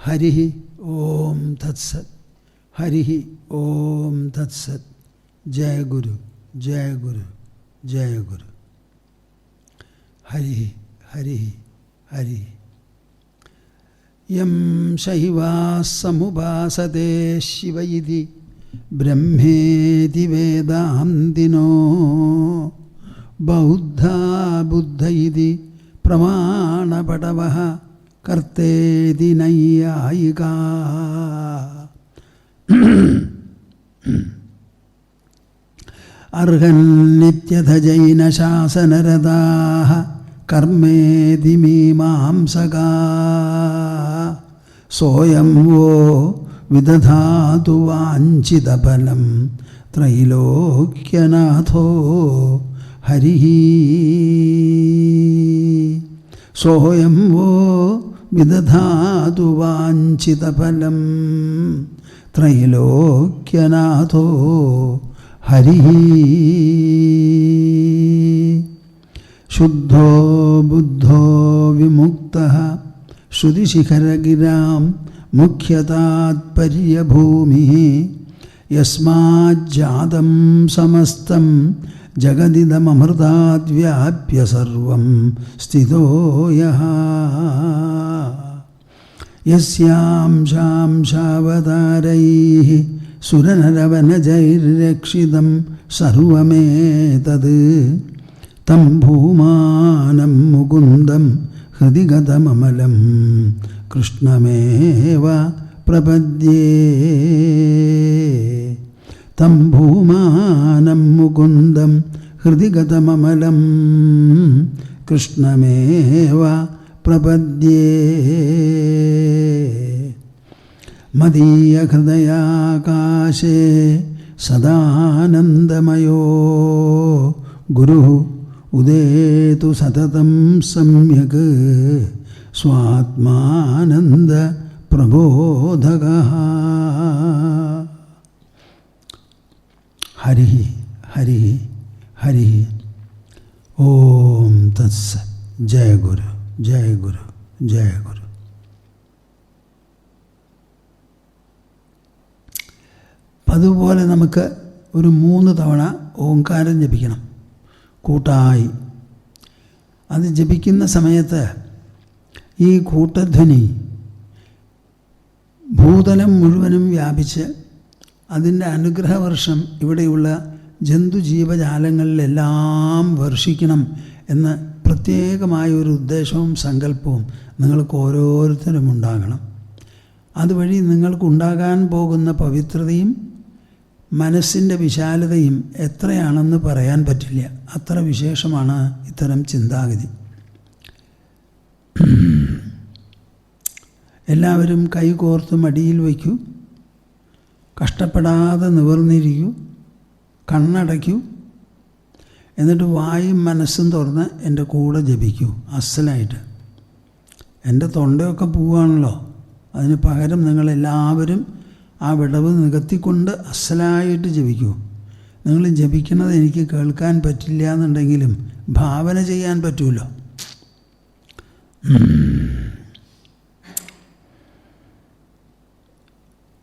ഹരി ഓം തത്സത്. ഹരി ഓം തത്സത്. ജയ ഗുരു, ജയ ഗുരു, ജയ ഗുരു. ഹരി ഹരി ഹരി. യം ശൈവാസമുപാസതേ ശിവ ഇതി ബ്രഹ്മേതി വേദാന്തിനോ ബൗദ്ധാ ബുദ്ധ ഇതി പ്രമാണപടവഃ കർത്തേതി നൈയായികാ. അർഹൻ നിത്യഥ ജൈനശാസനരതാഃ കർമ്മേതി മീമാംസകാ. സോയം വോ വിദധാതു വാഞ്ചിതഫലം ത്രൈലോക്യനാഥോ ഹരിഃ. സോയം വോ വിദധാതു വാഞ്ചിതഫലം ത്രൈലോക്യനാഥോ ഹരിഃ. ശുദ്ധോ ബുദ്ധോ വിമുക്തഃ ശ്രുതിശിഖരഗിരാം മുഖ്യതാത്പര്യഭൂമിഃ. യസ്മാജ്ജാതം സമസ്തം ജഗദിദമമൃതാദ്വ്യാപ്യ സർവം സ്ഥിതോ യഃ. യസ്യാംശാംശാവതാരൈഃ സുരനരവനജൈർരക്ഷിതം സർവമേതത്. തം ഭൂമാനം മുകുന്ദം ഹൃദി ഗതമമലം കൃഷ്ണമേവ പ്രപദ്യേ. തം ഭൂമാനം മുകുന്ദം ഹൃദി ഗതമമലം കൃഷ്ണമേവ പ്രപദ്യേ. മദീയഹൃദയാകാശേ സദാനന്ദമയോ ഗുരുഃ ഉദേതു സതതം സമ്യക് സ്വാത്മാനന്ദ പ്രബോധകഃ. ഹരി ഹരി ഹരി. ഓം തത്സത്. ജയ ഗുരു, ജയ ഗുരു, ജയ ഗുരു. അതുപോലെ നമുക്ക് ഒരു 3 തവണ ഓംകാരം ജപിക്കണം കൂട്ടായി. അത് ജപിക്കുന്ന സമയത്ത് ഈ കൂട്ടധ്വനി ഭൂതലം മുഴുവനും വ്യാപിച്ച് അതിൻ്റെ അനുഗ്രഹവർഷം ഇവിടെയുള്ള ജന്തുജീവജാലങ്ങളിലെല്ലാം വർഷിക്കണം എന്ന് പ്രത്യേകമായൊരു ഉദ്ദേശവും സങ്കല്പവും നിങ്ങൾക്ക് ഓരോരുത്തരും ഉണ്ടാകണം. അതുവഴി നിങ്ങൾക്കുണ്ടാകാൻ പോകുന്ന പവിത്രതയും മനസ്സിൻ്റെ വിശാലതയും എത്രയാണെന്ന് പറയാൻ പറ്റില്ല. അത്ര വിശേഷമാണ് ഇത്തരം ചിന്താഗതി. എല്ലാവരും കൈകോർത്ത് മടിയിൽ വയ്ക്കൂ. കഷ്ടപ്പെടാതെ നിവർന്നിരിക്കൂ. കണ്ണടയ്ക്കൂ. എന്നിട്ട് വായും മനസ്സും തുറന്ന് എൻ്റെ കൂടെ ജപിക്കൂ അസലായിട്ട്. എൻ്റെ തൊണ്ടയൊക്കെ പോവുകയാണല്ലോ, അതിന് പകരം നിങ്ങളെല്ലാവരും ആ വിടവ് നികത്തിക്കൊണ്ട് അസലായിട്ട് ജപിക്കൂ. നിങ്ങൾ ജപിക്കുന്നത് എനിക്ക് കേൾക്കാൻ പറ്റില്ല എന്നുണ്ടെങ്കിലും ഭാവന ചെയ്യാൻ പറ്റുമല്ലോ.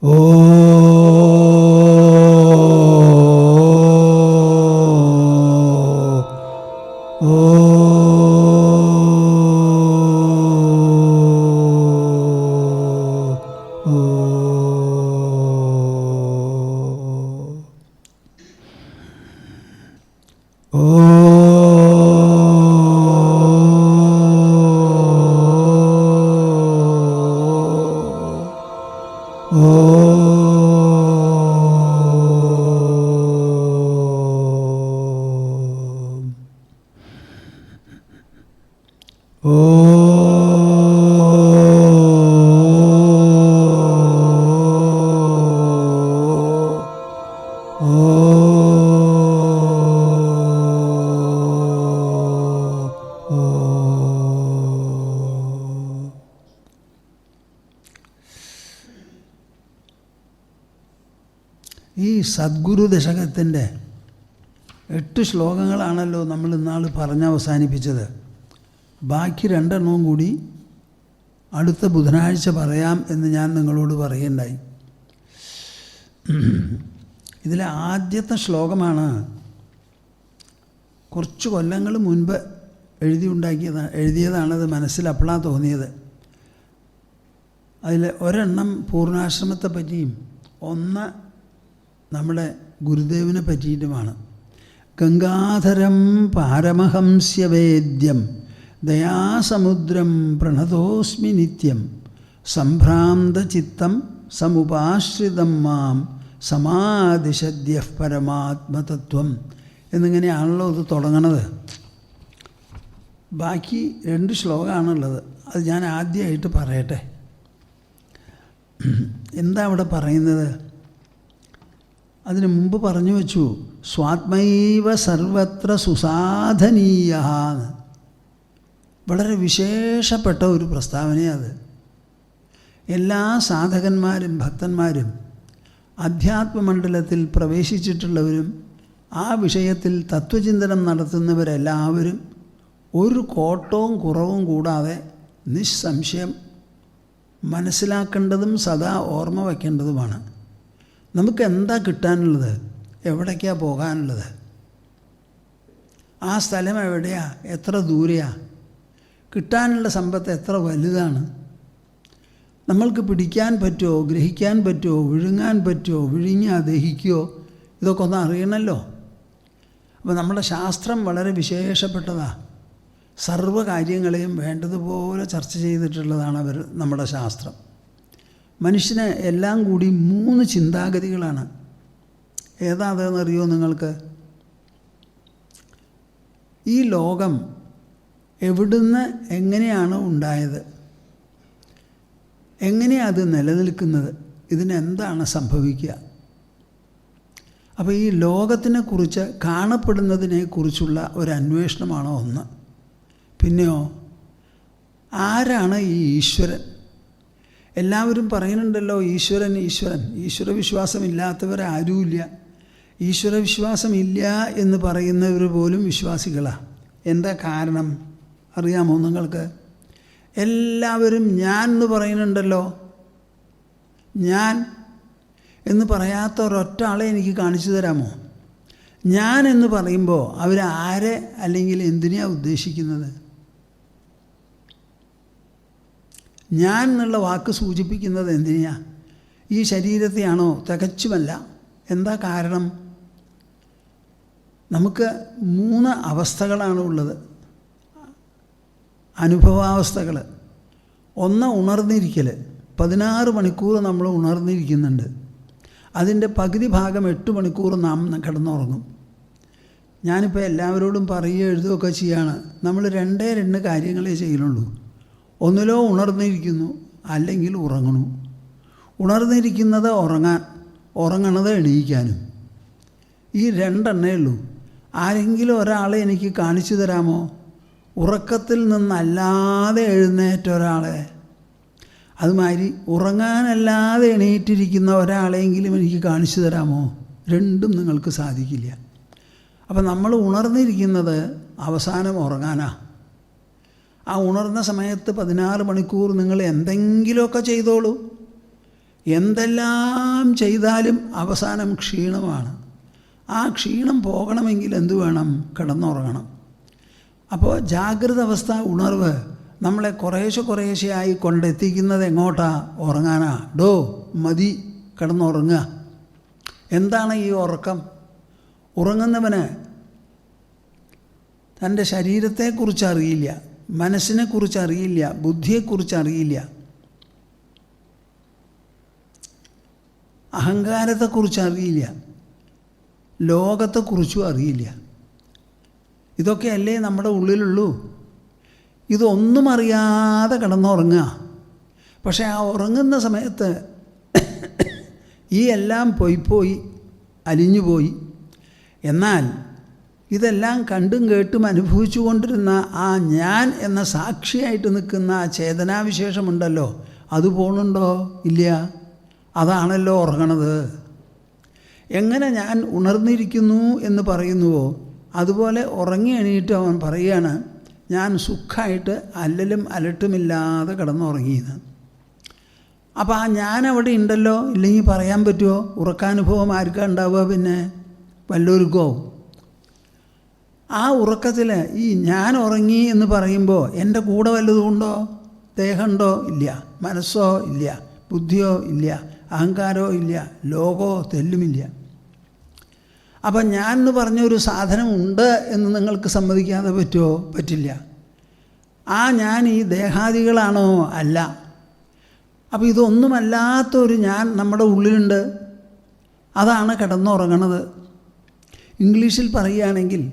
ഓ ഈ സദ്ഗുരു ദശകത്തിൻ്റെ 8 ശ്ലോകങ്ങളാണല്ലോ നമ്മൾ ഇന്നാൾ പറഞ്ഞ് അവസാനിപ്പിച്ചത്. ബാക്കി 2 കൂടി അടുത്ത ബുധനാഴ്ച പറയാം എന്ന് ഞാൻ നിങ്ങളോട് പറയുണ്ടായി. ഇതിലെ ആദ്യത്തെ ശ്ലോകമാണ് കുറച്ച് കൊല്ലങ്ങൾ മുൻപ് എഴുതിയതാണത്. മനസ്സിൽ അപ്പോഴാണ് തോന്നിയത്. അതിൽ ഒരെണ്ണം പൂർണ്ണാശ്രമത്തെ പറ്റിയും ഒന്ന് നമ്മുടെ ഗുരുദേവനെ പറ്റിയിട്ടുമാണ്. ഗംഗാധരം പാരമഹംസ്യവേദ്യം ദയാസമുദ്രം പ്രണതോസ്മി നിത്യം സംഭ്രാന്തചിത്തം സമുപാശ്രിതം മാം സമാദിശദ്യഃ പരമാത്മതത്വം എന്നിങ്ങനെയാണല്ലോ ഇത് തുടങ്ങണത്. ബാക്കി 2 ശ്ലോകമാണുള്ളത്. അത് ഞാൻ ആദ്യമായിട്ട് പറയട്ടെ. എന്താ അവിടെ പറയുന്നത്? അതിനു മുമ്പ് പറഞ്ഞു വച്ചു, സ്വാത്മൈവ സർവത്ര സുസാധനീയ. വളരെ വിശേഷപ്പെട്ട ഒരു പ്രസ്താവനയാണ്. എല്ലാ സാധകന്മാരും ഭക്തന്മാരും അധ്യാത്മമണ്ഡലത്തിൽ പ്രവേശിച്ചിട്ടുള്ളവരും ആ വിഷയത്തിൽ തത്വചിന്തനം നടത്തുന്നവരെല്ലാവരും ഒരു കോട്ടവും കുറവും കൂടാതെ നിസ്സംശയം മനസ്സിലാക്കേണ്ടതും സദാ ഓർമ്മ വയ്ക്കേണ്ടതുമാണ്. നമുക്ക് എന്താ കിട്ടാനുള്ളത്? എവിടേക്കാണ് പോകാനുള്ളത്? ആ സ്ഥലം എവിടെയാണ്? എത്ര ദൂരെയാണ്? കിട്ടാനുള്ള സമ്പത്ത് എത്ര വലുതാണ്? നമ്മൾക്ക് പിടിക്കാൻ പറ്റുമോ? ഗ്രഹിക്കാൻ പറ്റുമോ? വിഴുങ്ങാൻ പറ്റുമോ? വിഴുങ്ങിയാൽ ദഹിക്കുമോ? ഇതൊക്കെ ഒന്ന് അറിയണമല്ലോ. അപ്പോൾ നമ്മുടെ ശാസ്ത്രം വളരെ വിശേഷപ്പെട്ടതാണ്. സർവ്വകാര്യങ്ങളെയും വേണ്ടതുപോലെ ചർച്ച ചെയ്തിട്ടുള്ളതാണ് നമ്മുടെ ശാസ്ത്രം. മനുഷ്യന് എല്ലാം കൂടി 3 ചിന്താഗതികളാണ്. ഏതാ അതെന്നറിയോ നിങ്ങൾക്ക്? ഈ ലോകം എവിടുന്ന് എങ്ങനെയാണ് ഉണ്ടായത്? എങ്ങനെയാണ് അത് നിലനിൽക്കുന്നത്? ഇതിനെന്താണ് സംഭവിക്കുക? അപ്പോൾ ഈ ലോകത്തിനെക്കുറിച്ച്, കാണപ്പെടുന്നതിനെക്കുറിച്ചുള്ള ഒരു അന്വേഷണമാണോ ഒന്ന്. പിന്നെയോ ആരാണ് ഈ ഈശ്വരൻ? എല്ലാവരും പറയുന്നുണ്ടല്ലോ ഈശ്വരൻ ഈശ്വരൻ. ഈശ്വരവിശ്വാസമില്ലാത്തവരാരുമില്ല. ഈശ്വരവിശ്വാസമില്ല എന്ന് പറയുന്നവർ പോലും വിശ്വാസികളാണ്. എന്താ കാരണം അറിയാമോ നിങ്ങൾക്ക്? എല്ലാവരും ഞാൻ എന്ന് പറയുന്നുണ്ടല്ലോ. ഞാൻ എന്ന് പറയാത്ത ഒരൊറ്റ ആളെ എനിക്ക് കാണിച്ചു തരാമോ? ഞാൻ എന്ന് പറയുമ്പോൾ അവരാരെ അല്ലെങ്കിൽ എന്തിനെയാണ് ഉദ്ദേശിക്കുന്നത്? ഞാൻ എന്നുള്ള വാക്ക് സൂചിപ്പിക്കുന്നത് എന്തിനാ? ഈ ശരീരത്തെയാണോ? തികച്ചുമല്ല. എന്താ കാരണം? നമുക്ക് 3 അവസ്ഥകളാണ് ഉള്ളത്, അനുഭവാവസ്ഥകൾ. ഒന്ന് ഉണർന്നിരിക്കൽ. 16 മണിക്കൂർ നമ്മൾ ഉണർന്നിരിക്കുന്നുണ്ട്. അതിൻ്റെ പകുതി ഭാഗം 8 മണിക്കൂർ നാം കിടന്നുറങ്ങും. ഞാനിപ്പോൾ എല്ലാവരോടും പറയുകയോ എഴുതുകയൊക്കെ ചെയ്യാണ്. നമ്മൾ 2 കാര്യങ്ങളെ ചെയ്യുന്നുള്ളൂ. ഒന്നിലോ ഉണർന്നിരിക്കുന്നു, അല്ലെങ്കിൽ ഉറങ്ങണു. ഉണർന്നിരിക്കുന്നത് ഉറങ്ങാൻ, ഉറങ്ങണത് എണീക്കാനും. ഈ 2 ഉള്ളൂ. ആരെങ്കിലും ഒരാളെ എനിക്ക് കാണിച്ചു തരാമോ? ഉറക്കത്തിൽ നിന്നല്ലാതെ എഴുന്നേറ്റ ഒരാളെ. അതുമാതിരി ഉറങ്ങാനല്ലാതെ എണീറ്റിരിക്കുന്ന ഒരാളെങ്കിലും എനിക്ക് കാണിച്ചു തരാമോ? 2 നിങ്ങൾക്ക് സാധിക്കില്ല. അപ്പം നമ്മൾ ഉണർന്നിരിക്കുന്നത് അവസാനം ഉറങ്ങാനാണ്. ആ ഉണർന്ന സമയത്ത് 16 മണിക്കൂർ നിങ്ങൾ എന്തെങ്കിലുമൊക്കെ ചെയ്തോളൂ. എന്തെല്ലാം ചെയ്താലും അവസാനം ക്ഷീണമാണ്. ആ ക്ഷീണം പോകണമെങ്കിൽ എന്ത് വേണം? കിടന്നുറങ്ങണം. അപ്പോൾ ജാഗ്രത അവസ്ഥ, ഉണർവ് നമ്മളെ കുറേശ്ശെയായി കൊണ്ടെത്തിക്കുന്നത് എങ്ങോട്ടാ? ഉറങ്ങാനാ. ഡോ മതി, കിടന്നുറങ്ങുക. എന്താണ് ഈ ഉറക്കം? ഉറങ്ങുന്നവന് തൻ്റെ ശരീരത്തെക്കുറിച്ച് അറിയില്ല, മനസ്സിനെക്കുറിച്ച് അറിയില്ല, ബുദ്ധിയെക്കുറിച്ച് അറിയില്ല, അഹങ്കാരത്തെക്കുറിച്ച് അറിയില്ല, ലോകത്തെക്കുറിച്ചും അറിയില്ല. ഇതൊക്കെയല്ലേ നമ്മുടെ ഉള്ളിലുള്ളൂ. ഇതൊന്നും അറിയാതെ കിടന്നുറങ്ങുക. പക്ഷേ ആ ഉറങ്ങുന്ന സമയത്ത് ഈ എല്ലാം പോയി അലിഞ്ഞുപോയി. എന്നാൽ ഇതെല്ലാം കണ്ടും കേട്ടും അനുഭവിച്ചു കൊണ്ടിരുന്ന ആ ഞാൻ എന്ന സാക്ഷിയായിട്ട് നിൽക്കുന്ന ആ ചേതനാവിശേഷമുണ്ടല്ലോ, അത് പോണുണ്ടോ? ഇല്ല. അതാണല്ലോ ഉറങ്ങണത്. എങ്ങനെ ഞാൻ ഉണർന്നിരിക്കുന്നു എന്ന് പറയുന്നുവോ അതുപോലെ ഉറങ്ങി എണീറ്റ് അവൻ പറയുകയാണ്, ഞാൻ സുഖമായിട്ട് അല്ലലും അലട്ടുമില്ലാതെ കിടന്നുറങ്ങിയെന്ന്. അപ്പോൾ ആ ഞാൻ അവിടെ ഉണ്ടല്ലോ, ഇല്ലെങ്കിൽ പറയാൻ പറ്റുമോ? ഉറക്കാനുഭവം ആർക്കാ ഉണ്ടാവുക? പിന്നെ വല്ലവർക്കോ? ആ ഉറക്കത്തിൽ ഈ ഞാൻ ഉറങ്ങി എന്ന് പറയുമ്പോൾ എൻ്റെ കൂടെ വല്ലതും ഉണ്ടോ? ദേഹമുണ്ടോ? ഇല്ല. മനസ്സോ ഇല്ല. ബുദ്ധിയോ ഇല്ല. അഹങ്കാരമോ ഇല്ല. ലോകോ തെല്ലുമില്ല. അപ്പം ഞാൻ എന്ന് പറഞ്ഞൊരു സാധനം ഉണ്ട് എന്ന് നിങ്ങൾക്ക് സമ്മതിക്കാതെ പറ്റുമോ? പറ്റില്ല. ആ ഞാൻ ഈ ദേഹാദികളാണോ? അല്ല. അപ്പോൾ ഇതൊന്നുമല്ലാത്തൊരു ഞാൻ നമ്മുടെ ഉള്ളിലുണ്ട്. അതാണ് കിടന്നുറങ്ങണത്. ഇംഗ്ലീഷിൽ പറയുകയാണെങ്കിൽ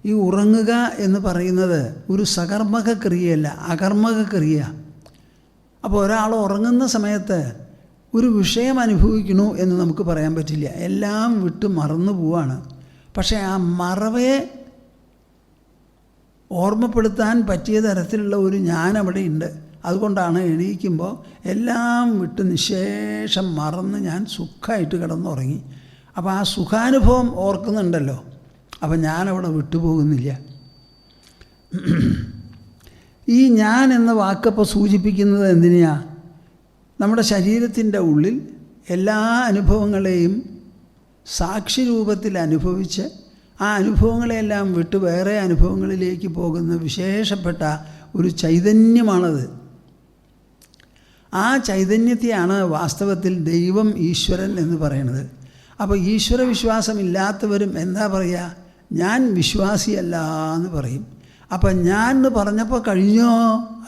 ഈ ഉറങ്ങുക എന്ന് പറയുന്നത് ഒരു സകർമ്മക ക്രിയയല്ല, അകർമ്മക ക്രിയ. അപ്പോൾ ഒരാൾ ഉറങ്ങുന്ന സമയത്ത് ഒരു വിഷയം അനുഭവിക്കണു എന്ന് നമുക്ക് പറയാൻ പറ്റില്ല. എല്ലാം വിട്ട് മറന്നു പോവാണ്. പക്ഷേ ആ മറവയെ ഓർമ്മപ്പെടുത്താൻ പറ്റിയ തരത്തിലുള്ള ഒരു ഞാൻ അവിടെ ഉണ്ട്. അതുകൊണ്ടാണ് എണീക്കുമ്പോൾ എല്ലാം വിട്ട് നിശേഷം മറന്ന് ഞാൻ സുഖമായിട്ട് കിടന്നുറങ്ങി. അപ്പോൾ ആ സുഖാനുഭവം ഓർക്കുന്നുണ്ടല്ലോ. അപ്പം ഞാനവിടെ വിട്ടുപോകുന്നില്ല. ഈ ഞാൻ എന്ന വാക്കപ്പോൾ സൂചിപ്പിക്കുന്നത് എന്തിനാ? നമ്മുടെ ശരീരത്തിൻ്റെ ഉള്ളിൽ എല്ലാ അനുഭവങ്ങളെയും സാക്ഷി രൂപത്തിൽ അനുഭവിച്ച് ആ അനുഭവങ്ങളെല്ലാം വിട്ട് വേറെ അനുഭവങ്ങളിലേക്ക് പോകുന്ന വിശേഷപ്പെട്ട ഒരു ചൈതന്യമാണത്. ആ ചൈതന്യത്തെയാണ് വാസ്തവത്തിൽ ദൈവം, ഈശ്വരൻ എന്ന് പറയുന്നത്. അപ്പോൾ ഈശ്വര വിശ്വാസമില്ലാത്തവരും എന്താ പറയുക? ഞാൻ വിശ്വാസിയല്ല എന്ന് പറയും. അപ്പം ഞാൻ എന്ന് പറഞ്ഞപ്പോൾ കഴിഞ്ഞോ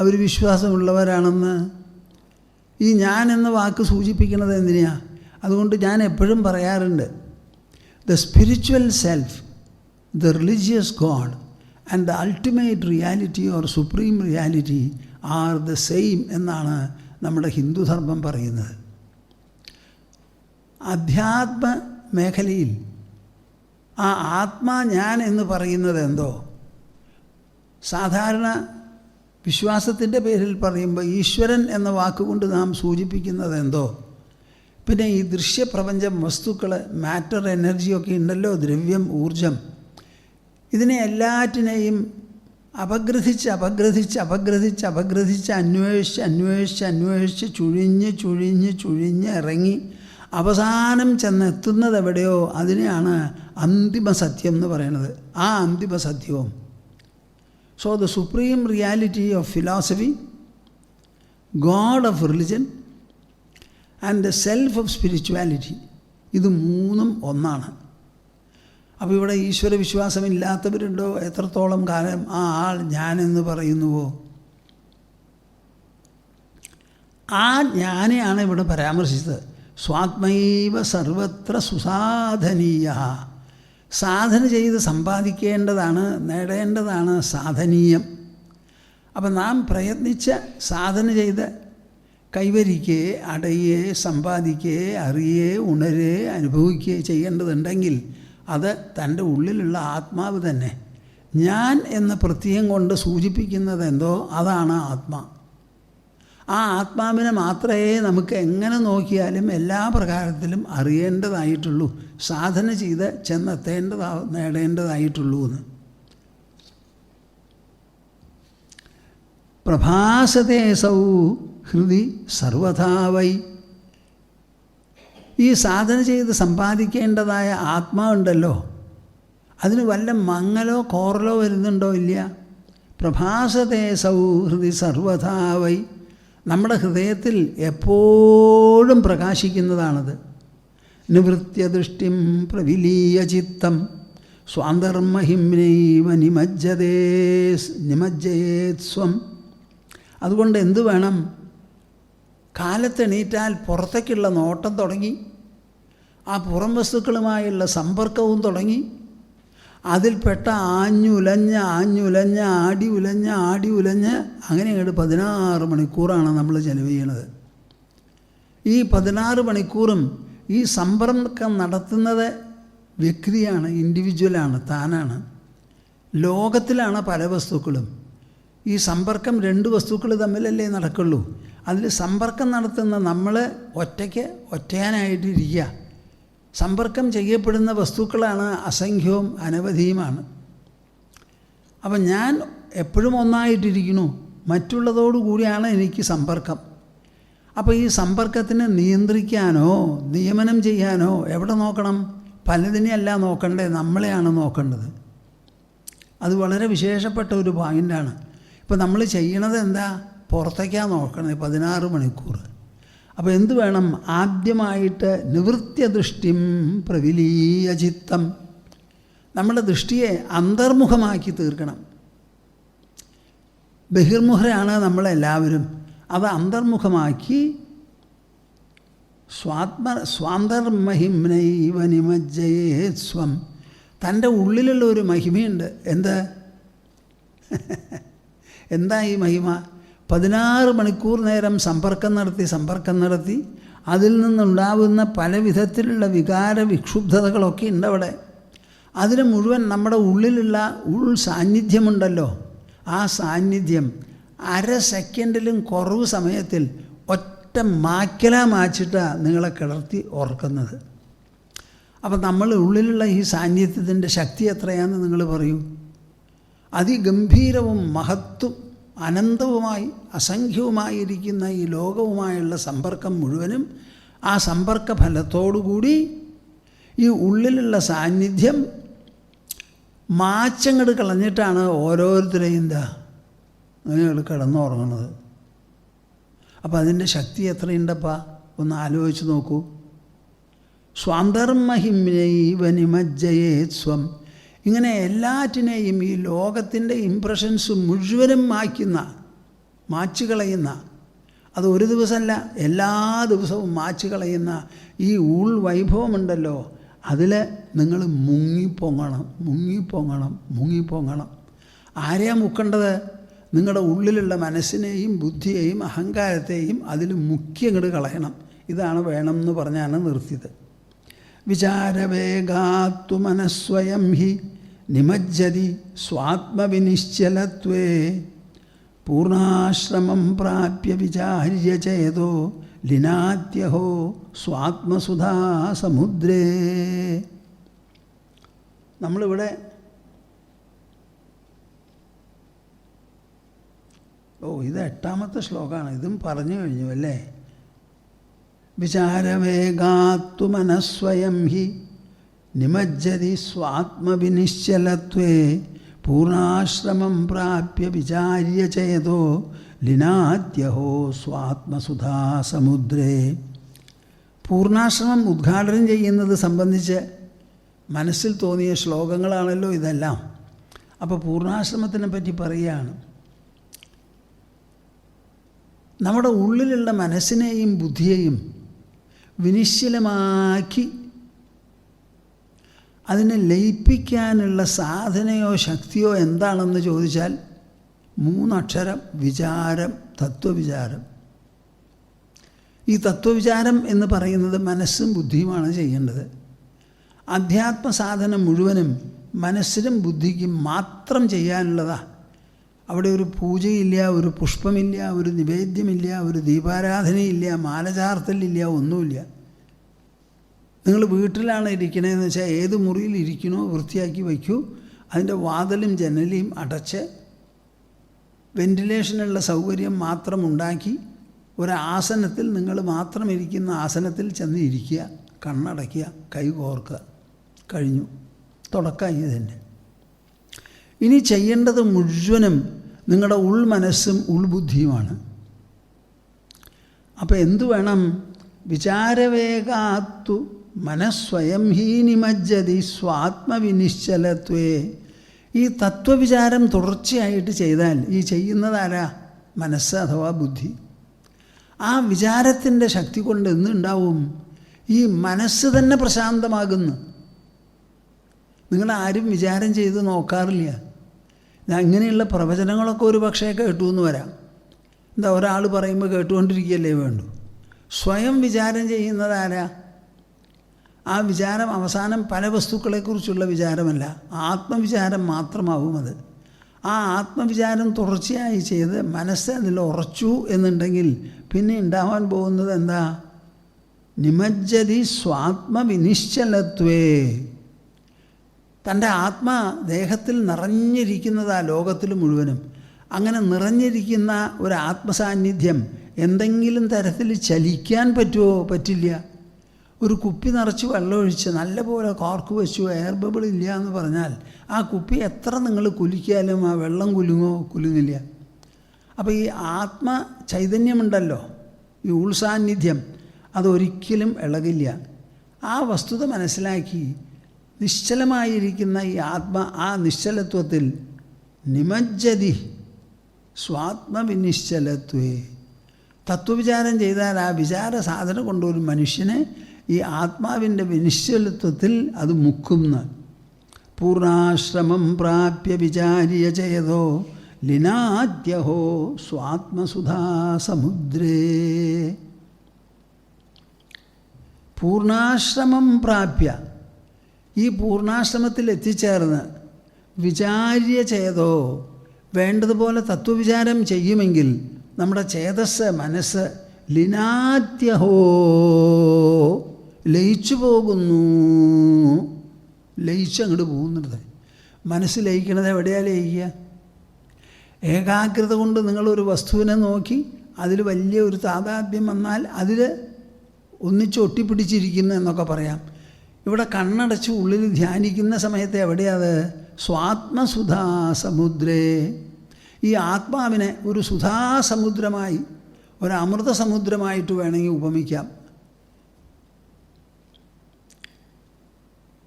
അവർ വിശ്വാസമുള്ളവരാണെന്ന്? ഈ ഞാൻ എന്ന വാക്ക് സൂചിപ്പിക്കുന്നത് എന്തിനാ? അതുകൊണ്ട് ഞാൻ എപ്പോഴും പറയാറുണ്ട്, the spiritual self, the religious God and the ultimate reality or supreme reality are the same എന്നാണ് നമ്മുടെ ഹിന്ദുധർമ്മം പറയുന്നത്. അധ്യാത്മ മേഖലയിൽ ആ ആത്മാ ഞാൻ എന്ന് പറയുന്നത് എന്തോ, സാധാരണ വിശ്വാസത്തിൻ്റെ പേരിൽ പറയുമ്പോൾ ഈശ്വരൻ എന്ന വാക്കുകൊണ്ട് നാം സൂചിപ്പിക്കുന്നത് എന്തോ, പിന്നെ ഈ ദൃശ്യപ്രപഞ്ചം, വസ്തുക്കൾ, മാറ്റർ, എനർജിയൊക്കെ ഉണ്ടല്ലോ, ദ്രവ്യം, ഊർജം, ഇതിനെ എല്ലാറ്റിനെയും അപഗ്രഥിച്ച് അപഗ്രഥിച്ച് അപഗ്രഥിച്ച് അപഗ്രഥിച്ച് അന്വേഷിച്ച് അന്വേഷിച്ച് അന്വേഷിച്ച് ചുഴിഞ്ഞ് ചുഴിഞ്ഞ് ചുഴിഞ്ഞ് ഇറങ്ങി അവസാനം ചെന്നെത്തുന്നത് എവിടെയോ അതിനെയാണ് അന്തിമ സത്യം എന്ന് പറയുന്നത്. ആ അന്തിമ സത്യവും so the supreme reality of philosophy, God of religion and the self of spirituality, ഇത് മൂന്നും ഒന്നാണ്. അപ്പോൾ ഇവിടെ ഈശ്വര വിശ്വാസമില്ലാത്തവരുണ്ടോ? എത്രത്തോളം കാലം ആ ആൾ ഞാനെന്ന് പറയുന്നുവോ? ആ ജ്ഞാനെയാണ് ഇവിടെ പരാമർശിച്ചത്. സ്വാത്മൈവ സർവത്ര സുസാധനീയ. സാധന ചെയ്ത് സമ്പാദിക്കേണ്ടതാണ്, നേടേണ്ടതാണ് സാധനീയം. അപ്പം നാം പ്രയത്നിച്ച് സാധന ചെയ്ത് കൈവരിക്കേ, അടയേ, സമ്പാദിക്കേ, അറിയേ, ഉണരേ, അനുഭവിക്കുകയോ ചെയ്യേണ്ടതുണ്ടെങ്കിൽ അത് തൻ്റെ ഉള്ളിലുള്ള ആത്മാവ് തന്നെ. ഞാൻ എന്ന പ്രത്യയം കൊണ്ട് സൂചിപ്പിക്കുന്നത് എന്തോ അതാണ് ആത്മാ. ആ ആത്മാവിനെ മാത്രമേ നമുക്ക് എങ്ങനെ നോക്കിയാലും എല്ലാ പ്രകാരത്തിലും അറിയേണ്ടതായിട്ടുള്ളൂ, സാധന ചെയ്ത് നേടേണ്ടതായിട്ടുള്ളൂ എന്ന്. പ്രഭാസത്തെ സൗ ഹൃദി സർവഥാ വൈ. ഈ സാധന ചെയ്ത് സമ്പാദിക്കേണ്ടതായ ആത്മാവുണ്ടല്ലോ, അതിന് വല്ല മങ്ങലോ കോറലോ വരുന്നുണ്ടോ? ഇല്ല. പ്രഭാസത്തെ സൗ ഹൃദി സർവഥാ വൈ. നമ്മുടെ ഹൃദയത്തിൽ എപ്പോഴും പ്രകാശിക്കുന്നതാണത്. നിവൃത്യദൃഷ്ടിം പ്രവിലീയ ചിത്തം സ്വാന്തർമഹിംനൈവ നിമജ്ജയേത് സ്വം. അതുകൊണ്ട് എന്തു വേണം? കാലത്തെണീറ്റാൽ പുറത്തേക്കുള്ള നോട്ടം തുടങ്ങി, ആ പുറം വസ്തുക്കളുമായുള്ള സമ്പർക്കവും തുടങ്ങി, അതിൽപ്പെട്ട ആഞ്ഞുലഞ്ഞ് ആടി ഉലഞ്ഞ് അങ്ങനെയാണ് 16 മണിക്കൂറാണ് നമ്മൾ ചെലവ് ചെയ്യണത്. ഈ 16 മണിക്കൂറും ഈ സമ്പർക്കം നടത്തുന്നത് വ്യക്തിയാണ്, ഇൻഡിവിജ്വലാണ്, താനാണ്. ലോകത്തിലാണ് പല വസ്തുക്കളും. ഈ സമ്പർക്കം 2 വസ്തുക്കൾ തമ്മിലല്ലേ നടക്കുള്ളൂ. അതിൽ സമ്പർക്കം നടത്തുന്ന നമ്മൾ ഒറ്റയാനായിട്ടിരിക്കുക. സമ്പർക്കം ചെയ്യപ്പെടുന്ന വസ്തുക്കളാണ് അസംഖ്യവും അനവധിയുമാണ്. അപ്പം ഞാൻ എപ്പോഴും ഒന്നായിട്ടിരിക്കുന്നു, മറ്റുള്ളതോടുകൂടിയാണ് എനിക്ക് സമ്പർക്കം. അപ്പോൾ ഈ സമ്പർക്കത്തിനെ നിയന്ത്രിക്കാനോ നിയമനം ചെയ്യാനോ എവിടെ നോക്കണം? പലതിനെയല്ല നോക്കണ്ടേ, നമ്മളെയാണ് നോക്കേണ്ടത്. അത് വളരെ വിശേഷപ്പെട്ട ഒരു പോയിൻ്റാണ്. ഇപ്പോൾ നമ്മൾ ചെയ്യണത് എന്താ? പുറത്തേക്കാണ് നോക്കണത് 16 മണിക്കൂർ. അപ്പോൾ എന്ത് വേണം? ആദ്യമായിട്ട് നിവൃത്യദൃഷ്ടിം പ്രവിലീയ ചിത്തം, നമ്മുടെ ദൃഷ്ടിയെ അന്തർമുഖമാക്കി തീർക്കണം. ബഹിർമുഖരാണ് നമ്മളെല്ലാവരും. അത് അന്തർമുഖമാക്കി സ്വാന്തർമഹിംനൈവ നിമജ്ജയേ സ്വം, തൻ്റെ ഉള്ളിലുള്ള ഒരു മഹിമയുണ്ട്. എന്താ ഈ മഹിമ? 16 മണിക്കൂർ നേരം സമ്പർക്കം നടത്തി അതിൽ നിന്നുണ്ടാവുന്ന പല വിധത്തിലുള്ള വികാര വിക്ഷുബ്ധതകളൊക്കെ ഉണ്ട് അവിടെ. അതിന് മുഴുവൻ നമ്മുടെ ഉള്ളിലുള്ള സാന്നിധ്യമുണ്ടല്ലോ, ആ സാന്നിധ്യം അര സെക്കൻഡിലും കുറവ് സമയത്തിൽ ഒറ്റ മാച്ചിട്ടാണ് നിങ്ങളെ കിടത്തി ഓർക്കുന്നത്. അപ്പം നമ്മൾ ഉള്ളിലുള്ള ഈ സാന്നിധ്യത്തിൻ്റെ ശക്തി എത്രയാണെന്ന് നിങ്ങൾ പറയൂ. അതിഗംഭീരവും മഹത്വം അനന്തവുമായി അസംഖ്യവുമായിരിക്കുന്ന ഈ ലോകവുമായുള്ള സമ്പർക്കം മുഴുവനും ആ സമ്പർക്ക ഫലത്തോടുകൂടി ഈ ഉള്ളിലുള്ള സാന്നിധ്യം മാച്ചങ്ങട് കളഞ്ഞിട്ടാണ് ഓരോരുത്തരെയും നിങ്ങൾ കിടന്നുറങ്ങുന്നത്. അപ്പോൾ അതിൻ്റെ ശക്തി എത്രയുണ്ടപ്പാ? ഒന്ന് ആലോചിച്ച് നോക്കൂ. സ്വാന്തർമഹിംനൈവ നിമജ്ജയേ സ്വം, ഇങ്ങനെ എല്ലാറ്റിനെയും ഈ ലോകത്തിൻ്റെ ഇംപ്രഷൻസ് മുഴുവനും മാച്ചു കളയുന്ന, അത് ഒരു ദിവസമല്ല എല്ലാ ദിവസവും മാച്ചു കളയുന്ന ഈ വൈഭവമുണ്ടല്ലോ, അതിൽ നിങ്ങൾ മുങ്ങിപ്പൊങ്ങണം. ആരെയാ മുക്കേണ്ടത്? നിങ്ങളുടെ ഉള്ളിലുള്ള മനസ്സിനെയും ബുദ്ധിയെയും അഹങ്കാരത്തെയും അതിൽ മുക്കിയങ്ങോട്ട് കളയണം. ഇതാണ് വേണം എന്ന് പറഞ്ഞാണ് നിർത്തിയത്. വിചാരവേഗാത്തു മനസ്വയം ഹി നിമജ്ജതി സ്വാത്മവിനിശ്ചലത്വേ പൂർണ്ണാശ്രമം പ്രാപ്യ വിചാര്യ ചേതോ ലിനാത്യഹോ സ്വാത്മസുധാ സമുദ്രേ. നമ്മളിവിടെ ഇത് 8ാമത്തെ ശ്ലോകമാണ്. ഇതും പറഞ്ഞു കഴിഞ്ഞു അല്ലേ? വിചാരവേഗാത്തു മനസ്വയം ഹി നിമജ്ജതി സ്വാത്മവിനിശ്ചലത്വേ പൂർണ്ണാശ്രമം പ്രാപ്യ വിചാര്യ ചേതോ ലിനാത്യഹോ സ്വാത്മസുധാ സമുദ്രേ. പൂർണ്ണാശ്രമം ഉദ്ഘാടനം ചെയ്യുന്നത് സംബന്ധിച്ച് മനസ്സിൽ തോന്നിയ ശ്ലോകങ്ങളാണല്ലോ ഇതെല്ലാം. അപ്പോൾ പൂർണ്ണാശ്രമത്തിനെ പറ്റി പറയുകയാണ്. നമ്മുടെ ഉള്ളിലുള്ള മനസ്സിനെയും ബുദ്ധിയെയും വിനിശ്ചലമാക്കി അതിനെ ലയിപ്പിക്കാനുള്ള സാധനയോ ശക്തിയോ എന്താണെന്ന് ചോദിച്ചാൽ 3 അക്ഷരം: വിചാരം, തത്വവിചാരം. ഈ തത്വവിചാരം എന്ന് പറയുന്നത് മനസ്സും ബുദ്ധിയുമാണ് ചെയ്യേണ്ടത്. അധ്യാത്മ സാധനം മുഴുവനും മനസ്സിനും ബുദ്ധിക്കും മാത്രം ചെയ്യാനുള്ളതാണ്. അവിടെ ഒരു പൂജയില്ല, ഒരു പുഷ്പമില്ല, ഒരു നിവേദ്യമില്ല, ഒരു ദീപാരാധനയില്ല, മാലചാർത്തലില്ല, ഒന്നുമില്ല. നിങ്ങൾ വീട്ടിലാണ് ഇരിക്കണതെന്ന് വെച്ചാൽ ഏത് മുറിയിൽ ഇരിക്കണോ വൃത്തിയാക്കി വയ്ക്കൂ. അതിൻ്റെ വാതിലും ജനലും അടച്ച് വെൻറ്റിലേഷനുള്ള സൗകര്യം മാത്രം ഉണ്ടാക്കി ഒരാസനത്തിൽ നിങ്ങൾ മാത്രം ഇരിക്കുന്ന ആസനത്തിൽ ചെന്ന് ഇരിക്കുക, കണ്ണടയ്ക്കുക, കൈ കോർക്കുക. കഴിഞ്ഞു, തുടക്കമായി ഇതിൻ്റെ. ഇനി ചെയ്യേണ്ടത് മുഴുവനും നിങ്ങളുടെ ഉൾമനസ്സും ഉൾബുദ്ധിയുമാണ്. അപ്പോൾ എന്തു വേണം? വിചാരവേഗാത്തു മനസ്വയം ഹി നിമജ്ജതി സ്വാത്മവിനിശ്ചലത്വേ. ഈ തത്വവിചാരം തുടർച്ചയായിട്ട് ചെയ്താൽ, ഈ ചെയ്യുന്നതാരാ? മനസ്സ് അഥവാ ബുദ്ധി. ആ വിചാരത്തിൻ്റെ ശക്തി കൊണ്ട് എന്തുണ്ടാവും? ഈ മനസ്സ് തന്നെ പ്രശാന്തമാകുന്നു. നിങ്ങളാരും വിചാരം ചെയ്ത് നോക്കാറില്ല. അങ്ങനെയുള്ള പ്രവചനങ്ങളൊക്കെ ഒരു പക്ഷേ കേട്ടു എന്ന് വരാം. എന്താ, ഒരാൾ പറയുമ്പോൾ കേട്ടുകൊണ്ടിരിക്കുകയല്ലേ വേണ്ടു. സ്വയം വിചാരം ചെയ്യുന്നതാരാ? ആ വിചാരം അവസാനം പല വസ്തുക്കളെക്കുറിച്ചുള്ള വിചാരമല്ല, ആത്മവിചാരം മാത്രമാവും അത്. ആ ആത്മവിചാരം തുടർച്ചയായി ചെയ്ത് മനസ്സ് അതിൽ ഉറച്ചു എന്നുണ്ടെങ്കിൽ പിന്നെ ഉണ്ടാവാൻ പോകുന്നത് എന്താ? നിമജ്ജതി സ്വാത്മവിനിശ്ചലത്വേ. തൻ്റെ ആത്മാ ദേഹത്തിൽ നിറഞ്ഞിരിക്കുന്നതാ ലോകത്തിൽ മുഴുവനും. അങ്ങനെ നിറഞ്ഞിരിക്കുന്ന ഒരു ആത്മസാന്നിധ്യം എന്തെങ്കിലും തരത്തിൽ ചലിക്കാൻ പറ്റുമോ? പറ്റില്ല. ഒരു കുപ്പി നിറച്ച് വെള്ളമൊഴിച്ച് നല്ലപോലെ കോർക്ക് വെച്ചു, എയർ ബബിൾ ഇല്ല എന്ന് പറഞ്ഞാൽ ആ കുപ്പി എത്ര നിങ്ങൾ കുലുക്കിയാലും ആ വെള്ളം കുലുങ്ങോ? കുലുങ്ങില്ല. അപ്പോൾ ഈ ആത്മ ചൈതന്യമുണ്ടല്ലോ, ഈ ഉൾസാന്നിധ്യം, അതൊരിക്കലും ഇളകില്ല. ആ വസ്തുത മനസ്സിലാക്കി നിശ്ചലമായിരിക്കുന്ന ഈ ആ നിശ്ചലത്വത്തിൽ നിമജ്ജതി സ്വാത്മവിനിശ്ചലത്വേ, തത്വവിചാരം ചെയ്താൽ ആ വിചാര സാധന കൊണ്ടൊരു മനുഷ്യനെ ഈ ആത്മാവിൻ്റെ വിനിശ്ചലത്വത്തിൽ അത് മുക്കുന്ന. പൂർണ്ണാശ്രമം പ്രാപ്യ വിചാര്യ ചെയ്തോ ലിനാദ്യഹോ സ്വാത്മസുധാസമുദ്രേ. പൂർണ്ണാശ്രമം പ്രാപ്യ, ഈ പൂർണ്ണാശ്രമത്തിൽ എത്തിച്ചേർന്ന് വിചാര്യ ചെയ്തോ, വേണ്ടതുപോലെ തത്വവിചാരം ചെയ്യുമെങ്കിൽ നമ്മുടെ ചേതസ്, മനസ്സ് ലിനാദ്യഹോ ലയിച്ചു പോകുന്നു. ലയിച്ചങ്ങോട്ട് പോകുന്നത്. മനസ്സ് ലയിക്കണത് എവിടെയാണ് ലയിക്കുക? ഏകാഗ്രത കൊണ്ട് നിങ്ങളൊരു വസ്തുവിനെ നോക്കി അതിൽ വലിയ ഒരു താതാത്മ്യം വന്നാൽ അതിൽ ഒന്നിച്ചൊട്ടിപ്പിടിച്ചിരിക്കുന്നു എന്നൊക്കെ പറയാം. ഇവിടെ കണ്ണടച്ച് ഉള്ളിൽ ധ്യാനിക്കുന്ന സമയത്ത് എവിടെയത്? സ്വാത്മസുധാസമുദ്രേ. ഈ ആത്മാവിനെ ഒരു സുധാസമുദ്രമായി, ഒരു അമൃതസമുദ്രമായിട്ട് വേണമെങ്കിൽ ഉപമിക്കാം.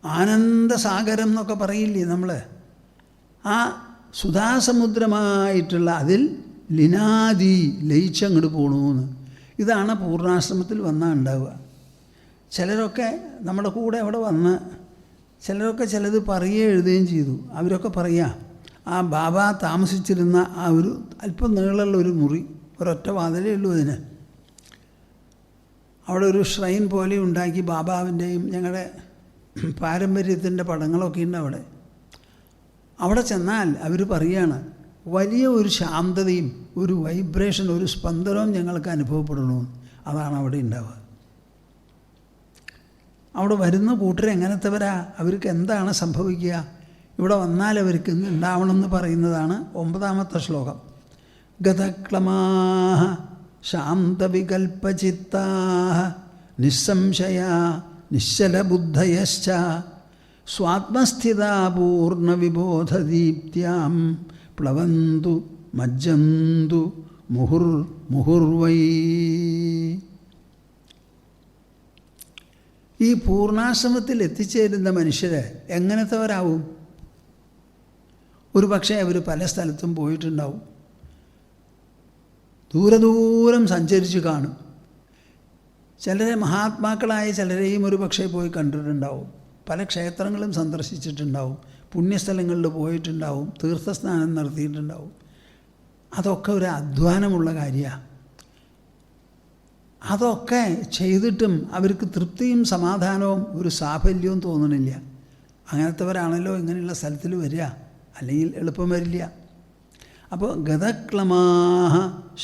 ആനന്ദസാഗരം എന്നൊക്കെ പറയില്ലേ നമ്മൾ? ആ സുധാസമുദ്രമായിട്ടുള്ള അതിൽ ലിനാദി ലയിച്ചങ്ങോട്ട് പോകണമെന്ന്. ഇതാണ് പൂർണ്ണാശ്രമത്തിൽ വന്നാൽ ഉണ്ടാവുക. ചിലരൊക്കെ നമ്മുടെ കൂടെ അവിടെ വന്ന് ചിലരൊക്കെ ചിലത് പറയുകയും എഴുതുകയും ചെയ്തു. അവരൊക്കെ പറയുക, ആ ബാബ താമസിച്ചിരുന്ന ആ ഒരു അല്പം നീളമുള്ള ഒരു മുറി, ഒരൊറ്റ വാതിലേ ഉള്ളൂ അതിന്. അവിടെ ഒരു ഷ്രൈൻ പോലെ ഉണ്ടാക്കി ബാബാവിൻ്റെയും ഞങ്ങളുടെ പാരമ്പര്യത്തിൻ്റെ പടങ്ങളൊക്കെ ഉണ്ട് അവിടെ. അവിടെ ചെന്നാൽ അവർ പറയുകയാണ്, വലിയ ഒരു ശാന്തതയും ഒരു വൈബ്രേഷൻ, ഒരു സ്പന്ദനവും ഞങ്ങൾക്ക് അനുഭവപ്പെടണമെന്ന്. അതാണ് അവിടെ ഉണ്ടാവുക. അവിടെ വരുന്ന കൂട്ടർ എങ്ങനത്തെവരാ? അവർക്ക് എന്താണ് സംഭവിക്കുക? ഇവിടെ വന്നാൽ അവർക്ക് ഇന്ന് ഉണ്ടാവണമെന്ന് പറയുന്നതാണ് 9ാമത്തെ ശ്ലോകം. ഗതക്ലമാഹ ശാന്തവികൽപ്പചിത്താഹ നിസ്സംശയ നിശ്ചലബുദ്ധയശ്ച സ്വാത്മസ്ഥിതാ പൂർണ്ണവിബോധദീപ്ത്യാം പ്ലവന്തു മജ്ജന്തു മുഹുർവൈ. ഈ പൂർണ്ണാശ്രമത്തിൽ എത്തിച്ചേരുന്ന മനുഷ്യർ എങ്ങനത്തെവരാവും? ഒരു പക്ഷേ അവർ പല സ്ഥലത്തും പോയിട്ടുണ്ടാവും, ദൂരം സഞ്ചരിച്ച് കാണും. ചിലരെ മഹാത്മാക്കളായ ചിലരെയും ഒരു പക്ഷേ പോയി കണ്ടിട്ടുണ്ടാവും, പല ക്ഷേത്രങ്ങളും സന്ദർശിച്ചിട്ടുണ്ടാവും, പുണ്യസ്ഥലങ്ങളിൽ പോയിട്ടുണ്ടാവും, തീർത്ഥസ്നാനം നടത്തിയിട്ടുണ്ടാവും. അതൊക്കെ ഒരു അധ്വാനമുള്ള കാര്യമാണ്. അതൊക്കെ ചെയ്തിട്ടും അവർക്ക് തൃപ്തിയും സമാധാനവും ഒരു സാഫല്യവും തോന്നണില്ല. അങ്ങനത്തെവരാണല്ലോ ഇങ്ങനെയുള്ള സ്ഥലത്തിൽ വരിക, അല്ലെങ്കിൽ എളുപ്പം വരില്ല. അപ്പോൾ ഗതക്ലമാഹ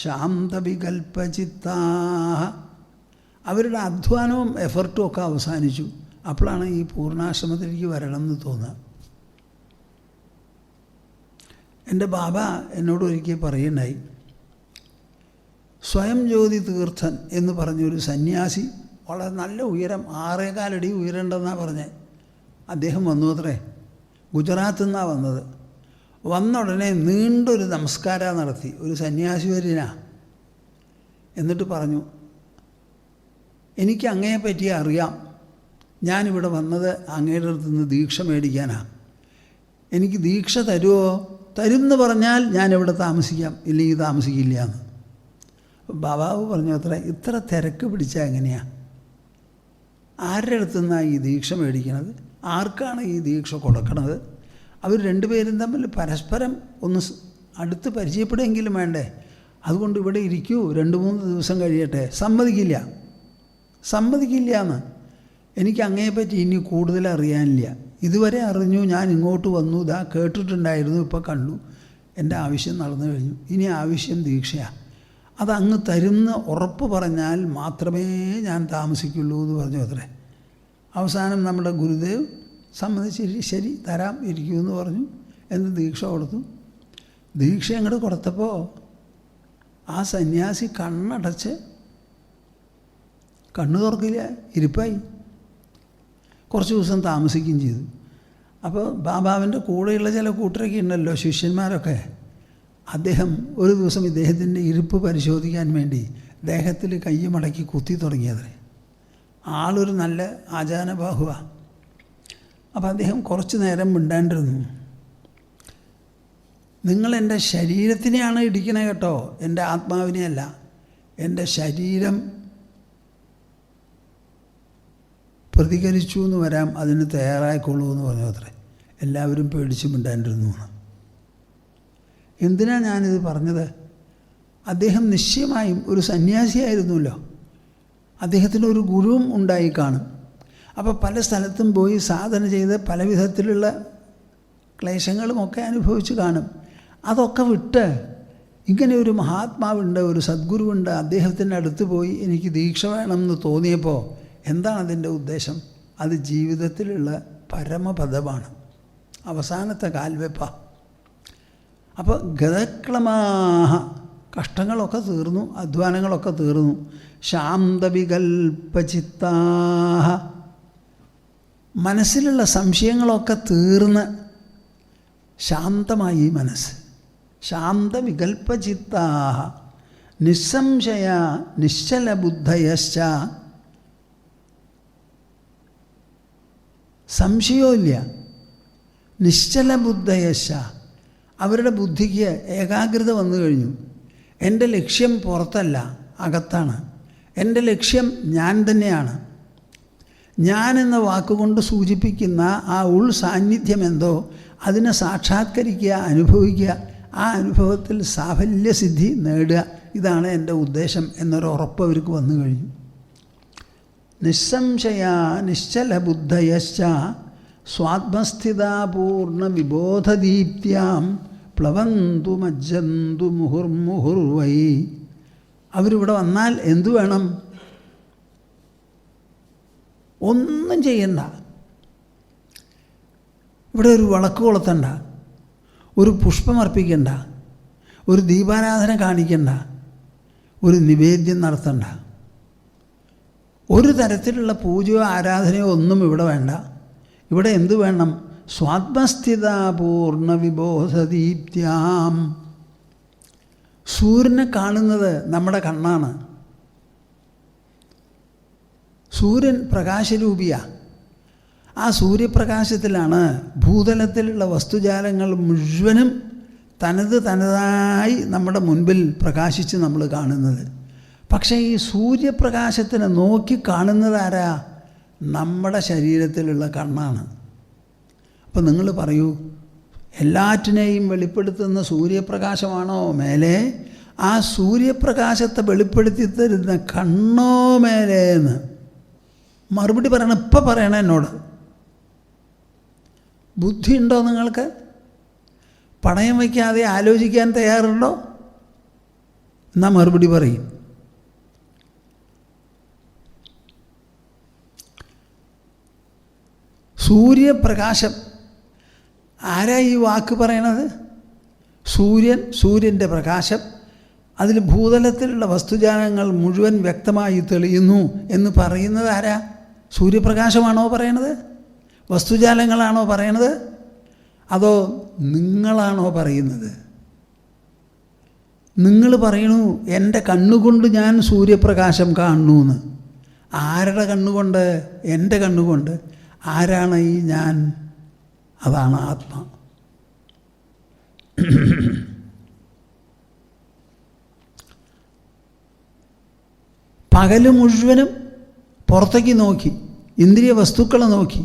ശാന്തവികൽപ്പചിത്താഹ, അവരുടെ അധ്വാനവും എഫർട്ടും ഒക്കെ അവസാനിച്ചു. അപ്പോഴാണ് ഈ പൂർണ്ണാശ്രമത്തിലേക്ക് വരണം എന്ന് തോന്നുക. എൻ്റെ ബാബ എന്നോട് ഒരിക്കൽ പറയുണ്ടായി, സ്വയം ജ്യോതി തീർത്ഥൻ എന്ന് പറഞ്ഞൊരു സന്യാസി, വളരെ നല്ല ഉയരം, 6.25 അടി ഉയരണ്ടെന്നാണ് പറഞ്ഞത്. അദ്ദേഹം വന്നു അത്രേ, ഗുജറാത്തിൽ നിന്നാണ് വന്നത്. വന്ന ഉടനെ നീണ്ടൊരു നമസ്കാരം നടത്തി, ഒരു സന്യാസി വര്യനാ. എന്നിട്ട് പറഞ്ഞു, എനിക്ക് അങ്ങയെപ്പറ്റി അറിയാം, ഞാനിവിടെ വന്നത് അങ്ങയുടെ അടുത്ത് നിന്ന് ദീക്ഷ മേടിക്കാനാണ്. എനിക്ക് ദീക്ഷ തരുമോ? തരുമെന്ന് പറഞ്ഞാൽ ഞാനിവിടെ താമസിക്കാം, ഇല്ലെങ്കിൽ താമസിക്കില്ല എന്ന്. ബാബാവ് പറഞ്ഞു അത്ര, ഇത്ര തിരക്ക് പിടിച്ചാൽ എങ്ങനെയാണ്? ആരുടെ അടുത്തു നിന്നാണ് ഈ ദീക്ഷ മേടിക്കണത്? ആർക്കാണ് ഈ ദീക്ഷ കൊടുക്കണത്? അവർ രണ്ടുപേരും തമ്മിൽ പരസ്പരം ഒന്ന് അടുത്ത് പരിചയപ്പെടുമെങ്കിലും വേണ്ടേ? അതുകൊണ്ട് ഇവിടെ ഇരിക്കൂ, 2-3 ദിവസം കഴിയട്ടെ. സമ്മതിക്കില്ല എന്ന്. എനിക്ക് അങ്ങയെപ്പറ്റി ഇനി കൂടുതൽ അറിയാനില്ല. ഇതുവരെ അറിഞ്ഞു, ഞാൻ ഇങ്ങോട്ട് വന്നു, ഇതാ കേട്ടിട്ടുണ്ടായിരുന്നു, ഇപ്പോൾ കണ്ടു, എൻ്റെ ആവശ്യം നടന്നു കഴിഞ്ഞു. ഇനി ആവശ്യം ദീക്ഷയാണ്. അതങ്ങ് തരുന്ന ഉറപ്പ് പറഞ്ഞാൽ മാത്രമേ ഞാൻ താമസിക്കുള്ളൂ എന്ന് പറഞ്ഞു അത്രേ. അവസാനം നമ്മുടെ ഗുരുദേവ് സമ്മതിച്ച് ശരി തരാം, ഇരിക്കുമെന്ന് പറഞ്ഞു. എന്ന് ദീക്ഷ കൊടുത്തു. ദീക്ഷ അങ്ങോട്ട് കൊടുത്തപ്പോൾ ആ സന്യാസി കണ്ണടച്ച് കണ്ണു തുറക്കില്ല, ഇരിപ്പായി. കുറച്ച് ദിവസം താമസിക്കുകയും ചെയ്തു. അപ്പോൾ ബാബാവിൻ്റെ കൂടെയുള്ള ചില കൂട്ടരൊക്കെ ഉണ്ടല്ലോ, ശിഷ്യന്മാരൊക്കെ. അദ്ദേഹം ഒരു ദിവസം ഇദ്ദേഹത്തിൻ്റെ ഇരിപ്പ് പരിശോധിക്കാൻ വേണ്ടി ദേഹത്തിൽ കൈ മടക്കി കുത്തി തുടങ്ങിയത്രേ. ആളൊരു നല്ല ആചാരബാഹുവാണ്. അപ്പോൾ അദ്ദേഹം കുറച്ച് നേരം മിണ്ടാണ്ടിരുന്നു. നിങ്ങൾ എൻ്റെ ശരീരത്തിനെയാണ് ഇടിക്കണേ കേട്ടോ, എൻ്റെ ആത്മാവിനെയല്ല. എൻ്റെ ശരീരം പ്രതികരിച്ചു എന്ന് വരാം, അതിന് തയ്യാറായിക്കൊള്ളൂ എന്ന് പറഞ്ഞു അത്രേ. എല്ലാവരും പേടിച്ച് മിണ്ടാണ്ടിരുന്നു. എന്തിനാണ് ഞാനിത് പറഞ്ഞത്? അദ്ദേഹം നിശ്ചയമായും ഒരു സന്യാസിയായിരുന്നല്ലോ. അദ്ദേഹത്തിന് ഒരു ഗുരുവും ഉണ്ടായി കാണും. അപ്പോൾ പല സ്ഥലത്തും പോയി സാധന ചെയ്ത് പല വിധത്തിലുള്ള ക്ലേശങ്ങളുമൊക്കെ അനുഭവിച്ച് കാണും. അതൊക്കെ വിട്ട് ഇങ്ങനെ ഒരു മഹാത്മാവുണ്ട്, ഒരു സദ്ഗുരുവുണ്ട്, അദ്ദേഹത്തിൻ്റെ അടുത്ത് പോയി എനിക്ക് ദീക്ഷ വേണമെന്ന് തോന്നിയപ്പോൾ എന്താണ് അതിൻ്റെ ഉദ്ദേശം? അത് ജീവിതത്തിലുള്ള പരമപദമാണ്, അവസാനത്തെ കാൽവെപ്പ. അപ്പോൾ ഗതക്ലമാഹ, കഷ്ടങ്ങളൊക്കെ തീർന്നു, അധ്വാനങ്ങളൊക്കെ തീർന്നു. ശാന്തവികൽപ്പചിത്താഹ, മനസ്സിലുള്ള സംശയങ്ങളൊക്കെ തീർന്ന് ശാന്തമായി മനസ്സ്. ശാന്തവികൽപ്പചിത്താഹ നിസ്സംശയ നിശ്ചലബുദ്ധയശ്ച, സംശയമില്ല. നിശ്ചലബുദ്ധയശ്ച, അവരുടെ ബുദ്ധിക്ക് ഏകാഗ്രത വന്നു കഴിഞ്ഞു. എൻ്റെ ലക്ഷ്യം പുറത്തല്ല, അകത്താണ്. എൻ്റെ ലക്ഷ്യം ഞാൻ തന്നെയാണ്. ഞാൻ എന്ന വാക്കുകൊണ്ട് സൂചിപ്പിക്കുന്ന ആ ഉൾ സാന്നിധ്യം എന്തോ അതിനെ സാക്ഷാത്കരിക്കുക, അനുഭവിക്കുക, ആ അനുഭവത്തിൽ സാഫല്യസിദ്ധി നേടുക, ഇതാണ് എൻ്റെ ഉദ്ദേശം എന്നൊരു ഉറപ്പ് അവർക്ക് വന്നു കഴിഞ്ഞു. നിസ്സംശയ നിശ്ചലബുദ്ധയശ്ച സ്വാത്മസ്ഥിതാപൂർണ്ണ വിബോധദീപ്ത്യാം പ്ലവന്തു മജ്ജന്തു മുഹുർമുഹുർവൈ. അവരിവിടെ വന്നാൽ എന്തു വേണം? ഒന്നും ചെയ്യണ്ട. ഇവിടെ ഒരു വിളക്ക് കൊളുത്തണ്ട, ഒരു പുഷ്പമർപ്പിക്കണ്ട, ഒരു ദീപാരാധന കാണിക്കണ്ട, ഒരു നിവേദ്യം നടത്തണ്ട, ഒരു തരത്തിലുള്ള പൂജയോ ആരാധനയോ ഒന്നും ഇവിടെ വേണ്ട. ഇവിടെ എന്തു വേണം? സ്വാത്മസ്ഥിതാപൂർണ്ണ വിബോധദീപ്ത്യാം. സൂര്യനെ കാണുന്നത് നമ്മുടെ കണ്ണാണ്. സൂര്യൻ പ്രകാശരൂപിയാണ്. ആ സൂര്യപ്രകാശത്തിലാണ് ഭൂതലത്തിലുള്ള വസ്തുജാലങ്ങൾ മുഴുവനും തനതായി നമ്മുടെ മുൻപിൽ പ്രകാശിച്ച് നമ്മൾ കാണുന്നത്. പക്ഷേ ഈ സൂര്യപ്രകാശത്തിനെ നോക്കി കാണുന്നത് ആരാ? നമ്മുടെ ശരീരത്തിലുള്ള കണ്ണാണ്. അപ്പോൾ നിങ്ങൾ പറയൂ, എല്ലാറ്റിനെയും വെളിപ്പെടുത്തുന്ന സൂര്യപ്രകാശമാണോ മേലെ? ആ സൂര്യപ്രകാശത്തെ വെളിപ്പെടുത്തി തരുന്ന കണ്ണോ മേലെ എന്ന് മറുപടി പറയണം. ഇപ്പം പറയണം എന്നോട്. ബുദ്ധിയുണ്ടോ നിങ്ങൾക്ക്? പണയം വയ്ക്കാതെ ആലോചിക്കാൻ തയ്യാറുണ്ടോ? എന്നാൽ മറുപടി പറയും. സൂര്യപ്രകാശം, ആരാ ഈ വാക്ക് പറയണത്? സൂര്യൻ, സൂര്യൻ്റെ പ്രകാശം, അതിൽ ഭൂതലത്തിലുള്ള വസ്തുജാലങ്ങൾ മുഴുവൻ വ്യക്തമായി തെളിയുന്നു എന്ന് പറയുന്നത് ആരാ? സൂര്യപ്രകാശമാണോ പറയണത്? വസ്തുജാലങ്ങളാണോ പറയണത്? അതോ നിങ്ങളാണോ പറയുന്നത്? നിങ്ങൾ പറയണു എൻ്റെ കണ്ണുകൊണ്ട് ഞാൻ സൂര്യപ്രകാശം കാണുന്നു എന്ന്. ആരുടെ കണ്ണുകൊണ്ട്? എൻ്റെ കണ്ണുകൊണ്ട്. ആരാണ് ഈ ഞാൻ? അതാണ് ആത്മാ. പകല് മുഴുവനും പുറത്തേക്ക് നോക്കി, ഇന്ദ്രിയ വസ്തുക്കളെ നോക്കി,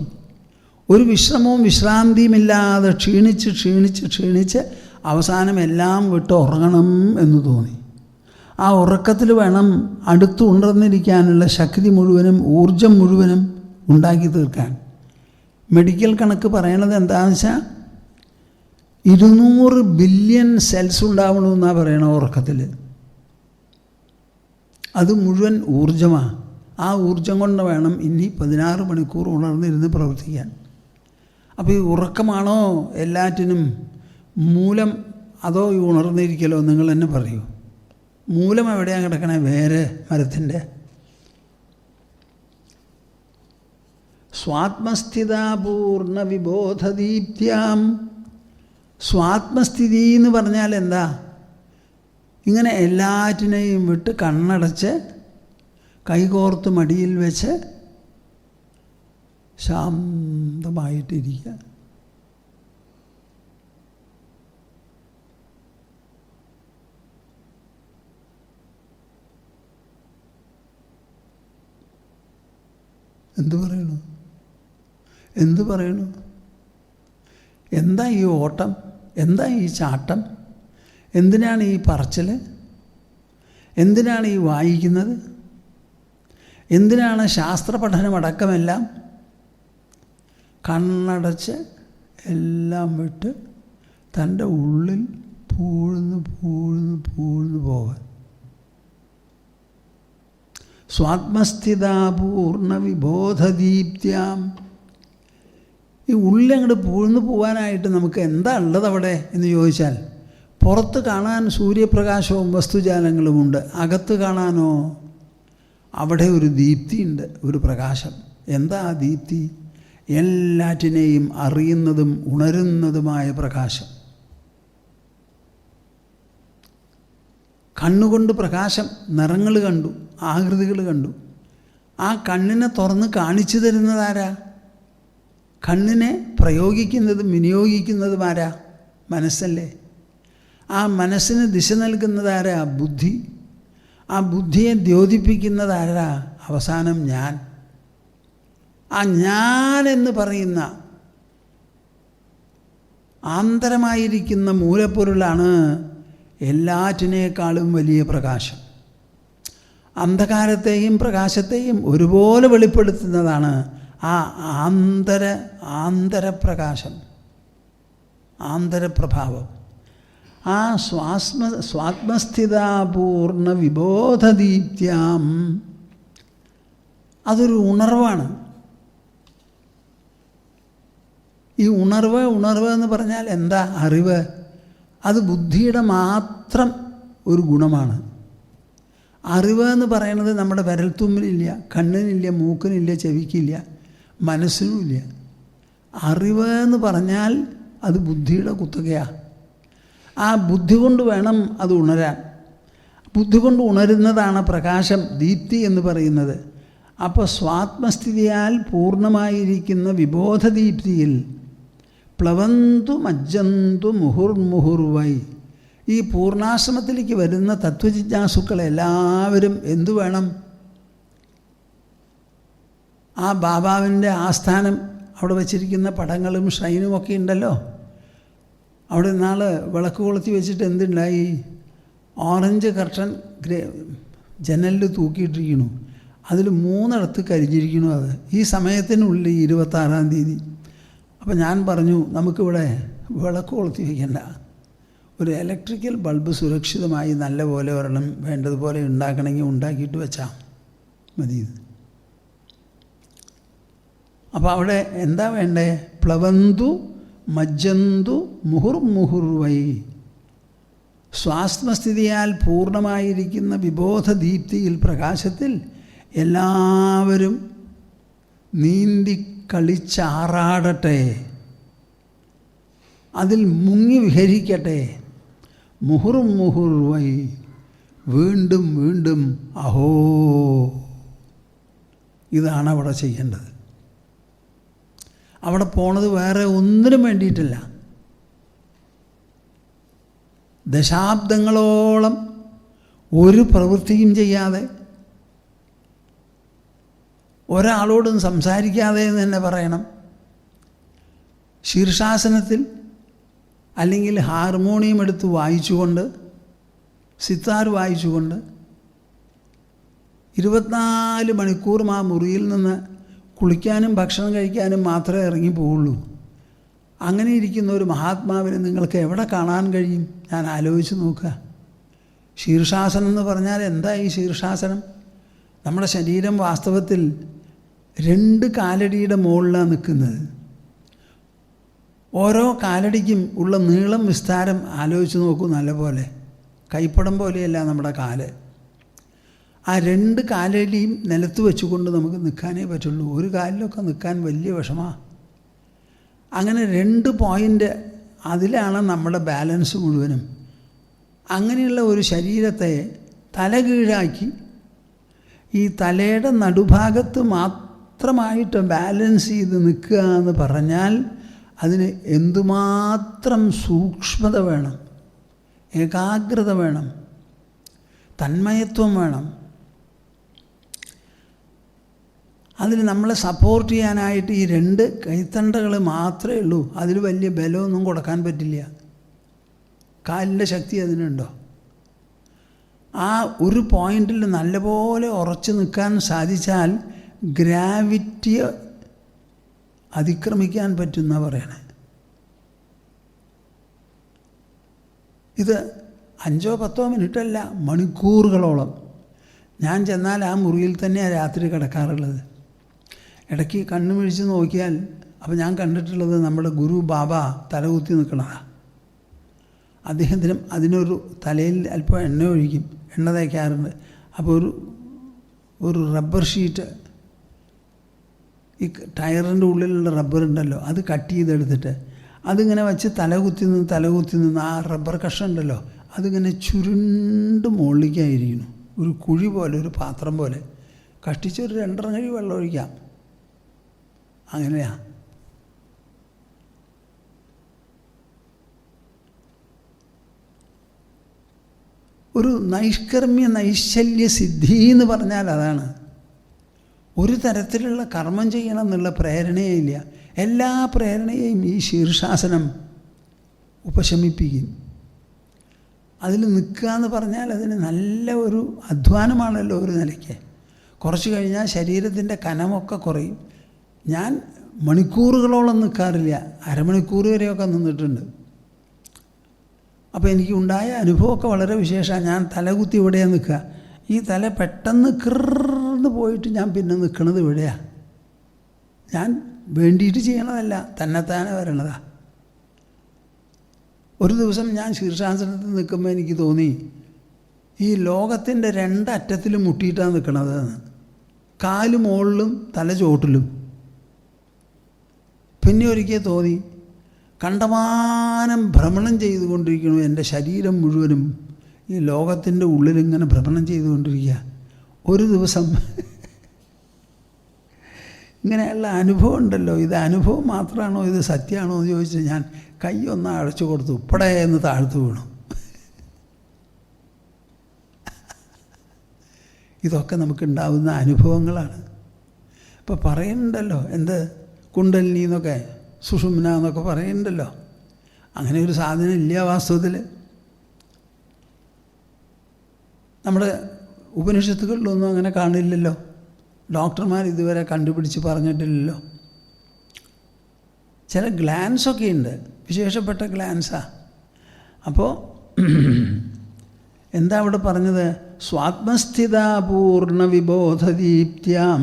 ഒരു വിശ്രമവും വിശ്രാന്തിയുമില്ലാതെ ക്ഷീണിച്ച് അവസാനം എല്ലാം വിട്ട് ഉറങ്ങണം എന്ന് തോന്നി. ആ ഉറക്കത്തിൽ വേണം അടുത്ത് ഉണർന്നിരിക്കാനുള്ള ശക്തി മുഴുവനും ഊർജം മുഴുവനും ഉണ്ടാക്കി തീർക്കാൻ. മെഡിക്കൽ കണക്ക് പറയണത് എന്താണെന്ന് വെച്ചാൽ 200 ബില്യൺ സെൽസ് ഉണ്ടാവണമെന്നാണ് പറയണ ഉറക്കത്തിൽ. അത് മുഴുവൻ ഊർജമാണ്. ആ ഊർജം കൊണ്ട് വേണം ഇനി 16 മണിക്കൂർ ഉണർന്നിരുന്ന് പ്രവർത്തിക്കാൻ. അപ്പോൾ ഈ ഉറക്കമാണോ എല്ലാറ്റിനും മൂലം, അതോ ഈ ഉണർന്നിരിക്കലോ? നിങ്ങൾ തന്നെ പറയൂ. മൂലം എവിടെയാണ് കിടക്കണേ? വേറെ മരത്തിൻ്റെ. സ്വാത്മസ്ഥിതാപൂർണ വിബോധദീപ്ത്യാം. സ്വാത്മസ്ഥിതി എന്ന് പറഞ്ഞാൽ എന്താ? ഇങ്ങനെ എല്ലാറ്റിനെയും വിട്ട് കണ്ണടച്ച് കൈകോർത്ത് മടിയിൽ വെച്ച് ശാന്തമായിട്ടിരിക്കുക. എന്തു പറയണു? എന്താ ഈ ഓട്ടം? എന്താ ഈ ചാട്ടം? എന്തിനാണ് ഈ പറച്ചിൽ? എന്തിനാണ് ഈ വായിക്കുന്നത്? എന്തിനാണ് ശാസ്ത്ര പഠനമടക്കമെല്ലാം? കണ്ണടച്ച് എല്ലാം വിട്ട് തൻ്റെ ഉള്ളിൽ പൂഴ്ന്ന് പോകാൻ. സ്വാത്മസ്ഥിതാപൂർണ വിബോധദീപ്ത്യാം. ഈ ഉള്ളങ്ങോട്ട് പൂഴ്ന്നു പോകാനായിട്ട് നമുക്ക് എന്താ ഉള്ളത് അവിടെ എന്ന് ചോദിച്ചാൽ, പുറത്ത് കാണാൻ സൂര്യപ്രകാശവും വസ്തുജാലങ്ങളുമുണ്ട്. അകത്ത് കാണാനോ? അവിടെ ഒരു ദീപ്തിയുണ്ട്, ഒരു പ്രകാശം. എന്താ ആ ദീപ്തി? എല്ലാറ്റിനെയും അറിയുന്നതും ഉണരുന്നതുമായ പ്രകാശം. കണ്ണുകൊണ്ട് പ്രകാശം, നിറങ്ങൾ കണ്ടു, ആകൃതികൾ കണ്ടു. ആ കണ്ണിനെ തുറന്ന് കാണിച്ചു തരുന്നതാരാ? കണ്ണിനെ പ്രയോഗിക്കുന്നതും വിനിയോഗിക്കുന്നതും ആരാ? മനസ്സല്ലേ. ആ മനസ്സിന് ദിശ നൽകുന്നതാരാ? ബുദ്ധി. ആ ബുദ്ധിയെ ദ്യോതിപ്പിക്കുന്നതാരാ? അവസാനം ഞാൻ. ആ ഞാൻ എന്ന് പറയുന്ന ആന്തരമായിരിക്കുന്ന മൂലപ്പൊരുളാണ് എല്ലാറ്റിനേക്കാളും വലിയ പ്രകാശം. അന്ധകാരത്തെയും പ്രകാശത്തെയും ഒരുപോലെ വെളിപ്പെടുത്തുന്നതാണ് ആ ആന്തരപ്രകാശം, ആന്തരപ്രഭാവം. ആ സ്വാത്മസ്ഥിതാപൂർണ വിബോധദീപ്ത്യാം. അതൊരു ഉണർവാണ്. ഈ ഉണർവ് എന്ന് പറഞ്ഞാൽ എന്താ? അറിവ്. അത് ബുദ്ധിയുടെ മാത്രം ഒരു ഗുണമാണ്. അറിവ് എന്ന് പറയുന്നത് നമ്മുടെ വിരൽത്തുമ്പിലില്ല, കണ്ണിനില്ല, മൂക്കിനില്ല, ചെവിക്കില്ല, മനസ്സിനുമില്ല. അറിവ് എന്ന് പറഞ്ഞാൽ അത് ബുദ്ധിയുടെ കുത്തകയാണ്. ആ ബുദ്ധി കൊണ്ട് വേണം അത് ഉണരാൻ. ബുദ്ധി കൊണ്ട് ഉണരുന്നതാണ് പ്രകാശം, ദീപ്തി എന്ന് പറയുന്നത്. അപ്പോൾ സ്വാത്മസ്ഥിതിയാൽ പൂർണ്ണമായിരിക്കുന്ന വിബോധദീപ്തിയിൽ പ്ലവന്തു മജ്ജന്തു മുഹുർമുഹുർവൈ. ഈ പൂർണ്ണാശ്രമത്തിലേക്ക് വരുന്ന തത്വജിജ്ഞാസുക്കളെല്ലാവരും എന്തു വേണം? ആ ബാബാവിൻ്റെ ആസ്ഥാനം, അവിടെ വച്ചിരിക്കുന്ന പടങ്ങളും ഷ്രൈനുമൊക്കെ ഉണ്ടല്ലോ. അവിടെ നാളെ വിളക്ക് കൊളുത്തി വെച്ചിട്ട് എന്തുണ്ടായി? ഓറഞ്ച് കർട്ടൻ ജനലിൽ തൂക്കിയിട്ടിരിക്കണു. അതിൽ 3 കരിഞ്ഞിരിക്കണു. അത് ഈ സമയത്തിനുള്ളിൽ 26-ാം തീയതി. അപ്പോൾ ഞാൻ പറഞ്ഞു, നമുക്കിവിടെ വിളക്ക് കൊളുത്തി വയ്ക്കണ്ട, ഒരു ഇലക്ട്രിക്കൽ ബൾബ് സുരക്ഷിതമായി നല്ലപോലെ ഒരെണ്ണം വേണ്ടതുപോലെ ഉണ്ടാക്കണമെങ്കിൽ ഉണ്ടാക്കിയിട്ട് വെച്ചാൽ മതി. അപ്പോൾ അവിടെ എന്താ വേണ്ടേ? പ്ലവന്തു മജ്ജന്തു മുഹുർമുഹുർവൈ. സ്വാത്മസ്ഥിതിയാൽ പൂർണ്ണമായിരിക്കുന്ന വിബോധദീപ്തിയിൽ, പ്രകാശത്തിൽ എല്ലാവരും നീന്തി കളിച്ചാറാടട്ടെ, അതിൽ മുങ്ങി വിഹരിക്കട്ടെ. മുഹുർമുഹുർവൈ. വീണ്ടും വീണ്ടും അഹോ. ഇതാണ് അവിടെ ചെയ്യേണ്ടത്. അവിടെ പോണത് വേറെ ഒന്നിനും വേണ്ടിയിട്ടില്ല. ദശാബ്ദങ്ങളോളം ഒരു പ്രവൃത്തിയും ചെയ്യാതെ, ഒരാളോടും സംസാരിക്കാതെ എന്ന് തന്നെ പറയണം, ശീർഷാസനത്തിൽ അല്ലെങ്കിൽ ഹാർമോണിയം എടുത്ത് വായിച്ചുകൊണ്ട്, സിത്താർ വായിച്ചുകൊണ്ട് 24 മണിക്കൂറും ആ മുറിയിൽ നിന്ന് കുളിക്കാനും ഭക്ഷണം കഴിക്കാനും മാത്രമേ ഇറങ്ങി പോവുള്ളൂ. അങ്ങനെ ഇരിക്കുന്ന ഒരു മഹാത്മാവിനെ നിങ്ങൾക്ക് എവിടെ കാണാൻ കഴിയും? ഞാൻ ആലോചിച്ച് നോക്കുക. ശീർഷാസനം എന്ന് പറഞ്ഞാൽ എന്താ? ഈ ശീർഷാസനം, നമ്മുടെ ശരീരം വാസ്തവത്തിൽ 2 കാലടിയുടെ മുകളിലാണ് നിൽക്കുന്നത്. ഓരോ കാലടിക്കും ഉള്ള നീളം വിസ്താരം ആലോചിച്ച് നോക്കൂ. നല്ലപോലെ കൈപ്പടം പോലെയല്ല നമ്മുടെ കാല്. ആ 2 കാലടിയും നിലത്ത് വെച്ചുകൊണ്ട് നമുക്ക് നിൽക്കാനേ പറ്റുള്ളൂ. ഒരു കാലിലൊക്കെ നിൽക്കാൻ വലിയ വിഷമമാണ്. അങ്ങനെ 2 പോയിൻ്റ്, അതിലാണ് നമ്മുടെ ബാലൻസ് മുഴുവനും. അങ്ങനെയുള്ള ഒരു ശരീരത്തെ തലകീഴാക്കി ഈ തലയുടെ നടുഭാഗത്ത് മാത്രമായിട്ട് ബാലൻസ് ചെയ്ത് നിൽക്കുക എന്ന് പറഞ്ഞാൽ അതിന് എന്തുമാത്രം സൂക്ഷ്മത വേണം, ഏകാഗ്രത വേണം, തന്മയത്വം വേണം. അതിന് നമ്മളെ സപ്പോർട്ട് ചെയ്യാനായിട്ട് ഈ 2 കൈത്തണ്ടകൾ മാത്രമേ ഉള്ളൂ. അതിൽ വലിയ ബലമൊന്നും കൊടുക്കാൻ പറ്റില്ല. കാലിൻ്റെ ശക്തി അതിനുണ്ടോ? ആ ഒരു പോയിന്റിൽ നല്ലപോലെ ഉറച്ചു നിൽക്കാൻ സാധിച്ചാൽ ഗ്രാവിറ്റിയെ അതിക്രമിക്കാൻ പറ്റുന്ന പറയണേ. ഇത് 5-10 മിനിറ്റല്ല, മണിക്കൂറുകളോളം. ഞാൻ ചെന്നാൽ ആ മുറിയിൽ തന്നെയാണ് രാത്രി കിടക്കാറുള്ളത്. ഇടയ്ക്ക് കണ്ണു മിഴിച്ച് നോക്കിയാൽ അപ്പോൾ ഞാൻ കണ്ടിട്ടുള്ളത് നമ്മുടെ ഗുരു ബാബ തലകുത്തി നിൽക്കണതാണ്. അദ്ദേഹത്തിനും അതിനൊരു തലയിൽ അല്പം എണ്ണ ഒഴിക്കും, എണ്ണ തേക്കാറുണ്ട്. അപ്പോൾ ഒരു റബ്ബർ ഷീറ്റ്, ഈ ടയറിൻ്റെ ഉള്ളിലുള്ള റബ്ബർ ഉണ്ടല്ലോ, അത് കട്ട് ചെയ്തെടുത്തിട്ട് അതിങ്ങനെ വെച്ച് തലകുത്തി നിന്ന് ആ റബ്ബർ കഷ്ണം ഉണ്ടല്ലോ അതിങ്ങനെ ചുരുണ്ട് മുകളിലേക്കായിരിക്കുന്നു. ഒരു കുഴി പോലെ, ഒരു പാത്രം പോലെ കഷ്ടിച്ചൊരു 2 കഴി വെള്ളം ഒഴിക്കാം. അങ്ങനെയാണ്. ഒരു നൈഷ്കർമ്മ്യ നൈശല്യ സിദ്ധി എന്ന് പറഞ്ഞാൽ അതാണ്. ഒരു തരത്തിലുള്ള കർമ്മം ചെയ്യണം എന്നുള്ള പ്രേരണയേ ഇല്ല. എല്ലാ പ്രേരണയെയും ഈ ശീർഷാസനം ഉപശമിപ്പിക്കും. അതിൽ നിൽക്കുക എന്ന് പറഞ്ഞാൽ അതിന് നല്ല ഒരു അധ്വാനമാണല്ലോ ഒരു നിലയ്ക്ക്. കുറച്ച് കഴിഞ്ഞാൽ ശരീരത്തിൻ്റെ കനമൊക്കെ കുറയും. ഞാൻ മണിക്കൂറുകളോളം നിൽക്കാറില്ല, അരമണിക്കൂർ വരെയൊക്കെ നിന്നിട്ടുണ്ട്. അപ്പോൾ എനിക്കുണ്ടായ അനുഭവമൊക്കെ വളരെ വിശേഷമാണ്. ഞാൻ തലകുത്തി ഇവിടെയാണ് നിൽക്കുക. ഈ തല പെട്ടെന്ന് കിർന്ന് പോയിട്ട് ഞാൻ പിന്നെ നിൽക്കുന്നത് ഇവിടെയാണ്. ഞാൻ വേണ്ടിയിട്ട് ചെയ്യണതല്ല, തന്നെത്താനെ വരണതാ. ഒരു ദിവസം ഞാൻ ശീർഷാസനത്തിൽ നിൽക്കുമ്പോൾ എനിക്ക് തോന്നി ഈ ലോകത്തിൻ്റെ 2 അറ്റത്തിലും മുട്ടിയിട്ടാണ് നിൽക്കണത്. കാല് മുകളിലും തല ചോട്ടിലും. പിന്നെ ഒരിക്കൽ തോന്നി കണ്ടമാനം ഭ്രമണം ചെയ്തുകൊണ്ടിരിക്കുന്നു. എൻ്റെ ശരീരം മുഴുവനും ഈ ലോകത്തിൻ്റെ ഉള്ളിലിങ്ങനെ ഭ്രമണം ചെയ്തുകൊണ്ടിരിക്കുക. ഒരു ദിവസം ഇങ്ങനെയുള്ള അനുഭവം ഉണ്ടല്ലോ, ഇത് അനുഭവം മാത്രമാണോ, ഇത് സത്യമാണോ എന്ന് ചോദിച്ച് ഞാൻ കൈ ഒന്ന് അടച്ചു കൊടുത്തു. ഉപ്പടേ എന്ന് താഴ്ത്തു വീണു. ഇതൊക്കെ നമുക്കുണ്ടാവുന്ന അനുഭവങ്ങളാണ്. ഇപ്പോൾ പറയുന്നുണ്ടല്ലോ, എന്ത് കുണ്ടലിനി എന്നൊക്കെ സുഷുമ്ന എന്നൊക്കെ പറയുന്നുണ്ടല്ലോ. അങ്ങനെ ഒരു സാധനം ഇല്ല വാസ്തവത്തിൽ. നമ്മുടെ ഉപനിഷത്തുകളിലൊന്നും അങ്ങനെ കാണില്ലല്ലോ. ഡോക്ടർമാർ ഇതുവരെ കണ്ടുപിടിച്ച് പറഞ്ഞിട്ടില്ലല്ലോ. ചില ഗ്ലാൻസൊക്കെ ഉണ്ട്, വിശേഷപ്പെട്ട ഗ്ലാൻസാണ്. അപ്പോൾ എന്താ അവിടെ പറഞ്ഞത്? സ്വാത്മസ്ഥിതാപൂർണ വിബോധദീപ്ത്യാം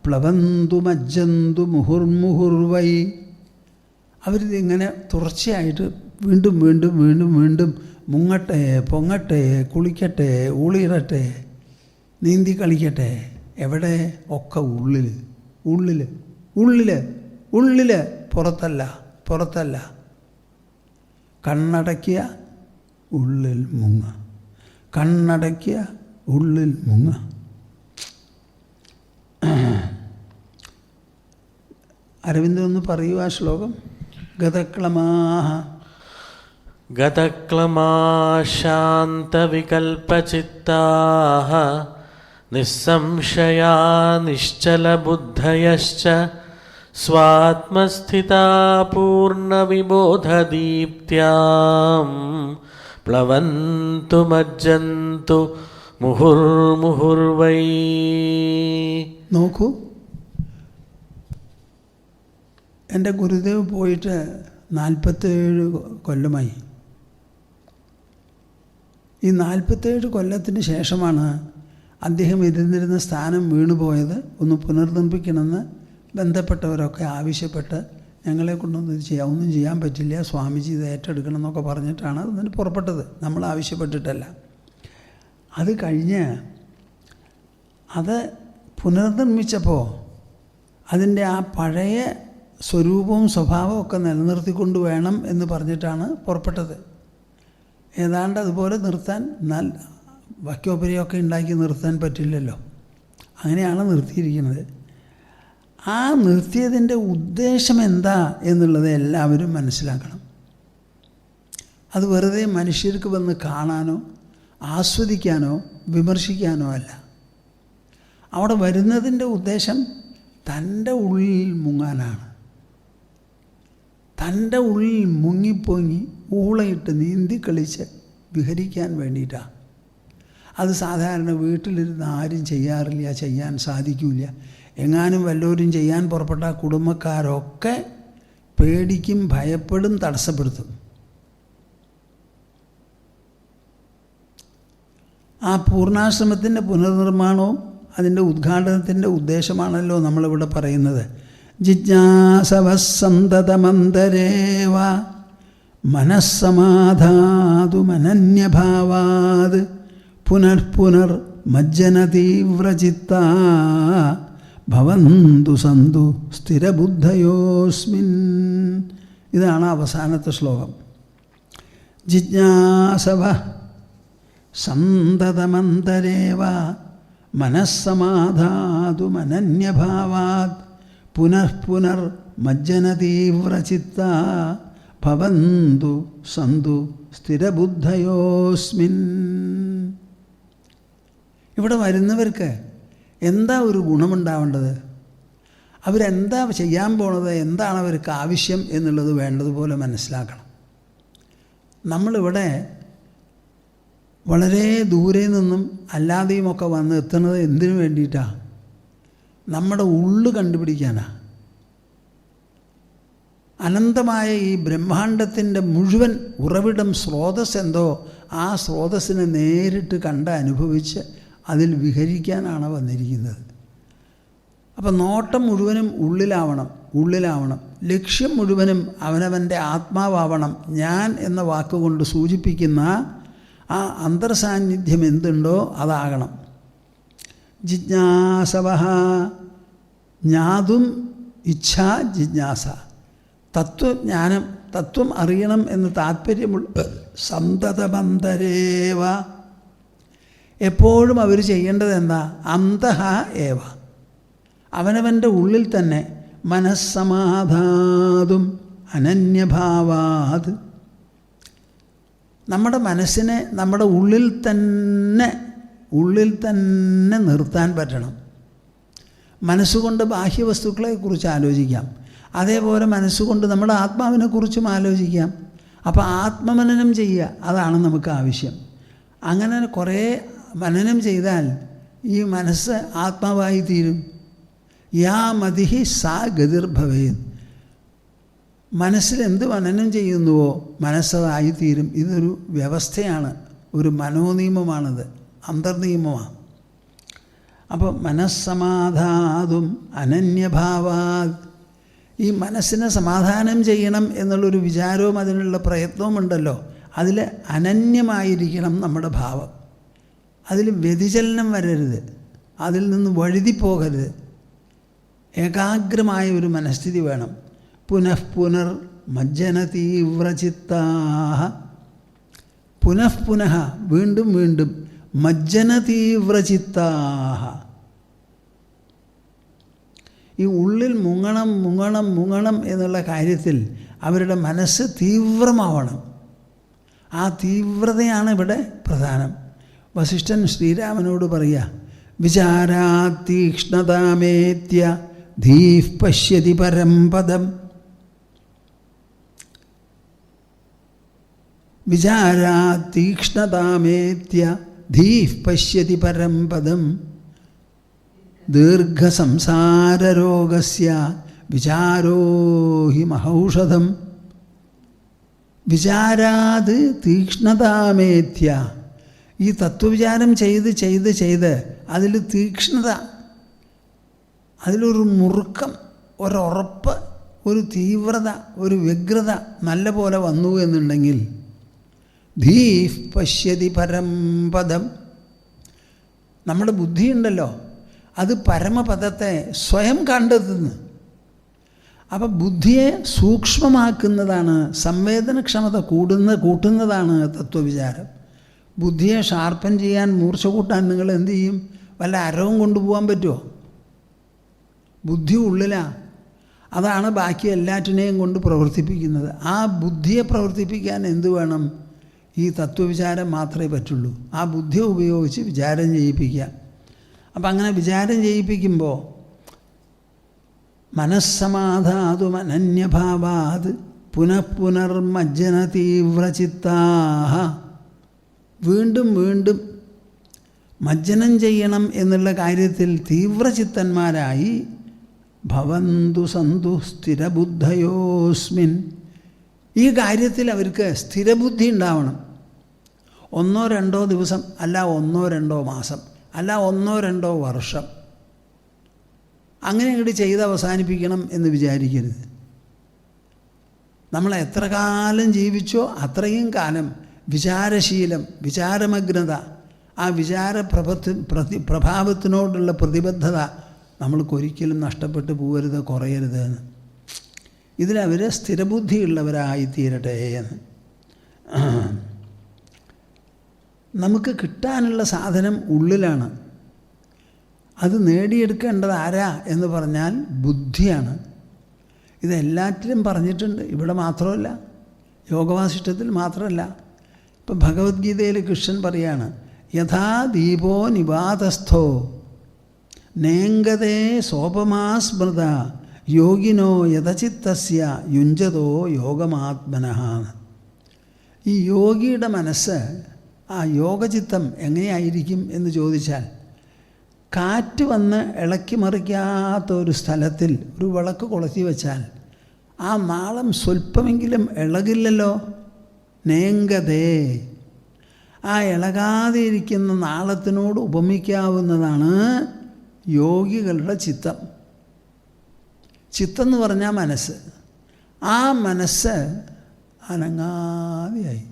പ്ലവന്തു മജ്ജന്തു മുഹുർമുഹുർവൈ. അവരിതിങ്ങനെ തുടർച്ചയായിട്ട് വീണ്ടും വീണ്ടും വീണ്ടും വീണ്ടും മുങ്ങട്ടെ, പൊങ്ങട്ടെ, കുളിക്കട്ടെ, ഊളിയിടട്ടെ, നീന്തി കളിക്കട്ടെ. എവിടെ? ഒക്കെ ഉള്ളിൽ ഉള്ളിൽ ഉള്ളിൽ ഉള്ളിൽ, പുറത്തല്ല പുറത്തല്ല. കണ്ണടയ്ക്കുക, ഉള്ളിൽ മുങ്ങ. കണ്ണടയ്ക്കുക, ഉള്ളിൽ മുങ്ങ. അരവിന്ദൻ ഒന്ന് പറയൂ ആ ശ്ലോകം. ഗതക്ലമാഹ ഗതക്ലമാശാന്തവികൽപചിത്താഃ നിസ്സംശയാ നിശ്ചലബുദ്ധയശ്ച സ്വാത്മസ്ഥിതാ പൂർണ്ണവിബോധദീപ്ത്യാം പ്ലവന്തു മജ്ജന്തു മുഹുർമുഹുർവൈ. നോക്കൂ, എൻ്റെ ഗുരുദേവ് പോയിട്ട് 47 കൊല്ലമായി. ഈ 47 കൊല്ലത്തിന് ശേഷമാണ് അദ്ദേഹം ഇരുന്നിരുന്ന സ്ഥാനം വീണുപോയത്. ഒന്ന് പുനർനിർമ്മിക്കണമെന്ന് ബന്ധപ്പെട്ടവരൊക്കെ ആവശ്യപ്പെട്ട് ഞങ്ങളെ കൊണ്ടൊന്നും ഇത് ഒന്നും ചെയ്യാൻ പറ്റില്ല, സ്വാമിജി ഇത് ഏറ്റെടുക്കണം എന്നൊക്കെ പറഞ്ഞിട്ടാണ് അതിന് പുറപ്പെട്ടത്. നമ്മൾ ആവശ്യപ്പെട്ടിട്ടല്ല. അത് കഴിഞ്ഞ് അത് പുനർനിർമ്മിച്ചപ്പോൾ അതിൻ്റെ ആ പഴയ സ്വരൂപവും സ്വഭാവവും ഒക്കെ നിലനിർത്തിക്കൊണ്ട് വേണം എന്ന് പറഞ്ഞിട്ടാണ് പുറപ്പെട്ടത്. ഏതാണ്ട് അതുപോലെ നിർത്താൻ, എന്നാൽ വക്യോപരിയൊക്കെ ഉണ്ടാക്കി നിർത്താൻ പറ്റില്ലല്ലോ. അങ്ങനെയാണ് നിർത്തിയിരിക്കുന്നത്. ആ നിർത്തിയതിൻ്റെ ഉദ്ദേശം എന്താ എന്നുള്ളത് എല്ലാവരും മനസ്സിലാക്കണം. അത് വെറുതെ മനുഷ്യർക്ക് വന്ന് കാണാനോ ആസ്വദിക്കാനോ വിമർശിക്കാനോ അല്ല. അവിടെ വരുന്നതിൻ്റെ ഉദ്ദേശം തൻ്റെ ഉള്ളിൽ മുങ്ങാനാണ്. തൻ്റെ ഉള്ളിൽ മുങ്ങിപ്പൊങ്ങി ഊളയിട്ട് നീന്തി കളിച്ച് വിഹരിക്കാൻ വേണ്ടിയിട്ടാണ്. അത് സാധാരണ വീട്ടിലിരുന്ന് ആരും ചെയ്യാറില്ല, ചെയ്യാൻ സാധിക്കില്ല. എങ്ങാനും വല്ലവരും ചെയ്യാൻ പുറപ്പെട്ട കുടുംബക്കാരൊക്കെ പേടിക്കും, ഭയപ്പെടും, തടസ്സപ്പെടുത്തും. ആ പൂർണ്ണാശ്രമത്തിൻ്റെ പുനർനിർമ്മാണവും അതിൻ്റെ ഉദ്ഘാടനത്തിൻ്റെ ഉദ്ദേശമാണല്ലോ നമ്മളിവിടെ പറയുന്നത്. ജിജ്ഞാസവസന്തതമന്തരേവ മനസ്സമാധാതുമനന്യഭാവാത് പുനഃപുനർ മജ്ജന തീവ്രചിത്താ ഭവന്തു സന്തു സ്ഥിരബുദ്ധയോസ്മിൻ. ഇതാണ് അവസാനത്തെ ശ്ലോകം. ജിജ്ഞാസവ സന്തതമന്തരേവ മനസ്സമാധാതുമനന്യഭാവാത് പുനഃപുനർ മജ്ജന തീവ്രചിത്താ ഭവന്തു സന്തു സ്ഥിരബുദ്ധയോസ്മിൻ. ഇവിടെ വരുന്നവർക്ക് എന്താ ഒരു ഗുണമുണ്ടാവേണ്ടത്? അവരെന്താ ചെയ്യാൻ പോണത്? എന്താണ് അവർക്ക് ആവശ്യം എന്നുള്ളത് വേണ്ടതുപോലെ മനസ്സിലാക്കണം. നമ്മളിവിടെ വളരെ ദൂരെ നിന്നും അല്ലാതെയുമൊക്കെ വന്ന് എത്തുന്നത് എന്തിനു വേണ്ടിയിട്ടാണ്? നമ്മുടെ ഉള്ളു കണ്ടുപിടിക്കാനാണ്. അനന്തമായ ഈ ബ്രഹ്മാണ്ടത്തിൻ്റെ മുഴുവൻ ഉറവിടം, സ്രോതസ് എന്തോ, ആ സ്രോതസ്സിനെ നേരിട്ട് കണ്ട് അനുഭവിച്ച് അതിൽ വിഹരിക്കാനാണ് വന്നിരിക്കുന്നത്. അപ്പം നോട്ടം മുഴുവനും ഉള്ളിലാവണം. ലക്ഷ്യം മുഴുവനും അവനവൻ്റെ ആത്മാവാവണം. ഞാൻ എന്ന വാക്കുകൊണ്ട് സൂചിപ്പിക്കുന്ന ആ അന്തർസാന്നിധ്യം എന്തുണ്ടോ അതാകണം. ജിജ്ഞാസവഃ ജ്ഞാതും ഇച്ഛാ ജിജ്ഞാസ. തത്വജ്ഞാനം, തത്വം അറിയണം എന്ന് താല്പര്യമുള്ള സന്തതമന്തരേവ. എപ്പോഴും അവർ ചെയ്യേണ്ടത് എന്താ? അന്തഃ ഏവ, അവനവൻ്റെ ഉള്ളിൽ തന്നെ. മനസ്സമാധാതും അനന്യഭാവാത്. നമ്മുടെ മനസ്സിനെ നമ്മുടെ ഉള്ളിൽ തന്നെ നിർത്താൻ പറ്റണം. മനസ്സുകൊണ്ട് ബാഹ്യവസ്തുക്കളെക്കുറിച്ച് ആലോചിക്കാം, അതേപോലെ മനസ്സുകൊണ്ട് നമ്മുടെ ആത്മാവിനെക്കുറിച്ചും ആലോചിക്കാം. അപ്പോൾ ആത്മമനനം ചെയ്യുക, അതാണ് നമുക്ക് ആവശ്യം. അങ്ങനെ കുറേ മനനം ചെയ്താൽ ഈ മനസ്സ് ആത്മാവായി തീരും. യാ മതിഹി സാ ഗതിർഭവേത്. മനസ്സിൽ എന്ത് മനനം ചെയ്യുന്നുവോ മനസ്സതായിത്തീരും. ഇതൊരു വ്യവസ്ഥയാണ്, ഒരു മനോനിയമമാണിത്, അന്തർനിയമമാണ്. അപ്പോൾ മനസ്സമാധാതും അനന്യഭാവാത്. ഈ മനസ്സിനെ സമാധാനം ചെയ്യണം എന്നുള്ളൊരു വിചാരവും അതിനുള്ള പ്രയത്നവും ഉണ്ടല്ലോ, അതിൽ അനന്യമായിരിക്കണം നമ്മുടെ ഭാവം. അതിൽ വ്യതിചലനം വരരുത്, അതിൽ നിന്ന് വഴുതിപ്പോകരുത്. ഏകാഗ്രമായ ഒരു മനസ്ഥിതി വേണം. പുനഃപുനർ മജ്ജന തീവ്രചിത്താഹ. പുനഃപുനഃ, വീണ്ടും വീണ്ടും. മജ്ജന തീവ്രചിത്താഹ. ഈ ഉള്ളിൽ മുങ്ങണം എന്നുള്ള കാര്യത്തിൽ അവരുടെ മനസ്സ് തീവ്രമാവണം. ആ തീവ്രതയാണ് ഇവിടെ പ്രധാനം. വസിഷ്ഠൻ ശ്രീരാമനോട് പറയുക, വിചാരാതീക്ഷ്ണതാമേത്യ ധീഃ പശ്യതി പരം പദം. വിചാരാതീക്ഷ്ണതാമേത്യ ധീഃ പശ്യതി പരം പദം. ദീർഘസംസാരരോഗസ്യ വിചാരോ ഹി മഹൗഷധം. വിചാരാത് തീക്ഷ്ണതാമേത്യ. ഈ തത്വവിചാരം ചെയ്ത് അതിൽ തീക്ഷ്ണത, അതിലൊരു മുറുക്കം, ഒരുറപ്പ് ഒരു തീവ്രത, ഒരു വ്യഗ്രത നല്ല പോലെ വന്നു എന്നുണ്ടെങ്കിൽ ധീഃ പശ്യതി പരംപദം, നമ്മുടെ ബുദ്ധിയുണ്ടല്ലോ അത് പരമപദത്തെ സ്വയം കണ്ടെത്തുന്നു. അപ്പം ബുദ്ധിയെ സൂക്ഷ്മമാക്കുന്നതാണ്, സംവേദനക്ഷമത കൂട്ടുന്നതാണ് തത്വവിചാരം. ബുദ്ധിയെ ഷാർപ്പൻ ചെയ്യാൻ, മൂർച്ച കൂട്ടാൻ നിങ്ങൾ എന്തു ചെയ്യും? വല്ല അരവും കൊണ്ടുപോകാൻ പറ്റുമോ? ബുദ്ധി ഉള്ളിലാണ്. അതാണ് ബാക്കി എല്ലാറ്റിനെയും കൊണ്ട് പ്രവർത്തിപ്പിക്കുന്നത്. ആ ബുദ്ധിയെ പ്രവർത്തിപ്പിക്കാൻ എന്ത് വേണം? ഈ തത്വവിചാരം മാത്രമേ പറ്റുള്ളൂ. ആ ബുദ്ധിയെ ഉപയോഗിച്ച് വിചാരം ചെയ്യിപ്പിക്കുക. അപ്പം അങ്ങനെ വിചാരം ചെയ്യിപ്പിക്കുമ്പോൾ മനസ്സമാധാതുമനന്യഭാവാത് പുനഃപുനർമജ്ജന തീവ്രചിത്താഹ, വീണ്ടും വീണ്ടും മജ്ജനം ചെയ്യണം എന്നുള്ള കാര്യത്തിൽ തീവ്രചിത്തന്മാരായി ഭവന്തു സന്തു സ്ഥിരബുദ്ധയോസ്മിൻ, ഈ കാര്യത്തിൽ അവർക്ക് സ്ഥിരബുദ്ധി ഉണ്ടാവണം. 1-2 ദിവസം, അല്ല 1-2 മാസം, അല്ല 1-2 വർഷം, അങ്ങനെ ഇങ്ങോട്ട് ചെയ്ത് അവസാനിപ്പിക്കണം എന്ന് വിചാരിക്കരുത്. നമ്മൾ എത്ര കാലം ജീവിച്ചോ അത്രയും കാലം വിചാരശീലം, വിചാരമഗ്നത, ആ പ്രഭാവത്തിനോടുള്ള പ്രതിബദ്ധത നമ്മൾക്കൊരിക്കലും നഷ്ടപ്പെട്ടു പോകരുത്, കുറയരുത് എന്ന്. ഇതിലവർ സ്ഥിരബുദ്ധിയുള്ളവരായിത്തീരട്ടെ എന്ന്. നമുക്ക് കിട്ടാനുള്ള സാധനം ഉള്ളിലാണ്. അത് നേടിയെടുക്കേണ്ടത് ആരാ എന്ന് പറഞ്ഞാൽ ബുദ്ധിയാണ്. ഇതെല്ലാറ്റിലും പറഞ്ഞിട്ടുണ്ട്. ഇവിടെ മാത്രമല്ല, യോഗവാസിഷ്ഠത്തിൽ മാത്രമല്ല. ഇപ്പം ഭഗവത്ഗീതയിൽ കൃഷ്ണൻ പറയാണ്, യഥാ ദീപോ നിവാതസ്ഥോ നേങ്കതേ സോപമാ സ്മൃത യോഗിനോ യഥചിത്തസ്യ യുഞ്ചതോ യോഗമാത്മനഃ. ഈ യോഗിയുടെ മനസ്സ്, ആ യോഗചിത്തം എങ്ങനെയായിരിക്കും എന്ന് ചോദിച്ചാൽ, കാറ്റ് വന്ന് ഇളക്കി മറിക്കാത്ത ഒരു സ്ഥലത്തിൽ ഒരു വിളക്ക് കൊളുത്തി വെച്ചാൽ ആ നാളം സ്വല്പമെങ്കിലും ഇളകില്ലല്ലോ. നേങ്കതേ, ആ ഇളകാതെ ഇരിക്കുന്ന നാളത്തിനോട് ഉപമിക്കാവുന്നതാണ് യോഗികളുടെ ചിത്തം. ചിത്തം എന്ന് പറഞ്ഞാൽ മനസ്സ്. ആ മനസ്സ് അനങ്ങാതെയായി.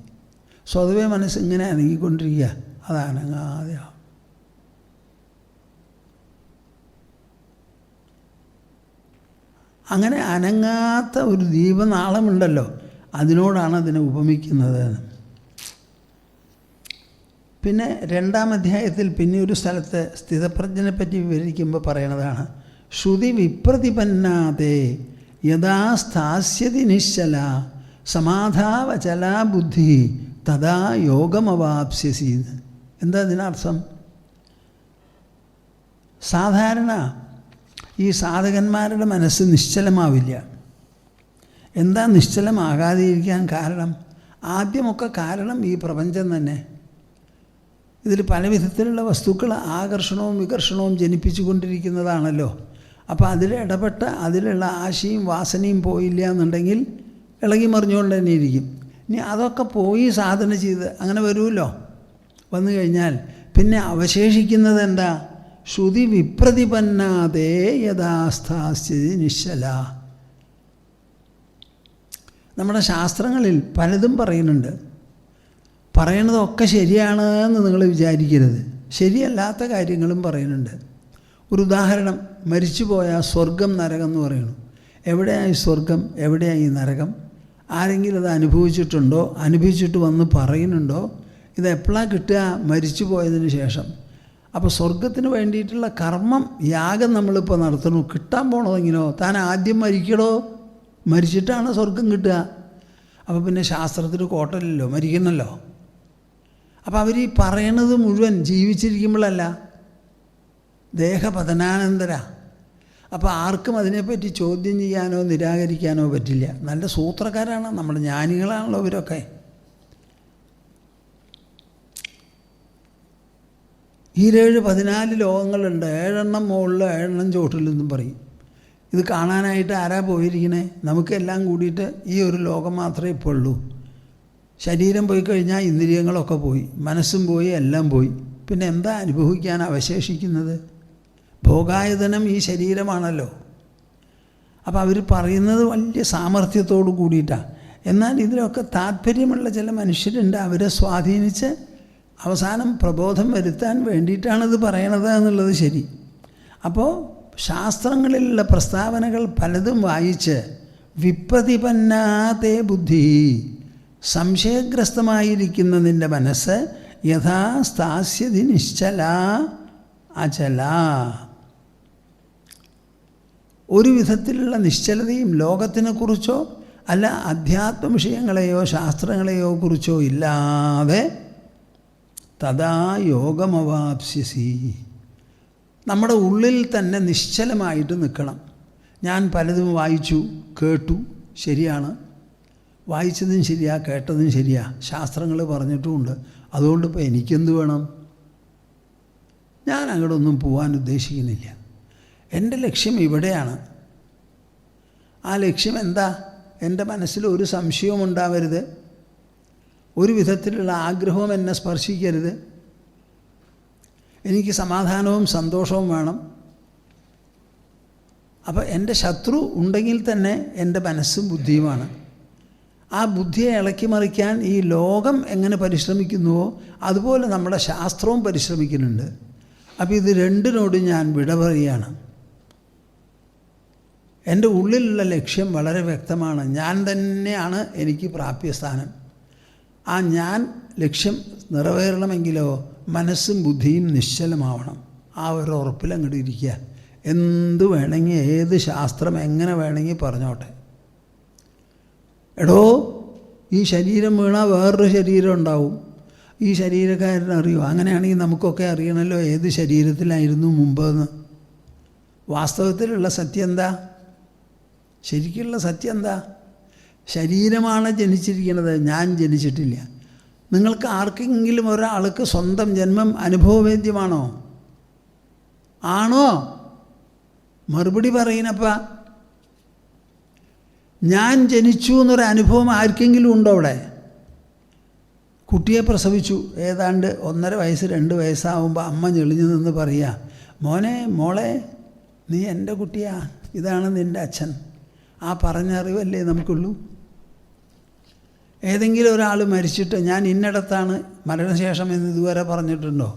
സ്വതവേ മനസ്സ് ഇങ്ങനെ അനങ്ങിക്കൊണ്ടിരിക്കുക, അത് അനങ്ങാതെയാവും. അങ്ങനെ അനങ്ങാത്ത ഒരു ദീപനാളമുണ്ടല്ലോ, അതിനോടാണ് അതിനെ ഉപമിക്കുന്നത്. പിന്നെ 2-ാം അധ്യായത്തിൽ പിന്നെ ഒരു സ്ഥലത്ത് സ്ഥിതപ്രജ്ഞനെ പറ്റി വിവരിക്കുമ്പോൾ പറയണതാണ്, ശ്രുതി വിപ്രതിപന്നാതേ യഥാ സ്ഥാസ്യതി നിശ്ചല സമാധാവചലാ ബുദ്ധി തഥാ യോഗമവാപ്സ്യസി. എന്താ ഇതിനർത്ഥം? സാധാരണ ഈ സാധകന്മാരുടെ മനസ്സ് നിശ്ചലമാവില്ല. എന്താ നിശ്ചലമാകാതിരിക്കാൻ കാരണം? ആദ്യമൊക്കെ കാരണം ഈ പ്രപഞ്ചം തന്നെ. ഇതിൽ പല വിധത്തിലുള്ള വസ്തുക്കൾ ആകർഷണവും വികർഷണവും ജനിപ്പിച്ചു കൊണ്ടിരിക്കുന്നതാണല്ലോ. അപ്പോൾ അതിലിടപെട്ട് അതിലുള്ള ആശയും വാസനയും പോയില്ല എന്നുണ്ടെങ്കിൽ ഇളകി മറിഞ്ഞുകൊണ്ട് തന്നെ ഇരിക്കും. ഇനി അതൊക്കെ പോയി സാധന ചെയ്ത് അങ്ങനെ വരുമല്ലോ. വന്നു കഴിഞ്ഞാൽ പിന്നെ അവശേഷിക്കുന്നത് എന്താ? ശ്രുതി വിപ്രതിപന്നാതേ യഥാസ്ഥാസ്ഥിതി നിശ്ചല. നമ്മുടെ ശാസ്ത്രങ്ങളിൽ പലതും പറയുന്നുണ്ട്. പറയണതൊക്കെ ശരിയാണ് എന്ന് നിങ്ങൾ വിചാരിക്കരുത്. ശരിയല്ലാത്ത കാര്യങ്ങളും പറയുന്നുണ്ട്. ഒരു ഉദാഹരണം, മരിച്ചുപോയ സ്വർഗം നരകം എന്ന് പറയുന്നു. എവിടെയായി സ്വർഗം, എവിടെയായി നരകം? ആരെങ്കിലും അത് അനുഭവിച്ചിട്ടുണ്ടോ? അനുഭവിച്ചിട്ട് വന്ന് പറയുന്നുണ്ടോ? ഇത് എപ്പോഴാണ് കിട്ടുക? മരിച്ചു പോയതിന് ശേഷം. അപ്പോൾ സ്വർഗത്തിന് വേണ്ടിയിട്ടുള്ള കർമ്മം, യാഗം നമ്മളിപ്പോൾ നടത്തണു. കിട്ടാൻ പോണതെങ്കിലോ താൻ ആദ്യം മരിക്കടോ, മരിച്ചിട്ടാണ് സ്വർഗം കിട്ടുക. അപ്പോൾ പിന്നെ ശാസ്ത്രത്തിൽ കോട്ടലില്ലോ, മരിക്കണമല്ലോ. അപ്പോൾ അവർ ഈ പറയണത് മുഴുവൻ ജീവിച്ചിരിക്കുമ്പോഴല്ല, ദേഹപതനാനന്തര. അപ്പോൾ ആർക്കും അതിനെപ്പറ്റി ചോദ്യം ചെയ്യാനോ നിരാകരിക്കാനോ പറ്റില്ല. നല്ല സൂത്രക്കാരാണ്, നമ്മുടെ ജ്ഞാനികളാണല്ലോ ഇവരൊക്കെ. ഈ 14 ലോകങ്ങളുണ്ട്. 7 മുകളിൽ 7 ചോട്ടിലെന്നും പറയും. ഇത് കാണാനായിട്ട് ആരാ പോയിരിക്കണേ? നമുക്കെല്ലാം കൂടിയിട്ട് ഈ ഒരു ലോകം മാത്രമേ ഇപ്പോൾ ഉള്ളൂ. ശരീരം പോയി കഴിഞ്ഞാൽ ഇന്ദ്രിയങ്ങളൊക്കെ പോയി, മനസ്സും പോയി, എല്ലാം പോയി. പിന്നെ എന്താ അനുഭവിക്കാൻ അവശേഷിക്കുന്നത്? ഭോഗായതനം ഈ ശരീരമാണല്ലോ. അപ്പോൾ അവർ പറയുന്നത് വലിയ സാമർഥ്യത്തോടു കൂടിയിട്ടാണ്. എന്നാൽ ഇതിലൊക്കെ താല്പര്യമുള്ള ചില മനുഷ്യരുണ്ട്, അവരെ സ്വാധീനിച്ച് അവസാനം പ്രബോധം വരുത്താൻ വേണ്ടിയിട്ടാണിത് പറയണത് എന്നുള്ളത് ശരി. അപ്പോൾ ശാസ്ത്രങ്ങളിലുള്ള പ്രസ്താവനകൾ പലതും വായിച്ച് വിപ്രതിപന്നാതേ ബുദ്ധി, സംശയഗ്രസ്തമായിരിക്കുന്ന നിൻ്റെ മനസ്സ് യഥാ സ്ഥാസ്യതി നിശ്ചല അചല, ഒരു വിധത്തിലുള്ള നിശ്ചലതയും ലോകത്തിനെക്കുറിച്ചോ അല്ല അധ്യാത്മ വിഷയങ്ങളെയോ ശാസ്ത്രങ്ങളെയോ കുറിച്ചോ ഇല്ലാതെ തഥാ യോഗമവാപ്സ്യസി, നമ്മുടെ ഉള്ളിൽ തന്നെ നിശ്ചലമായിട്ട് നിൽക്കണം. ഞാൻ പലതും വായിച്ചു കേട്ടു, ശരിയാണ്, വായിച്ചതും ശരിയാ, കേട്ടതും ശരിയാ, ശാസ്ത്രങ്ങൾ പറഞ്ഞിട്ടുമുണ്ട്, അതുകൊണ്ട് ഇപ്പോൾ എനിക്കെന്ത് വേണം? ഞാൻ അങ്ങോട്ടൊന്നും പോകാൻ ഉദ്ദേശിക്കുന്നില്ല. എൻ്റെ ലക്ഷ്യം ഇവിടെയാണ്. ആ ലക്ഷ്യം എന്താ? എൻ്റെ മനസ്സിൽ ഒരു സംശയവും ഉണ്ടാവരുത്, ഒരു വിധത്തിലുള്ള ആഗ്രഹവും എന്നെ സ്പർശിക്കരുത്, എനിക്ക് സമാധാനവും സന്തോഷവും വേണം. അപ്പോൾ എൻ്റെ ശത്രു ഉണ്ടെങ്കിൽ തന്നെ എൻ്റെ മനസ്സും ബുദ്ധിയുമാണ്. ആ ബുദ്ധിയെ ഇളക്കി മറിക്കാൻ ഈ ലോകം എങ്ങനെ പരിശ്രമിക്കുന്നുവോ അതുപോലെ നമ്മുടെ ശാസ്ത്രവും പരിശ്രമിക്കുന്നുണ്ട്. അപ്പോൾ ഇത് രണ്ടിനോടും ഞാൻ വിട പറയുകയാണ്. എൻ്റെ ഉള്ളിലുള്ള ലക്ഷ്യം വളരെ വ്യക്തമാണ്. ഞാൻ തന്നെയാണ് എനിക്ക് പ്രാപ്യസ്ഥാനം. ആ ഞാൻ ലക്ഷ്യം നിറവേറണമെങ്കിലോ മനസ്സും ബുദ്ധിയും നിശ്ചലമാവണം. ആ ഒരു ഉറപ്പിൽ അങ്ങോട്ട് ഇരിക്കുക. എന്ത് വേണമെങ്കിൽ, ഏത് ശാസ്ത്രം എങ്ങനെ വേണമെങ്കിൽ പറഞ്ഞോട്ടെ. എടോ, ഈ ശരീരം വീണാൽ വേറൊരു ശരീരം ഉണ്ടാവും, ഈ ശരീരക്കാരനറിയോ? അങ്ങനെയാണെങ്കിൽ നമുക്കൊക്കെ അറിയണമല്ലോ ഏത് ശരീരത്തിലായിരുന്നു മുമ്പെന്ന്. വാസ്തവത്തിലുള്ള സത്യം എന്താ? ശരിക്കുള്ള സത്യം എന്താ? ശരീരമാണ് ജനിച്ചിരിക്കുന്നത്, ഞാൻ ജനിച്ചിട്ടില്ല. നിങ്ങൾക്ക് ആർക്കെങ്കിലും ഒരാൾക്ക് സ്വന്തം ജന്മം അനുഭവവേദ്യമാണോ? ആണോ? മറുപടി പറയുന്നപ്പ. ഞാൻ ജനിച്ചു എന്നൊരു അനുഭവം ആർക്കെങ്കിലും ഉണ്ടോ അവിടെ? കുട്ടിയെ പ്രസവിച്ചു, ഏതാണ്ട് 1.5 വയസ്സ് 2 വയസ്സാവുമ്പോൾ അമ്മ ഞെളിഞ്ഞു നിന്ന് പറയുക, മോനെ മോളെ നീ എൻ്റെ കുട്ടിയാ, ഇതാണ് നിൻ്റെ അച്ഛൻ. ആ പറഞ്ഞ അറിവല്ലേ നമുക്കുള്ളൂ. ഏതെങ്കിലും ഒരാൾ മരിച്ചിട്ട് ഞാൻ ഇന്നിടത്താണ് മരണശേഷം എന്ന് ഇതുവരെ പറഞ്ഞിട്ടുണ്ടോ?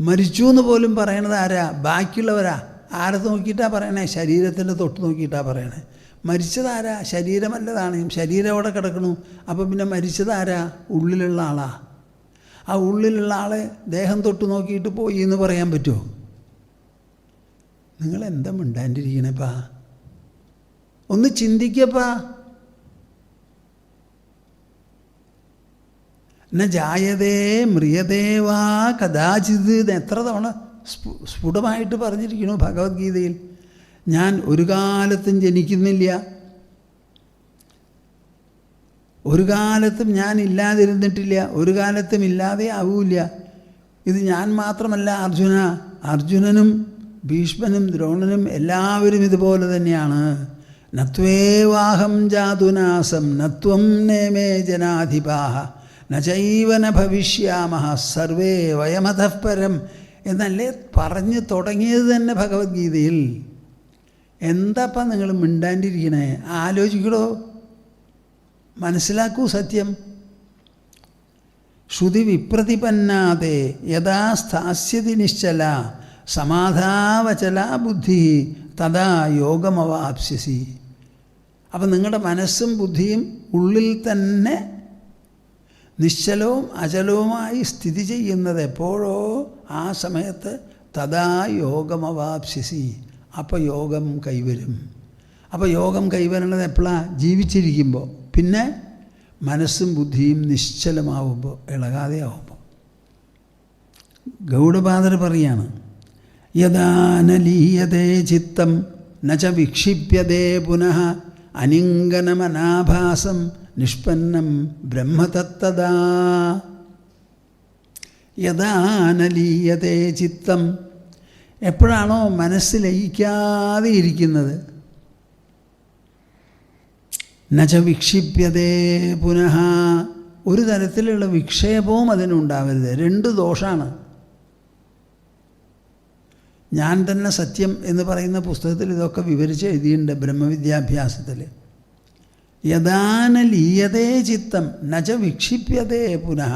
മരിച്ചു എന്ന് പോലും പറയണത് ആരാ? ബാക്കിയുള്ളവരാ. ആരെ നോക്കിയിട്ടാണ് പറയണേ? ശരീരത്തിൻ്റെ തൊട്ട് നോക്കിയിട്ടാണ് പറയണേ. മരിച്ചതാരാ? ശരീരമല്ലതാണ്. ശരീരം അവിടെ കിടക്കണു. അപ്പോൾ പിന്നെ മരിച്ചതാരാ? ഉള്ളിലുള്ള ആളാ. ആ ഉള്ളിലുള്ള ആളെ ദേഹം തൊട്ട് നോക്കിയിട്ട് പോയി എന്ന് പറയാൻ പറ്റുമോ? നിങ്ങളെന്താ മിണ്ടാണ്ടിരിക്കണേപ്പാ? ഒന്ന് ചിന്തിക്കപ്പാ. ന ജായതേ മ്രിയതേ വാ കഥാചിത്. ഇത് എത്ര തവണ സ്ഫുടമായിട്ട് പറഞ്ഞിരിക്കണു ഭഗവത്ഗീതയിൽ. ഞാൻ ഒരു കാലത്തും ജനിക്കുന്നില്ല, ഒരു കാലത്തും ഞാൻ ഇല്ലാതിരുന്നിട്ടില്ല, ഒരു കാലത്തും ഇല്ലാതെ ആവൂല. ഇത് ഞാൻ മാത്രമല്ല അർജുന, അർജുനനും ഭീഷ്മനും ദ്രോണനും എല്ലാവരും ഇതുപോലെ തന്നെയാണ്. നത്വേവാഹം ജാതുനാസം നത്വം നേമേ ജനാധിപാഹ നചൈവന ഭവിഷ്യാമഹ സർവേ വയമതഃ പരം എന്നല്ലേ പറഞ്ഞു തുടങ്ങിയത് തന്നെ ഭഗവത്ഗീതയിൽ. എന്താപ്പാ നിങ്ങൾ മിണ്ടാണ്ടിരിക്കണേ? ആലോചിക്കടോ, മനസ്സിലാക്കൂ സത്യം. ശ്രുതി വിപ്രതിപന്നാതെ യഥാ സ്ഥാസ്യതി നിശ്ചല സമാധാവചല ബുദ്ധി തഥാ യോഗമവാപ്സ്യസി. അപ്പം നിങ്ങളുടെ മനസ്സും ബുദ്ധിയും ഉള്ളിൽ തന്നെ നിശ്ചലവും അചലവുമായി സ്ഥിതി ചെയ്യുന്നത് എപ്പോഴോ ആ സമയത്ത് തഥാ യോഗമവാപ്സ്യസി. അപ്പോൾ യോഗം കൈവരും. അപ്പോൾ യോഗം കൈവരുന്നത് എപ്പോഴാണ്? ജീവിച്ചിരിക്കുമ്പോൾ. പിന്നെ മനസ്സും ബുദ്ധിയും നിശ്ചലമാവുമ്പോൾ, ഇളകാതെ ആവുമ്പോൾ. ഗൗഡപാദർ പറയാണ്, യദാനലീയതേ ചിത്തം നച വിക്ഷിപ്യതേ പുനഃ അനിംഗനമനാഭാസം നിഷ്പന്നം ബ്രഹ്മതത്തദാ. യദാനലീയതേ ചിത്തം, എപ്പോഴാണോ മനസ്സ് ലയിക്കാതെ ഇരിക്കുന്നത്, നച വിക്ഷിപ്യതേ പുനഃ, ഒരു തരത്തിലുള്ള വിക്ഷേപവും അതിനുണ്ടാവരുത്. 2 ദോഷമാണ്. ഞാൻ തന്നെ സത്യം എന്ന് പറയുന്ന പുസ്തകത്തിൽ ഇതൊക്കെ വിവരിച്ച് എഴുതിയിട്ടുണ്ട്. ബ്രഹ്മവിദ്യാഭ്യാസത്തിൽ യദാന ലീയതേ ചിത്തം നച വിക്ഷിപ്യതേ പുനഃ.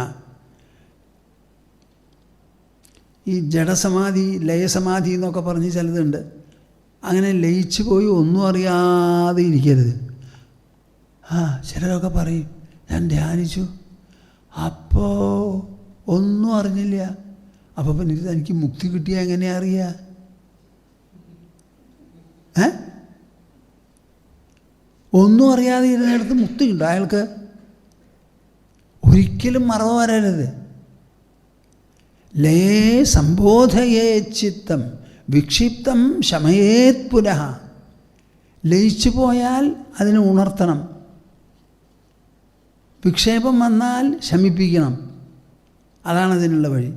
ഈ ജഡസമാധി ലയസമാധി എന്നൊക്കെ പറഞ്ഞ് ചിലതുണ്ട്. അങ്ങനെ ലയിച്ചു പോയി ഒന്നും അറിയാതെ ഇരിക്കരുത്. ചിലരൊക്കെ പറയും ഞാൻ ധ്യാനിച്ചു അപ്പോൾ ഒന്നും അറിഞ്ഞില്ല. അപ്പോൾ പിന്നെ എനിക്ക് മുക്തി കിട്ടിയാൽ എങ്ങനെയാ അറിയുക? ഒന്നും അറിയാതെ ഇരുന്നിടത്ത് മുക്തി ഉണ്ട് അയാൾക്ക്. ഒരിക്കലും മറവ് വരരുത്. ലയേ സംബോധയേ ചിത്തം വിക്ഷിപ്തം ശമയേത് പുനഃ. ലയിച്ചു പോയാൽ അതിനെ ഉണർത്തണം. വിക്ഷേപം വന്നാൽ ശമിപ്പിക്കണം. അതാണ് അതിനുള്ള വഴി.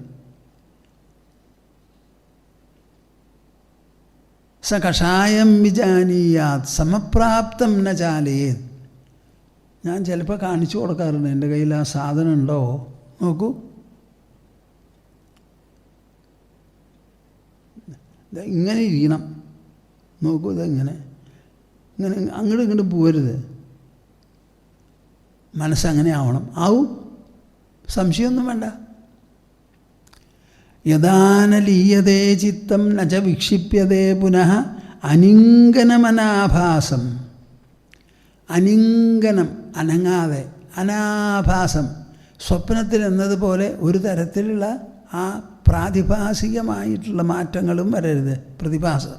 സ കഷായം വിജാനീയാത് സമപ്രാപ്തം ന ചാലയേത്. ഞാൻ ചിലപ്പോൾ കാണിച്ചു കൊടുക്കാറുണ്ട്. എൻ്റെ കയ്യിൽ ആ സാധനം ഉണ്ടോ നോക്കൂ. ഇങ്ങനെ ഇരിക്കണം. നോക്കൂ, ഇതെങ്ങനെ ഇങ്ങനെ അങ്ങോട്ടും ഇങ്ങോട്ടും പോരുത്. മനസ്സങ്ങനെ ആവണം. ആവും, സംശയമൊന്നും വേണ്ട. യദാന ലീയതേ ചിത്തം നച വിക്ഷിപ്യതേ പുനഃ അനിങ്കനമനാഭാസം. അനിങ്കനം, അനങ്ങാതെ, അനാഭാസം, സ്വപ്നത്തിൽ എന്നതുപോലെ ഒരു തരത്തിലുള്ള ആ പ്രാതിഭാസികമായിട്ടുള്ള മാറ്റങ്ങളും വരരുത്. പ്രതിഭാസം.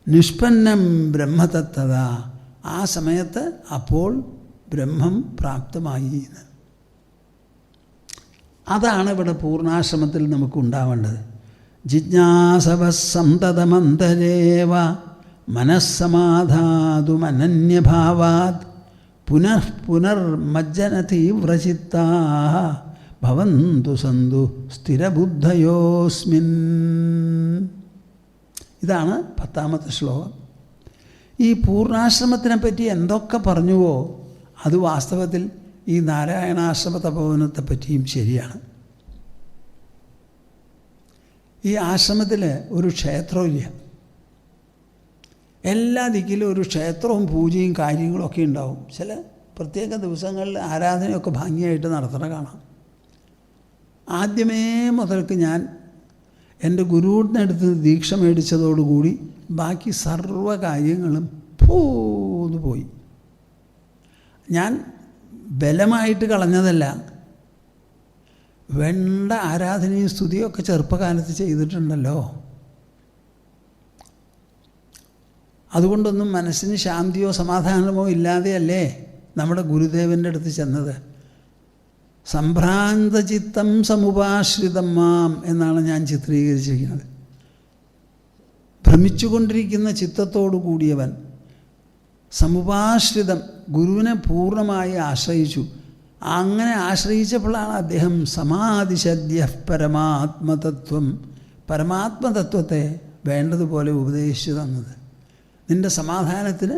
നിഷ്പന്നം ബ്രഹ്മതത്വത. ആ സമയത്ത് അപ്പോൾ ബ്രഹ്മം പ്രാപ്തമായി. അതാണ് ഇവിടെ പൂർണ്ണാശ്രമത്തിൽ നമുക്കുണ്ടാവേണ്ടത്. ജിജ്ഞാസവ സന്തതമന്തരേവ മനസ്സമാധാതുമനന്യഭാവാത് പുനഃ പുനർമജ്ജന തീവ്രചിത്താ ഭവന്തു സന്തു സ്ഥിരബുദ്ധയോസ്മിൻ. ഇതാണ് 10ാമത്തെ ശ്ലോകം. ഈ പൂർണ്ണാശ്രമത്തിനെ പറ്റി എന്തൊക്കെ പറഞ്ഞുവോ അത് വാസ്തവത്തിൽ ഈ നാരായണാശ്രമ തപോവനത്തെ പറ്റിയും ശരിയാണ്. ഈ ആശ്രമത്തിൽ ഒരു ക്ഷേത്രമില്ല. എല്ലാ ദിക്കിലും ഒരു ക്ഷേത്രവും പൂജയും കാര്യങ്ങളൊക്കെ ഉണ്ടാവും. ചില പ്രത്യേക ദിവസങ്ങളിൽ ആരാധനയൊക്കെ ഭംഗിയായിട്ട് നടത്തണ കാണാം. ആദ്യമേ മുതൽക്ക് ഞാൻ എൻ്റെ ഗുരുവിനടുത്ത് ദീക്ഷ മേടിച്ചതോടുകൂടി ബാക്കി സർവ്വ കാര്യങ്ങളും പോന്നു പോയി. ഞാൻ ബലമായിട്ട് കളഞ്ഞതല്ല. വേണ്ട ആരാധനയും സ്തുതിയൊക്കെ ചെറുപ്പകാലത്ത് ചെയ്തിട്ടുണ്ടല്ലോ. അതുകൊണ്ടൊന്നും മനസ്സിന് ശാന്തിയോ സമാധാനമോ ഇല്ലാതെയല്ലേ നമ്മുടെ ഗുരുദേവൻ്റെ അടുത്ത് ചെന്നത്. സംഭ്രാന്തചിത്തം സമുപാശ്രിതം മാം എന്നാണ് ഞാൻ ചിത്രീകരിച്ചിരിക്കുന്നത്. ഭ്രമിച്ചുകൊണ്ടിരിക്കുന്ന ചിത്തത്തോടു കൂടിയവൻ, സമുപാശ്രിതം, ഗുരുവിനെ പൂർണ്ണമായി ആശ്രയിച്ചു. അങ്ങനെ ആശ്രയിച്ചപ്പോഴാണ് അദ്ദേഹം സമാധിശദ്യ പരമാത്മതത്വം, പരമാത്മതത്വത്തെ വേണ്ടതുപോലെ ഉപദേശിച്ചു തന്നത്. നിൻ്റെ സമാധാനത്തിന്,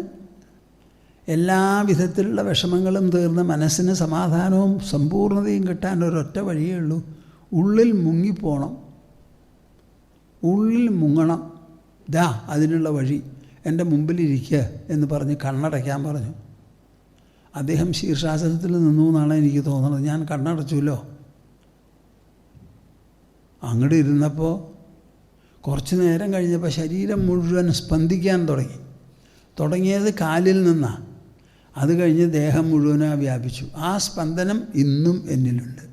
എല്ലാ വിധത്തിലുള്ള വിഷമങ്ങളും തീർന്ന് മനസ്സിന് സമാധാനവും സമ്പൂർണതയും കിട്ടാൻ ഒരൊറ്റ വഴിയേ ഉള്ളൂ. ഉള്ളിൽ മുങ്ങിപ്പോണം, ഉള്ളിൽ മുങ്ങണം. ദാ അതിനുള്ള വഴി എൻ്റെ മുമ്പിലിരിക്കുക എന്ന് പറഞ്ഞ് കണ്ണടയ്ക്കാൻ പറഞ്ഞു. അദ്ദേഹം ശീർഷാസനത്തിൽ നിന്നു എന്നാണ് എനിക്ക് തോന്നുന്നത്. ഞാൻ കണ്ണടച്ചുല്ലോ. അങ്ങോട്ട് ഇരുന്നപ്പോൾ കുറച്ച് നേരം കഴിഞ്ഞപ്പോൾ ശരീരം മുഴുവൻ സ്പന്ദിക്കാൻ തുടങ്ങിയത് കാലിൽ നിന്നാണ്. അത് കഴിഞ്ഞ് ദേഹം മുഴുവനായി വ്യാപിച്ചു. ആ സ്പന്ദനം ഇന്നും എന്നിലുണ്ട്.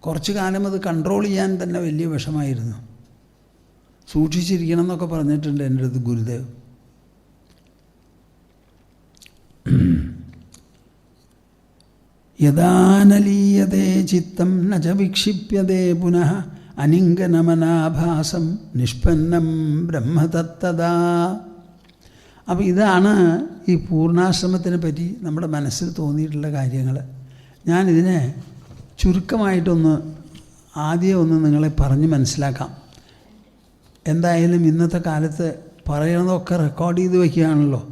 കുറച്ചു കാലം അത് കൺട്രോൾ ചെയ്യാൻ തന്നെ വലിയ വിഷമായിരുന്നു. സൂക്ഷിച്ചിരിക്കണം എന്നൊക്കെ പറഞ്ഞിട്ടുണ്ട് എൻ്റെ അടുത്ത് ഗുരുദേവ്. യദാനലീയതേ ചിത്തം നച വിക്ഷിപ്യതേ പുനഃ അനിങ്കനമനാഭാസം നിഷ്പന്നം ബ്രഹ്മതത്തദാ. അപ്പോൾ ഇതാണ് ഈ പൂർണ്ണാശ്രമത്തിനെ പറ്റി നമ്മുടെ മനസ്സിൽ തോന്നിയിട്ടുള്ള കാര്യങ്ങൾ. ഞാനിതിനെ ആദ്യം ഒന്ന് നിങ്ങളെ പറഞ്ഞ് മനസ്സിലാക്കാം. എന്തായാലും ഇന്നത്തെ കാലത്ത് പറയണതൊക്കെ റെക്കോർഡ് ചെയ്ത് വയ്ക്കുകയാണല്ലോ.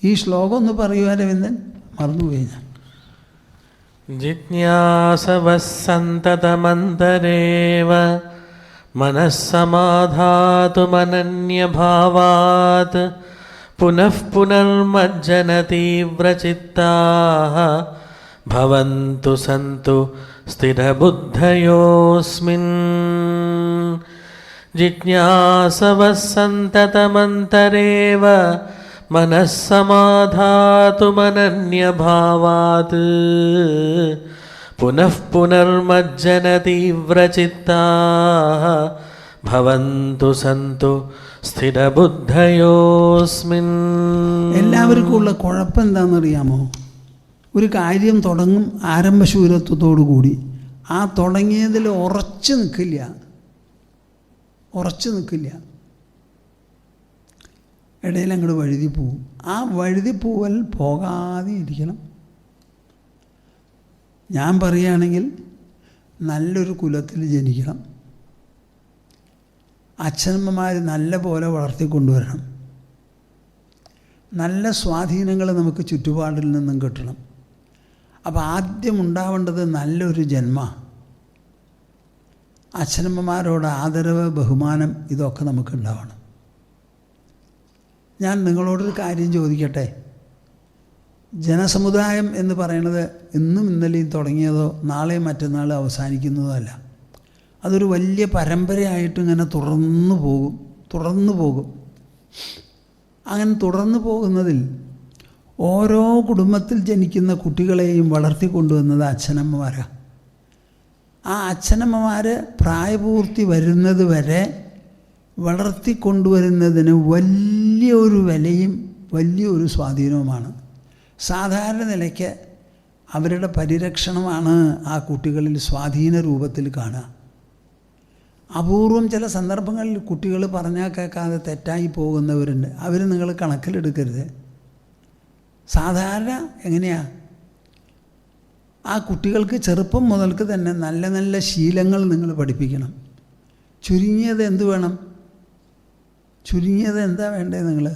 ഈ ശ്ലോകം ഒന്ന് പറയുക രവീന്ദ്രൻ, മറന്നുപോയി ഞാൻ. ജിജ്ഞാസവഃ സന്തതമന്തരേവ മനഃ സമാധാതുമനന്യഭാവാത് പുനഃ പുനർമജ്ജന തീവ്രചിത്താഃ ഭവന്തു സന്തു സ്ഥിരബുദ്ധയോസ്മിൻ. ജിജ്ഞാസവഃ സന്തതമന്തരേവ മനഃ സമാധാതുമനന്യഭാവാത് പുനഃ പുനർമജ്ജന തീവ്രചിത്താഃ ഭവന്തു സന്തു സ്ഥിരബുദ്ധയോസ്മിൻ. എല്ലാവർക്കും ഉള്ള കുഴപ്പം എന്താണെന്നറിയാമോ? ഒരു കാര്യം തുടങ്ങും ആരംഭശൂരത്വത്തോടു കൂടി. ആ തുടങ്ങിയതിൽ ഉറച്ചു നിൽക്കില്ല. ഇടയിൽ അങ്ങോട്ട് വഴുതി പോവും. ആ വഴുതി പോവൽ പോകാതെ ഇരിക്കണം. ഞാൻ പറയുകയാണെങ്കിൽ നല്ലൊരു കുലത്തിൽ ജനിക്കണം. അച്ഛനമ്മമാർ നല്ല പോലെ വളർത്തിക്കൊണ്ടുവരണം. നല്ല സ്വാധീനങ്ങൾ നമുക്ക് ചുറ്റുപാടിൽ നിന്നും കിട്ടണം. അപ്പോൾ ആദ്യം ഉണ്ടാവേണ്ടത് നല്ലൊരു ജന്മ. അച്ഛനമ്മമാരോട് ആദരവ്, ബഹുമാനം, ഇതൊക്കെ നമുക്കുണ്ടാവണം. ഞാൻ നിങ്ങളോടൊരു കാര്യം ചോദിക്കട്ടെ. ജനസമുദായം എന്ന് പറയുന്നത് ഇന്നും ഇന്നലെയും തുടങ്ങിയതോ നാളെയും മറ്റന്നാൾ അവസാനിക്കുന്നതോ അല്ല. അതൊരു വലിയ പരമ്പരയായിട്ട് ഇങ്ങനെ തുടർന്നു പോകും. അങ്ങനെ തുടർന്നു പോകുന്നതിൽ ഓരോ കുടുംബത്തിൽ ജനിക്കുന്ന കുട്ടികളെയും വളർത്തിക്കൊണ്ടുവന്നത് അച്ഛനമ്മമാരാണ്. ആ അച്ഛനമ്മമാർ പ്രായപൂർത്തി വരുന്നത് വരെ വളർത്തിക്കൊണ്ടുവരുന്നതിന് വലിയൊരു വിലയും വലിയൊരു സ്വാധീനവുമാണ്. സാധാരണ നിലയ്ക്ക് അവരുടെ പരിരക്ഷണമാണ് ആ കുട്ടികളിൽ സ്വാധീന രൂപത്തിൽ കാണുക. അപൂർവം ചില സന്ദർഭങ്ങളിൽ കുട്ടികൾ പറഞ്ഞാൽ കേൾക്കാതെ തെറ്റായി പോകുന്നവരുണ്ട്. അവർ നിങ്ങൾ കണക്കിലെടുക്കരുത്. സാധാരണ എങ്ങനെയാണ്? ആ കുട്ടികൾക്ക് ചെറുപ്പം മുതൽക്ക് തന്നെ നല്ല നല്ല ശീലങ്ങൾ നിങ്ങൾ പഠിപ്പിക്കണം. ചുരുങ്ങിയത് എന്ത് വേണം? ചുരുങ്ങിയത് എന്താ വേണ്ടത്? നിങ്ങൾ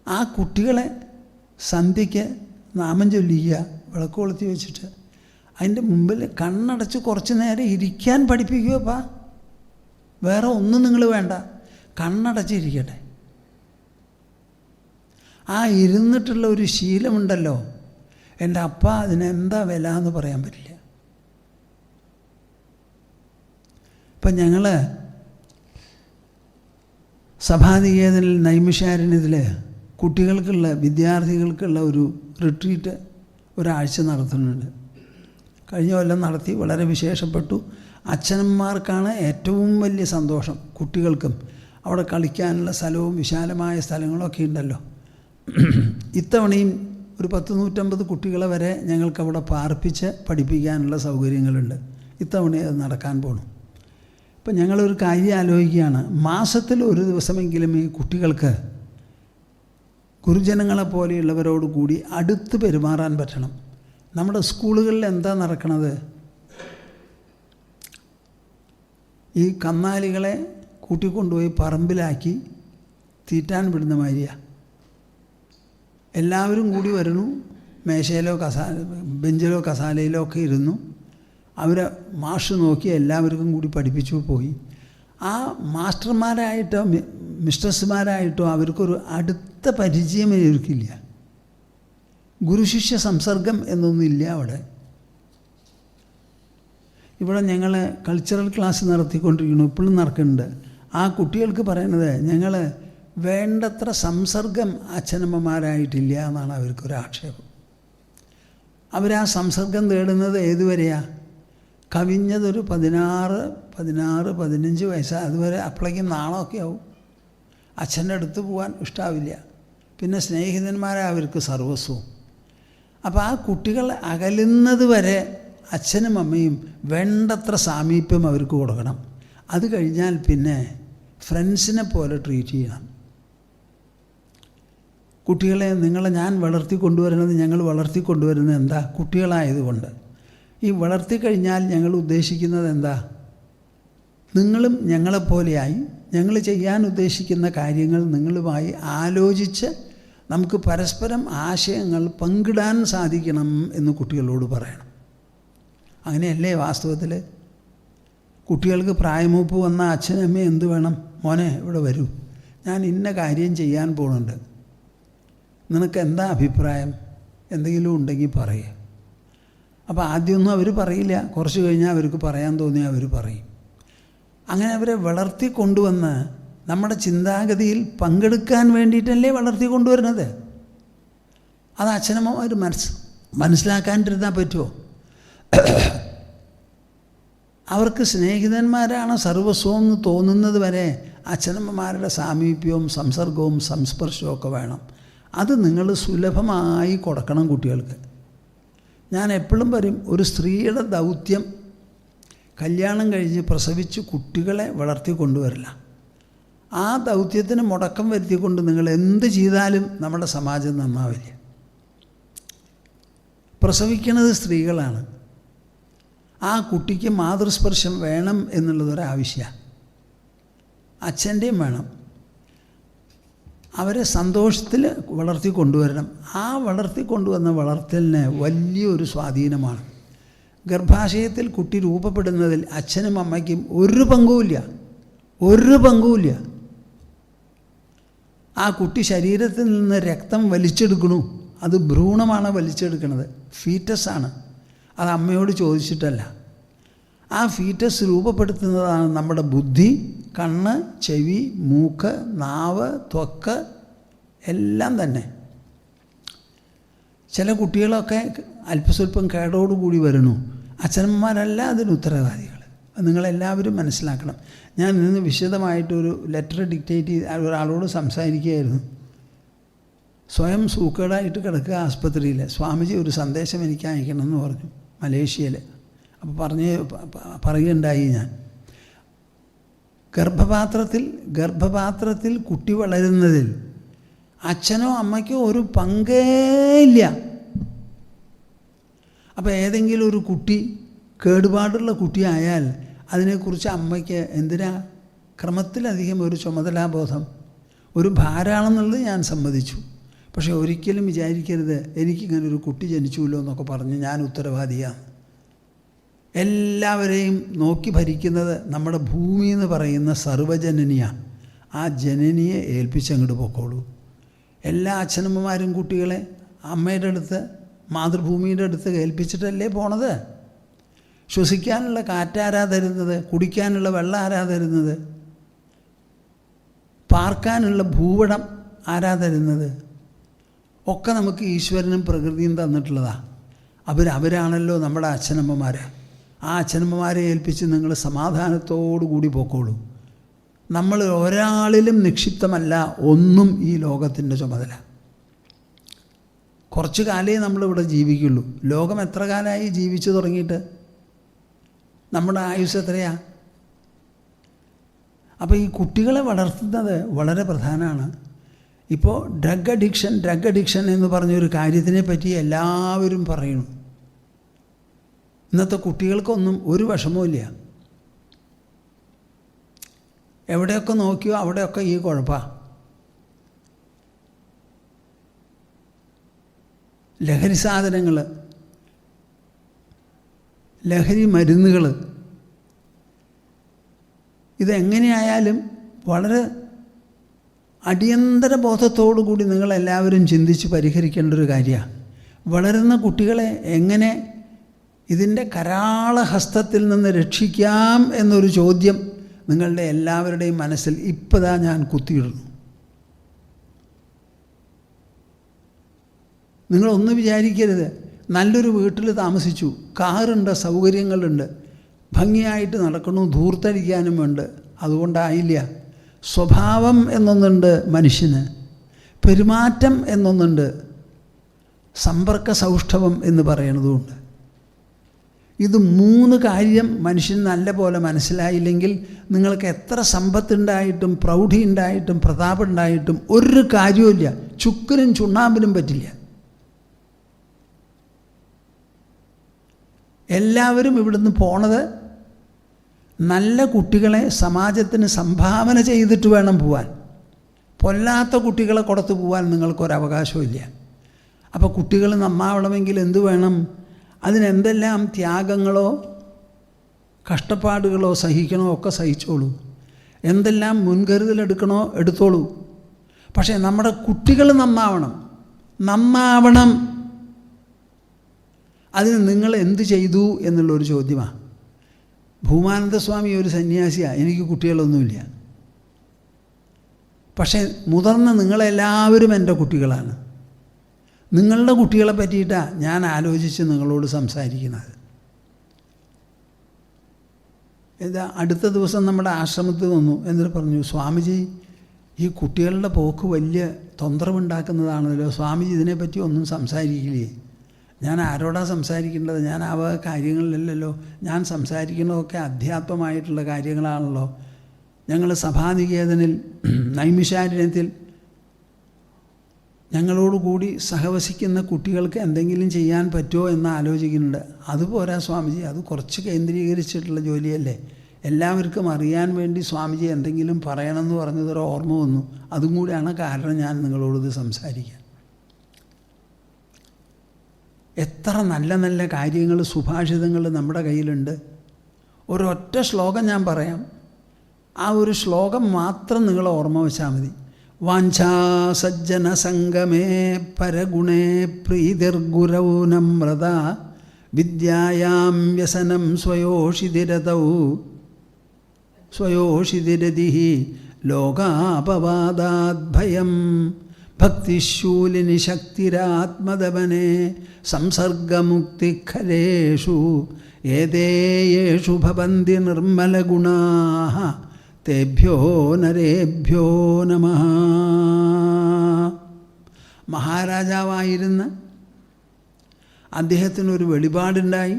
ആ കുട്ടികളെ സന്ധ്യയ്ക്ക് നാമം ചൊല്ലിക്കുക, വിളക്ക് കൊളുത്തി വെച്ചിട്ട് അതിൻ്റെ മുമ്പിൽ കണ്ണടച്ച് കുറച്ച് നേരം ഇരിക്കാൻ പഠിപ്പിക്കുകപ്പാ. വേറെ ഒന്നും നിങ്ങൾ വേണ്ട, കണ്ണടച്ചിരിക്കട്ടെ. ആ ഇരുന്നിട്ടുള്ള ഒരു ശീലമുണ്ടല്ലോ, എൻ്റെ അപ്പ അതിനെന്താ വില എന്ന് പറയാൻ പറ്റില്ല. ഇപ്പം ഞങ്ങൾ സഭാനികേതനിൽ നൈമിഷാരണ്യത്തിൽ കുട്ടികൾക്കുള്ള വിദ്യാർത്ഥികൾക്കുള്ള ഒരു റിട്രീറ്റ് ഒരാഴ്ച നടത്തുന്നുണ്ട്. കഴിഞ്ഞ കൊല്ലം നടത്തി, വളരെ വിശേഷപ്പെട്ടു. അച്ഛനമ്മമാർക്കാണ് ഏറ്റവും വലിയ സന്തോഷം. കുട്ടികൾക്കും അവിടെ കളിക്കാനുള്ള സ്ഥലവും വിശാലമായ സ്ഥലങ്ങളൊക്കെ ഉണ്ടല്ലോ. ഇത്തവണയും ഒരു 100-150 കുട്ടികളെ വരെ ഞങ്ങൾക്കവിടെ പാർപ്പിച്ച് പഠിപ്പിക്കാനുള്ള സൗകര്യങ്ങളുണ്ട്. ഇത്തവണ അത് നടക്കാൻ പോകണം. ഇപ്പം ഞങ്ങളൊരു കാര്യം ആലോചിക്കുകയാണ്. മാസത്തിൽ ഒരു ദിവസമെങ്കിലും ഈ കുട്ടികൾക്ക് ഗുരുജനങ്ങളെ പോലെയുള്ളവരോട് കൂടി അടുത്ത് പെരുമാറാൻ പറ്റണം. നമ്മുടെ സ്കൂളുകളിൽ എന്താ നടക്കണത്? ഈ കന്നാലികളെ കൂട്ടിക്കൊണ്ടുപോയി പറമ്പിലാക്കി തീറ്റാൻ വിടുന്ന മാതിരിയാണ്. എല്ലാവരും കൂടി വരുന്നു, മേശയിലോ ബെഞ്ചിലോ കസാലയിലോ ഒക്കെ ഇരുന്നു. അവരെ മാഷ് നോക്കി എല്ലാവർക്കും കൂടി പഠിപ്പിച്ചു പോയി. ആ മാസ്റ്റർമാരായിട്ടോ മിസ്ട്രസ്സുമാരായിട്ടോ അവർക്കൊരു അടുത്ത പരിചയം ഇവർക്കില്ല. ഗുരുശിഷ്യ സംസർഗം എന്നൊന്നുമില്ല അവിടെ. ഇവിടെ ഞങ്ങൾ കൾച്ചറൽ ക്ലാസ് നടത്തിക്കൊണ്ടിരിക്കുന്നു, ഇപ്പോഴും നടക്കുന്നുണ്ട്. ആ കുട്ടികൾക്ക് പറയുന്നത് ഞങ്ങൾ വേണ്ടത്ര സംസർഗം അച്ഛനമ്മമാരായിട്ടില്ല എന്നാണ് അവർക്കൊരാക്ഷേപം. അവരാ സംസർഗം തേടുന്നത് ഏതുവരെയാണ്? കവിഞ്ഞതൊരു 16-15 വയസ്സാണ്. അതുവരെ അപ്പോഴേക്കും നാണമൊക്കെ ആവും. അച്ഛൻ്റെ അടുത്ത് പോകാൻ ഇഷ്ടാവില്ല. പിന്നെ സ്നേഹിതന്മാരെ അവർക്ക് സർവസ്വവും. അപ്പോൾ ആ കുട്ടികൾ അകലുന്നത് വരെ അച്ഛനും അമ്മയും വേണ്ടത്ര സാമീപ്യം അവർക്ക് കൊടുക്കണം. അത് കഴിഞ്ഞാൽ പിന്നെ ഫ്രണ്ട്സിനെ പോലെ ട്രീറ്റ് ചെയ്യണം. കുട്ടികളെ ഞാൻ വളർത്തിക്കൊണ്ടുവരുന്നത്, ഞങ്ങൾ വളർത്തിക്കൊണ്ടുവരുന്നത് എന്താ? കുട്ടികളായതുകൊണ്ട്. ഈ വളർത്തിക്കഴിഞ്ഞാൽ ഞങ്ങൾ ഉദ്ദേശിക്കുന്നത് എന്താ? നിങ്ങളും ഞങ്ങളെപ്പോലെയായി ഞങ്ങൾ ചെയ്യാൻ ഉദ്ദേശിക്കുന്ന കാര്യങ്ങൾ നിങ്ങളുമായി ആലോചിച്ച് നമുക്ക് പരസ്പരം ആശയങ്ങൾ പങ്കിടാൻ സാധിക്കണം എന്ന് കുട്ടികളോട് പറയണം. അങ്ങനെയല്ലേ വാസ്തവത്തിൽ? കുട്ടികൾക്ക് പ്രായമൂപ്പ് വന്ന അച്ഛനമ്മ എന്ത് വേണം? മോനെ ഇവിടെ വരൂ, ഞാൻ ഇന്ന കാര്യം ചെയ്യാൻ പോകുന്നുണ്ട്, നിനക്ക് എന്താ അഭിപ്രായം, എന്തെങ്കിലും ഉണ്ടെങ്കിൽ പറയുക. അപ്പോൾ ആദ്യമൊന്നും അവർ പറയില്ല, കുറച്ച് കഴിഞ്ഞാൽ അവർക്ക് പറയാൻ തോന്നിയാൽ അവർ പറയും. അങ്ങനെ അവരെ വളർത്തിക്കൊണ്ടുവന്ന് നമ്മുടെ ചിന്താഗതിയിൽ പങ്കെടുക്കാൻ വേണ്ടിയിട്ടല്ലേ വളർത്തിക്കൊണ്ടുവരുന്നത്. അത് അച്ഛനമ്മമാർ മനസ്സിലാക്കാണ്ടിരുന്നാൽ പറ്റുമോ? അവർക്ക് സ്നേഹിതന്മാരാണ് സർവസ്വം എന്ന് തോന്നുന്നത് വരെ അച്ഛനമ്മമാരുടെ സാമീപ്യവും സംസർഗവും സംസ്പർശവും ഒക്കെ വേണം. അത് നിങ്ങൾ സുലഭമായി കൊടുക്കണം കുട്ടികൾക്ക്. ഞാൻ എപ്പോഴും പറയും, ഒരു സ്ത്രീയുടെ ദൗത്യം കല്യാണം കഴിഞ്ഞ് പ്രസവിച്ച് കുട്ടികളെ വളർത്തിക്കൊണ്ടുവരില്ല. ആ ദൗത്യത്തിന് മുടക്കം വരുത്തിക്കൊണ്ട് നിങ്ങൾ എന്ത് ചെയ്താലും നമ്മുടെ സമാജം നന്നാവില്ല. പ്രസവിക്കുന്നത് സ്ത്രീകളാണ്. ആ കുട്ടിക്ക് മാതൃസ്പർശം വേണം എന്നുള്ളതൊരാവശ്യമാണ്. അച്ഛൻ്റെയും വേണം. അവരെ സന്തോഷത്തിൽ വളർത്തിക്കൊണ്ടുവരണം. ആ വളർത്തിക്കൊണ്ടുവന്ന വളർത്തലിന് വലിയൊരു സ്വാധീനമാണ്. ഗർഭാശയത്തിൽ കുട്ടി രൂപപ്പെടുന്നതിൽ അച്ഛനും അമ്മയ്ക്കും ഒരു പങ്കുമില്ല. ആ കുട്ടി ശരീരത്തിൽ നിന്ന് രക്തം വലിച്ചെടുക്കണു, അത് ഭ്രൂണമാണ് വലിച്ചെടുക്കുന്നത്, ഫീറ്റസാണ്. അത് അമ്മയോട് ചോദിച്ചിട്ടല്ല. ആ ഫീറ്റസ് രൂപപ്പെടുത്തുന്നതാണ് നമ്മുടെ ബുദ്ധി, കണ്ണ്, ചെവി, മൂക്ക്, നാവ്, ത്വക്ക് എല്ലാം തന്നെ. ചില കുട്ടികളൊക്കെ അല്പസ്വല്പം കേടോടുകൂടി വരുന്നു. അച്ഛനമ്മമാരല്ല അതിന് ഉത്തരവാദികൾ. നിങ്ങളെല്ലാവരും മനസ്സിലാക്കണം. ഞാൻ ഇന്ന് വിശദമായിട്ടൊരു ലെറ്റർ ഡിക്റ്റേറ്റ് ചെയ്ത് ഒരാളോട് സംസാരിക്കുകയായിരുന്നു. സ്വയം സൂക്കേടായിട്ട് കിടക്കുക ആസ്പത്രിയിൽ. സ്വാമിജി ഒരു സന്ദേശം എനിക്ക് അയക്കണമെന്ന് പറഞ്ഞു, മലേഷ്യയിൽ. അപ്പോൾ പറയുകയുണ്ടായി ഞാൻ, ഗർഭപാത്രത്തിൽ കുട്ടി വളരുന്നതിൽ അച്ഛനോ അമ്മയ്ക്കോ ഒരു പങ്കേ ഇല്ല. അപ്പോൾ ഏതെങ്കിലും ഒരു കുട്ടി കേടുപാടുള്ള കുട്ടിയായാൽ അതിനെക്കുറിച്ച് അമ്മയ്ക്ക് എന്തിനാ ക്രമത്തിലധികം ഒരു ചുമതലാബോധം, ഒരു ഭാരമാണെന്നുള്ളത് ഞാൻ സമ്മതിച്ചു. പക്ഷേ ഒരിക്കലും വിചാരിക്കരുത് എനിക്കിങ്ങനെ ഒരു കുട്ടി ജനിച്ചുല്ലോ എന്നൊക്കെ പറഞ്ഞ് ഞാൻ ഉത്തരവാദിയാണ്. എല്ലാവരെയും നോക്കി ഭരിക്കുന്നത് നമ്മുടെ ഭൂമി എന്ന് പറയുന്ന സർവ്വജനനിയാണ്. ആ ജനനിയെ ഏൽപ്പിച്ചങ്ങോട്ട് പൊക്കോളൂ. എല്ലാ അച്ഛനമ്മമാരും കുട്ടികളെ അമ്മയുടെ അടുത്ത്, മാതൃഭൂമിയുടെ അടുത്ത് ഏൽപ്പിച്ചിട്ടല്ലേ പോണത്. ശ്വസിക്കാനുള്ള കാറ്റാരാ തരുന്നത്? കുടിക്കാനുള്ള വെള്ളം ആരാ തരുന്നത്? പാർക്കാനുള്ള ഭൂപടം ആരാ തരുന്നത്? ഒക്കെ നമുക്ക് ഈശ്വരനും പ്രകൃതിയും തന്നിട്ടുള്ളതാണ്. അവരാണല്ലോ നമ്മുടെ അച്ഛനമ്മമാർ. ആ അച്ഛനമ്മമാരെ ഏൽപ്പിച്ച് നിങ്ങൾ സമാധാനത്തോടു കൂടി പോക്കോളൂ. നമ്മൾ ഒരാളിലും നിക്ഷിപ്തമല്ല ഒന്നും ഈ ലോകത്തിൻ്റെ ചുമതല. കുറച്ച് കാലേ നമ്മളിവിടെ ജീവിക്കുള്ളൂ. ലോകം എത്ര കാലമായി ജീവിച്ചു തുടങ്ങിയിട്ട്? നമ്മുടെ ആയുസ് എത്രയാ? അപ്പോൾ ഈ കുട്ടികളെ വളർത്തുന്നത് വളരെ പ്രധാനമാണ്. ഇപ്പോൾ ഡ്രഗ് അഡിക്ഷൻ എന്ന് പറഞ്ഞൊരു കാര്യത്തിനെ പറ്റി എല്ലാവരും പറയുന്നു. ഇന്നത്തെ കുട്ടികൾക്കൊന്നും ഒരു വിഷമവുമില്ല. എവിടെയൊക്കെ നോക്കിയോ അവിടെയൊക്കെ ഈ കുഴപ്പമാണ്. ലഹരി സാധനങ്ങൾ, ലഹരി മരുന്നുകൾ, ഇതെങ്ങനെയായാലും വളരെ അടിയന്തര ബോധത്തോടു കൂടി നിങ്ങളെല്ലാവരും ചിന്തിച്ച് പരിഹരിക്കേണ്ട ഒരു കാര്യമാണ്. വളരുന്ന കുട്ടികളെ എങ്ങനെ ഇതിൻ്റെ കരാളഹസ്തത്തിൽ നിന്ന് രക്ഷിക്കാം എന്നൊരു ചോദ്യം നിങ്ങളുടെ എല്ലാവരുടെയും മനസ്സിൽ ഇപ്പോഴാ ഞാൻ കുത്തിയിടുന്നു. നിങ്ങളൊന്നും വിചാരിക്കരുത്, നല്ലൊരു വീട്ടിൽ താമസിച്ചു, കാറുണ്ട്, സൗകര്യങ്ങളുണ്ട്, ഭംഗിയായിട്ട് നടക്കണു, ധൂർത്തടിക്കാനുമുണ്ട്, അതുകൊണ്ടായില്ല. സ്വഭാവം എന്നൊന്നുണ്ട് മനുഷ്യന്, പെരുമാറ്റം എന്നൊന്നുണ്ട്, സമ്പർക്ക സൗഷ്ഠവം എന്ന് പറയണതുമുണ്ട്. ഇത് 3 കാര്യം മനുഷ്യൻ നല്ല പോലെ മനസ്സിലായില്ലെങ്കിൽ നിങ്ങൾക്ക് എത്ര സമ്പത്തുണ്ടായിട്ടും പ്രൗഢി ഉണ്ടായിട്ടും പ്രതാപമുണ്ടായിട്ടും ഒരു കാര്യവുമില്ല. ചുക്കിനും ചുണ്ണാമ്പിനും പറ്റില്ല. എല്ലാവരും ഇവിടുന്ന് പോണത് നല്ല കുട്ടികളെ സമാജത്തിന് സംഭാവന ചെയ്തിട്ട് വേണം പോവാൻ. പൊല്ലാത്ത കുട്ടികളെ കൊടുത്തു പോകാൻ നിങ്ങൾക്കൊരവകാശമില്ല. അപ്പോൾ കുട്ടികൾ നന്നാവണമെങ്കിൽ എന്തു വേണം? അതിനെന്തെല്ലാം ത്യാഗങ്ങളോ കഷ്ടപ്പാടുകളോ സഹിക്കണോ ഒക്കെ സഹിച്ചോളൂ, എന്തെല്ലാം മുൻകരുതലെടുക്കണോ എടുത്തോളൂ. പക്ഷേ നമ്മുടെ കുട്ടികൾ നന്നാവണം. അതിന് നിങ്ങൾ എന്ത് ചെയ്തു എന്നുള്ളൊരു ചോദ്യമാണ്. ഭൂമാനന്ദസ്വാമി ഒരു സന്യാസിയാണ്, എനിക്ക് കുട്ടികളൊന്നുമില്ല. പക്ഷേ മുതിർന്ന നിങ്ങളെല്ലാവരും എൻ്റെ കുട്ടികളാണ്. നിങ്ങളുടെ കുട്ടികളെ പറ്റിയിട്ടാണ് ഞാൻ ആലോചിച്ച് നിങ്ങളോട് സംസാരിക്കുന്നത്. അടുത്ത ദിവസം നമ്മുടെ ആശ്രമത്തിൽ വന്നു. എന്നിട്ട് പറഞ്ഞു, സ്വാമിജി ഈ കുട്ടികളുടെ പോക്ക് വലിയ തൊന്തരവുണ്ടാക്കുന്നതാണല്ലോ, സ്വാമിജി ഇതിനെപ്പറ്റി ഒന്നും സംസാരിക്കില്ലേ? ഞാൻ ആരോടാണ് സംസാരിക്കേണ്ടത്? ഞാൻ ആ കാര്യങ്ങളിലല്ലല്ലോ. ഞാൻ സംസാരിക്കുന്നതൊക്കെ അധ്യാത്മമായിട്ടുള്ള കാര്യങ്ങളാണല്ലോ. ഞങ്ങൾ സഭാനികേതനിൽ നൈമിഷാരണ്യത്തിൽ ഞങ്ങളോടുകൂടി സഹവസിക്കുന്ന കുട്ടികൾക്ക് എന്തെങ്കിലും ചെയ്യാൻ പറ്റുമോ എന്ന് ആലോചിക്കുന്നുണ്ട്. അതുപോരാ സ്വാമിജി, അത് കുറച്ച് കേന്ദ്രീകരിച്ചിട്ടുള്ള ജോലിയല്ലേ. എല്ലാവർക്കും അറിയാൻ വേണ്ടി സ്വാമിജി എന്തെങ്കിലും പറയണമെന്ന് പറഞ്ഞതൊരു ഓർമ്മ വന്നു. അതും കൂടിയാണ് കാരണം ഞാൻ നിങ്ങളോടിത് സംസാരിക്കാൻ. എത്ര നല്ല നല്ല കാര്യങ്ങൾ, സുഭാഷിതങ്ങൾ നമ്മുടെ കയ്യിലുണ്ട്. ഒരൊറ്റ ശ്ലോകം ഞാൻ പറയാം. ആ ഒരു ശ്ലോകം മാത്രം നിങ്ങൾ ഓർമ്മ വെച്ചാൽ മതി. വാഞ്ചാ സജ്ജന സംഗമേ പരഗുണേ പ്രീതിർഗുരൗ നമ്രത വിദ്യായാം വ്യസനം സ്വയോഷിതിരതി ലോകാപവാദാദ്ഭയം ഭക്തിശൂലിനി ശക്തിരാത്മദമനെ സംസർഗമുക്തിഖലേഷു ഏതേയേഷു ഭവന്തി നിർമ്മലഗുണാഃ തേഭ്യോ നരേഭ്യോ നമഃ. മഹാരാജാവായിരുന്ന അദ്ദേഹത്തിനൊരു വെളിപാടുണ്ടായി.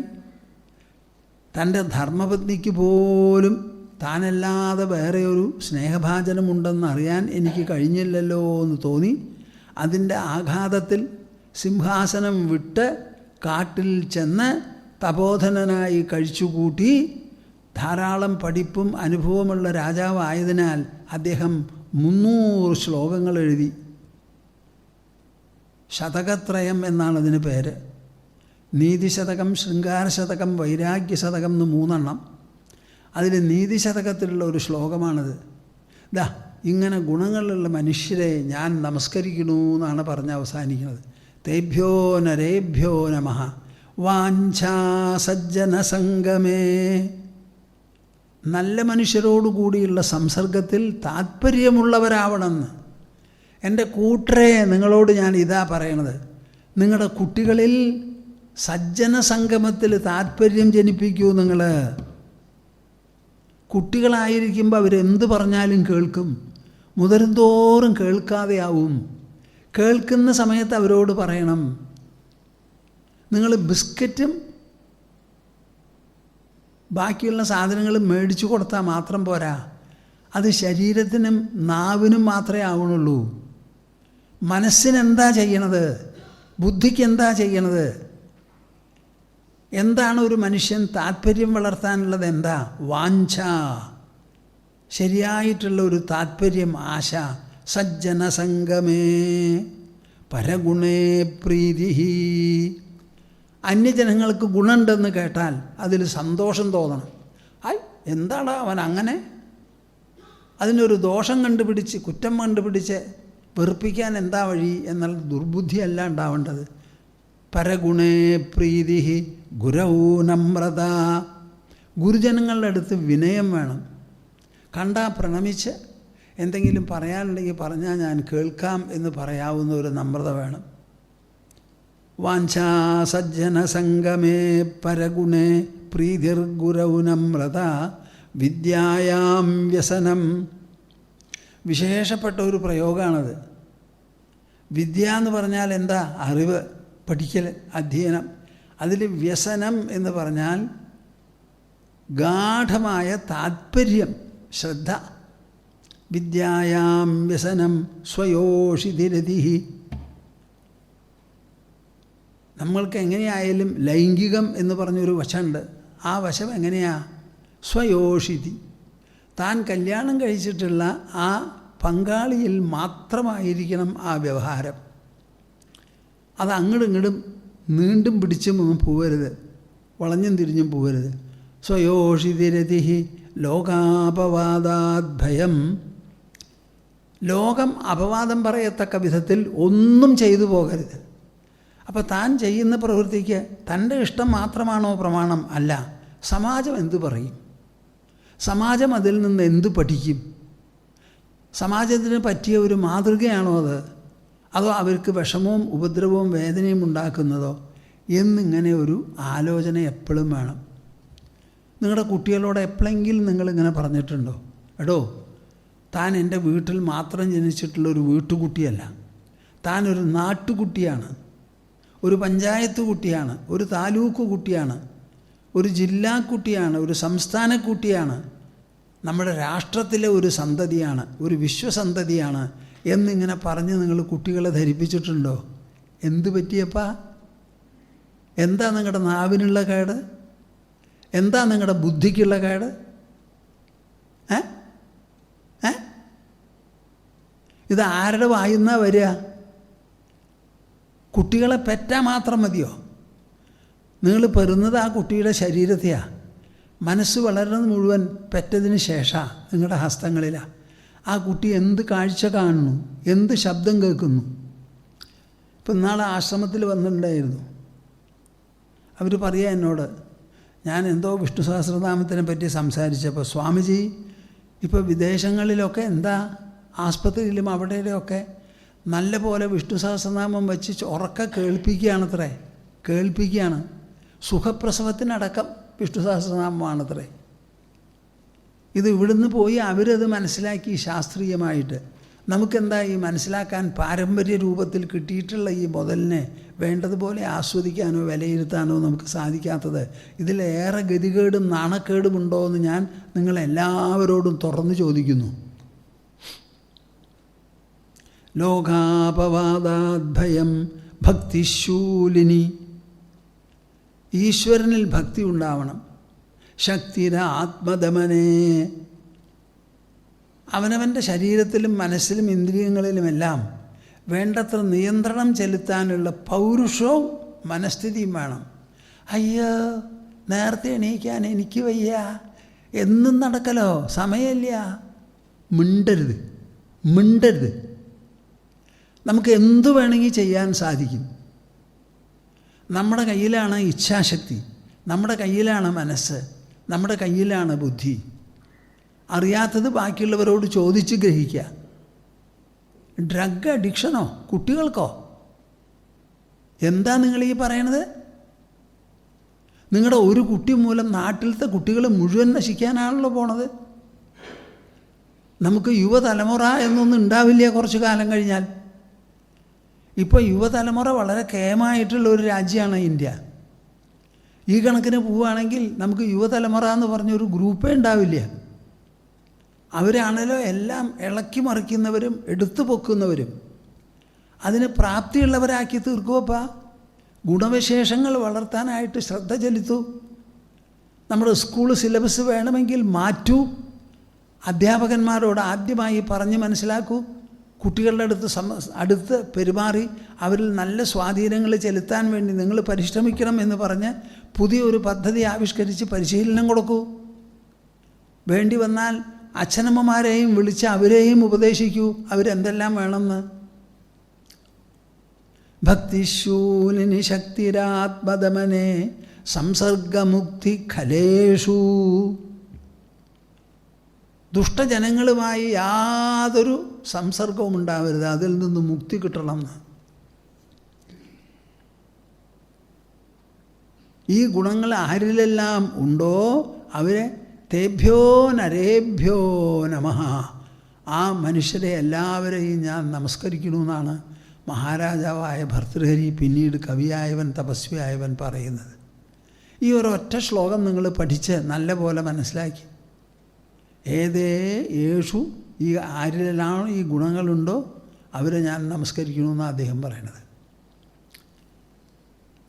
തൻ്റെ ധർമ്മപത്നിക്ക് പോലും താനല്ലാതെ വേറെ ഒരു സ്നേഹഭാജനമുണ്ടെന്ന് അറിയാൻ എനിക്ക് കഴിഞ്ഞില്ലല്ലോ എന്ന് തോന്നി. അതിൻ്റെ ആഘാതത്തിൽ സിംഹാസനം വിട്ട് കാട്ടിൽ ചെന്ന് തപോധനനായി കഴിച്ചുകൂട്ടി. ധാരാളം പഠിപ്പും അനുഭവമുള്ള രാജാവായതിനാൽ അദ്ദേഹം 300 ശ്ലോകങ്ങൾ എഴുതി. ശതകത്രയം എന്നാണ് അതിന് പേര്. നീതിശതകം, ശൃംഗാരശതകം, വൈരാഗ്യശതകം എന്ന് 3 എണ്ണം. അതിൽ നീതിശതകത്തിലുള്ള ഒരു ശ്ലോകമാണിത്. ഇങ്ങനെ ഗുണങ്ങളുള്ള മനുഷ്യരെ ഞാൻ നമസ്കരിക്കണു എന്നാണ് പറഞ്ഞ് അവസാനിക്കുന്നത്. തേഭ്യോ നരേഭ്യോ നമഃ. വാഞ്ചാ സജ്ജന സംഗമേ, നല്ല മനുഷ്യരോടുകൂടിയുള്ള സംസർഗത്തിൽ താല്പര്യമുള്ളവരാവണമെന്ന്. എൻ്റെ കൂട്ടരെ, നിങ്ങളോട് ഞാൻ ഇതാ പറയണത്. നിങ്ങളുടെ കുട്ടികളിൽ സജ്ജന സംഗമത്തിൽ താല്പര്യം ജനിപ്പിക്കൂ. നിങ്ങൾ കുട്ടികളായിരിക്കുമ്പോൾ അവരെന്ത് പറഞ്ഞാലും കേൾക്കും. മുതിർന്തോറും കേൾക്കാതെയാവും. കേൾക്കുന്ന സമയത്ത് അവരോട് പറയണം. നിങ്ങൾ ബിസ്ക്കറ്റും ബാക്കിയുള്ള സാധനങ്ങളും മേടിച്ചു കൊടുത്താൽ മാത്രം പോരാ. അത് ശരീരത്തിനും നാവിനും മാത്രമേ ആവണുള്ളൂ. മനസ്സിനെന്താ ചെയ്യണത്? ബുദ്ധിക്ക് എന്താ ചെയ്യണത്? എന്താണ് ഒരു മനുഷ്യൻ താല്പര്യം വളർത്താനുള്ളത്? എന്താ? വാഞ്ച, ശരിയായിട്ടുള്ള ഒരു താല്പര്യം, ആശ. സജ്ജന സംഗമേ പരഗുണേ പ്രീതി. അന്യജനങ്ങൾക്ക് ഗുണമുണ്ടെന്ന് കേട്ടാൽ അതിൽ സന്തോഷം തോന്നണം. എന്താണ് അവൻ അങ്ങനെ? അതിനൊരു ദോഷം കണ്ടുപിടിച്ച്, കുറ്റം കണ്ടുപിടിച്ച് വെറുപ്പിക്കാൻ എന്താ വഴി എന്നുള്ള ദുർബുദ്ധിയല്ല ഉണ്ടാവേണ്ടത്. പരഗുണേ പ്രീതി ഗുരൗ നമ്രത. ഗുരുജനങ്ങളുടെ അടുത്ത് വിനയം വേണം. കണ്ടാ പ്രണമിച്ച് എന്തെങ്കിലും പറയാനുണ്ടെങ്കിൽ പറഞ്ഞാൽ ഞാൻ കേൾക്കാം എന്ന് പറയാവുന്ന ഒരു നമ്രത വേണം. വാഞ്ചാ സജ്ജന സംഗമേ പരഗുണേ പ്രീതിർഗുരൗ നമ്രത വിദ്യായാം വ്യസനം. വിശേഷപ്പെട്ട ഒരു പ്രയോഗമാണത്. വിദ്യ എന്ന് പറഞ്ഞാൽ എന്താ? അറിവ്, പഠിക്കൽ, അധ്യയനം. അതിൽ വ്യസനം എന്ന് പറഞ്ഞാൽ ഗാഠമായ താത്പര്യം, ശ്രദ്ധ. വിദ്യായാം വ്യസനം സ്വയോഷിതിരതി. നമ്മൾക്ക് എങ്ങനെയായാലും ലൈംഗികം എന്ന് പറഞ്ഞൊരു വശമുണ്ട്. ആ വശം എങ്ങനെയാ? സ്വയോഷിതി. താൻ കല്യാണം കഴിച്ചിട്ടുള്ള ആ പങ്കാളിയിൽ മാത്രമായിരിക്കണം ആ വ്യവഹാരം. അത് അങ്ങോട്ടും ഇങ്ങോട്ടും നീണ്ടും പിടിച്ചും ഒന്നും പോകരുത്, വളഞ്ഞും തിരിഞ്ഞും പോകരുത്. സ്വയോഷിതിരതി ലോകാപവാദാത് ഭയം. ലോകം അപവാദം പറയത്തക്ക വിധത്തിൽ ഒന്നും ചെയ്തു പോകരുത്. അപ്പോൾ താൻ ചെയ്യുന്ന പ്രവൃത്തിക്ക് തൻ്റെ ഇഷ്ടം മാത്രമാണോ പ്രമാണം? അല്ല. സമാജം എന്തു പറയും? സമാജം അതിൽ നിന്ന് എന്തു പഠിക്കും? സമാജത്തിന് പറ്റിയ ഒരു മാതൃകയാണോ അത്? അതോ അവർക്ക് വിഷമവും ഉപദ്രവവും വേദനയും ഉണ്ടാക്കുന്നതോ എന്നിങ്ങനെ ഒരു ആലോചന എപ്പോഴും വേണം. നിങ്ങളുടെ കുട്ടികളോട് എപ്പോഴെങ്കിലും നിങ്ങളിങ്ങനെ പറഞ്ഞിട്ടുണ്ടോ, എടോ താൻ എൻ്റെ വീട്ടിൽ മാത്രം ജനിച്ചിട്ടുള്ളൊരു വീട്ടുകുട്ടിയല്ല, താൻ ഒരു നാട്ടുകുട്ടിയാണ്, ഒരു പഞ്ചായത്ത് കുട്ടിയാണ്, ഒരു താലൂക്ക് കുട്ടിയാണ്, ഒരു ജില്ലാ കുട്ടിയാണ്, ഒരു സംസ്ഥാന കുട്ടിയാണ്, നമ്മുടെ രാഷ്ട്രത്തിലെ ഒരു സന്തതിയാണ്, ഒരു വിശ്വസന്തതിയാണ് എന്നിങ്ങനെ പറഞ്ഞ് നിങ്ങൾ കുട്ടികളെ ധരിപ്പിച്ചിട്ടുണ്ടോ? എന്ത് പറ്റിയപ്പാ? എന്താ നിങ്ങളുടെ നാവിനുള്ള കേട്? എന്താ നിങ്ങളുടെ ബുദ്ധിക്കുള്ള കേട്? ഇത് ആരുടെ വായുന്നാ വരിക? കുട്ടികളെ പെറ്റാൽ മാത്രം മതിയോ? നിങ്ങൾ പെറുന്നത് ആ കുട്ടിയുടെ ശരീരത്തെയാണ്. മനസ്സ് വളരുന്നത് മുഴുവൻ പെറ്റതിന് ശേഷമാണ് നിങ്ങളുടെ ഹസ്തങ്ങളിലാണ്. ആ കുട്ടി എന്ത് കാഴ്ച കാണുന്നു, എന്ത് ശബ്ദം കേൾക്കുന്നു. ഇപ്പം ഇന്നാളെ ആശ്രമത്തിൽ വന്നിട്ടുണ്ടായിരുന്നു. അവർ പറയുക എന്നോട്, ഞാൻ എന്തോ വിഷ്ണു സഹസ്രനാമത്തിനെ പറ്റി സംസാരിച്ചപ്പോൾ, സ്വാമിജി ഇപ്പോൾ വിദേശങ്ങളിലൊക്കെ എന്താ ആസ്പത്രിയിലും അവിടെയൊക്കെ നല്ല പോലെ വിഷ്ണു സഹസ്രനാമം വെച്ച് ഉറക്കെ കേൾപ്പിക്കുകയാണത്രേ. കേൾപ്പിക്കുകയാണ്. സുഖപ്രസവത്തിനടക്കം വിഷ്ണു സഹസ്രനാമമാണത്രേ. ഇത് ഇവിടുന്ന് പോയി അവരത് മനസ്സിലാക്കി ശാസ്ത്രീയമായിട്ട്. നമുക്കെന്താ ഈ മനസ്സിലാക്കാൻ പാരമ്പര്യ രൂപത്തിൽ കിട്ടിയിട്ടുള്ള ഈ മുതലിനെ വേണ്ടതുപോലെ ആസ്വദിക്കാനോ വിലയിരുത്താനോ നമുക്ക് സാധിക്കാത്തത്? ഇതിലേറെ ഗതികേടും നാണക്കേടും ഉണ്ടോ എന്ന് ഞാൻ നിങ്ങളെല്ലാവരോടും തുറന്നു ചോദിക്കുന്നു. ലോകാപവാദാദ്ഭയം ഭക്തിശൂലിനി. ഈശ്വരനിൽ ഭക്തി ഉണ്ടാവണം. ശക്തിരാത്മദമനേ. അവനവൻ്റെ ശരീരത്തിലും മനസ്സിലും ഇന്ദ്രിയങ്ങളിലുമെല്ലാം വേണ്ടത്ര നിയന്ത്രണം ചെലുത്താനുള്ള പൗരുഷവും മനസ്ഥിതിയും വേണം. അയ്യോ നേരത്തെ എണീക്കാൻ എനിക്ക് വയ്യ, എന്നും നടക്കലോ, സമയമില്ല. മിണ്ടരുത്, മിണ്ടരുത്. നമുക്ക് എന്തു വേണമെങ്കിൽ ചെയ്യാൻ സാധിക്കും. നമ്മുടെ കയ്യിലാണ് ഇച്ഛാശക്തി, നമ്മുടെ കയ്യിലാണ് മനസ്സ്, നമ്മുടെ കയ്യിലാണ് ബുദ്ധി. അറിയാത്തത് ബാക്കിയുള്ളവരോട് ചോദിച്ച് ഗ്രഹിക്കുക. ഡ്രഗ് അഡിക്ഷനോ കുട്ടികൾക്കോ? എന്താ നിങ്ങൾ ഈ പറയണത്? നിങ്ങളുടെ ഒരു കുട്ടി മൂലം നാട്ടിലത്തെ കുട്ടികൾ മുഴുവൻ നശിക്കാനാണല്ലോ പോണത്. നമുക്ക് യുവതലമുറ എന്നൊന്നും ഉണ്ടാവില്ല കുറച്ച് കാലം കഴിഞ്ഞാൽ. ഇപ്പോൾ യുവതലമുറ വളരെ കേമായിട്ടുള്ള ഒരു രാജ്യമാണ് ഇന്ത്യ. ഈ കണക്കിന് പോവുകയാണെങ്കിൽ നമുക്ക് യുവതലമുറ എന്ന് പറഞ്ഞൊരു ഗ്രൂപ്പേ ഉണ്ടാവില്ല. അവരാണല്ലോ എല്ലാം ഇളക്കി മറിക്കുന്നവരും എടുത്തു പൊക്കുന്നവരും. അതിന് പ്രാപ്തിയുള്ളവരാക്കി തീർക്കുമപ്പാ. ഗുണവിശേഷങ്ങൾ വളർത്താനായിട്ട് ശ്രദ്ധ ചെലുത്തൂ. നമ്മുടെ സ്കൂൾ സിലബസ് വേണമെങ്കിൽ മാറ്റൂ. അധ്യാപകന്മാരോട് ആദ്യമായി പറഞ്ഞ് മനസ്സിലാക്കൂ. കുട്ടികളുടെ അടുത്ത് പെരുമാറി അവരിൽ നല്ല സ്വാധീനങ്ങൾ ചെലുത്താൻ വേണ്ടി നിങ്ങൾ പരിശ്രമിക്കണം എന്ന് പറഞ്ഞ് പുതിയൊരു പദ്ധതി ആവിഷ്കരിച്ച് പരിശീലനം കൊടുക്കൂ. വേണ്ടി വന്നാൽ അച്ഛനമ്മമാരെയും വിളിച്ച് അവരെയും ഉപദേശിക്കൂ അവരെന്തെല്ലാം വേണമെന്ന്. ഭക്തിശൂലിനി ശക്തിരാത്മദമനേ സംസർഗമുക്തി ഖലേഷു. ദുഷ്ടജനങ്ങളുമായി യാതൊരു സംസർഗവും ഉണ്ടാവരുത്, അതിൽ നിന്ന് മുക്തി കിട്ടണമെന്ന്. ഈ ഗുണങ്ങൾ ആരിലെല്ലാം ഉണ്ടോ അവരെ തേഭ്യോ നരേഭ്യോ നമഃ, ആ മനുഷ്യരെ എല്ലാവരെയും ഞാൻ നമസ്കരിക്കണമെന്നാണ് മഹാരാജാവായ ഭർതൃഹരി പിന്നീട് കവിയായവൻ തപസ്വിയായവൻ പറയുന്നത്. ഈ ഒരൊറ്റ ശ്ലോകം നിങ്ങൾ പഠിച്ച് നല്ല പോലെ മനസ്സിലാക്കി ഏതേ യേശു ഈ ആരിലെല്ലാം ഈ ഗുണങ്ങളുണ്ടോ അവരെ ഞാൻ നമസ്കരിക്കണമെന്നാണ് അദ്ദേഹം പറയണത്.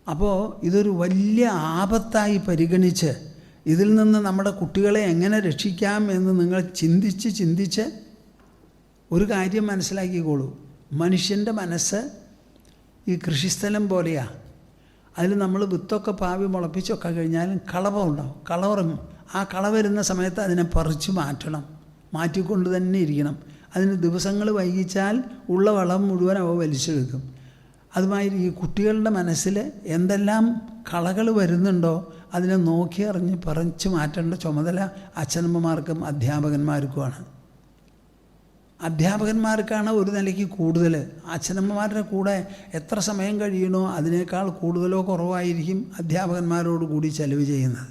അപ്പോൾ ഇതൊരു വലിയ ആപത്തായി പരിഗണിച്ച് ഇതിൽ നിന്ന് നമ്മുടെ കുട്ടികളെ എങ്ങനെ രക്ഷിക്കാം എന്ന് നിങ്ങൾ ചിന്തിച്ച് ഒരു കാര്യം മനസ്സിലാക്കിക്കോളൂ, മനുഷ്യൻ്റെ മനസ്സ് ഈ കൃഷിസ്ഥലം പോലെയാണ്. അതിൽ നമ്മൾ വിത്തൊക്കെ പാവി മുളപ്പിച്ചൊക്കെ കഴിഞ്ഞാലും കളവുണ്ടാവും, കളവറും. ആ കള വരുന്ന സമയത്ത് അതിനെ പറിച്ചു മാറ്റണം, മാറ്റിക്കൊണ്ട് തന്നെ ഇരിക്കണം. അതിന് ദിവസങ്ങൾ വൈകിച്ചാൽ ഉള്ള വളം മുഴുവൻ അവ വലിച്ചെടുക്കും. അതുമാതിരി ഈ കുട്ടികളുടെ മനസ്സിൽ എന്തെല്ലാം കളകൾ വരുന്നുണ്ടോ അതിനെ നോക്കി അറിഞ്ഞ് പറിച്ചു മാറ്റേണ്ട ചുമതല അച്ഛനമ്മമാർക്കും അധ്യാപകന്മാർക്കുമാണ്. അധ്യാപകന്മാർക്കാണ് ഒരു നിലയ്ക്ക് കൂടുതൽ. അച്ഛനമ്മമാരുടെ കൂടെ എത്ര സമയം കഴിയണോ അതിനേക്കാൾ കൂടുതലോ കുറവായിരിക്കും അധ്യാപകന്മാരോട് കൂടി ചെലവ് ചെയ്യുന്നത്.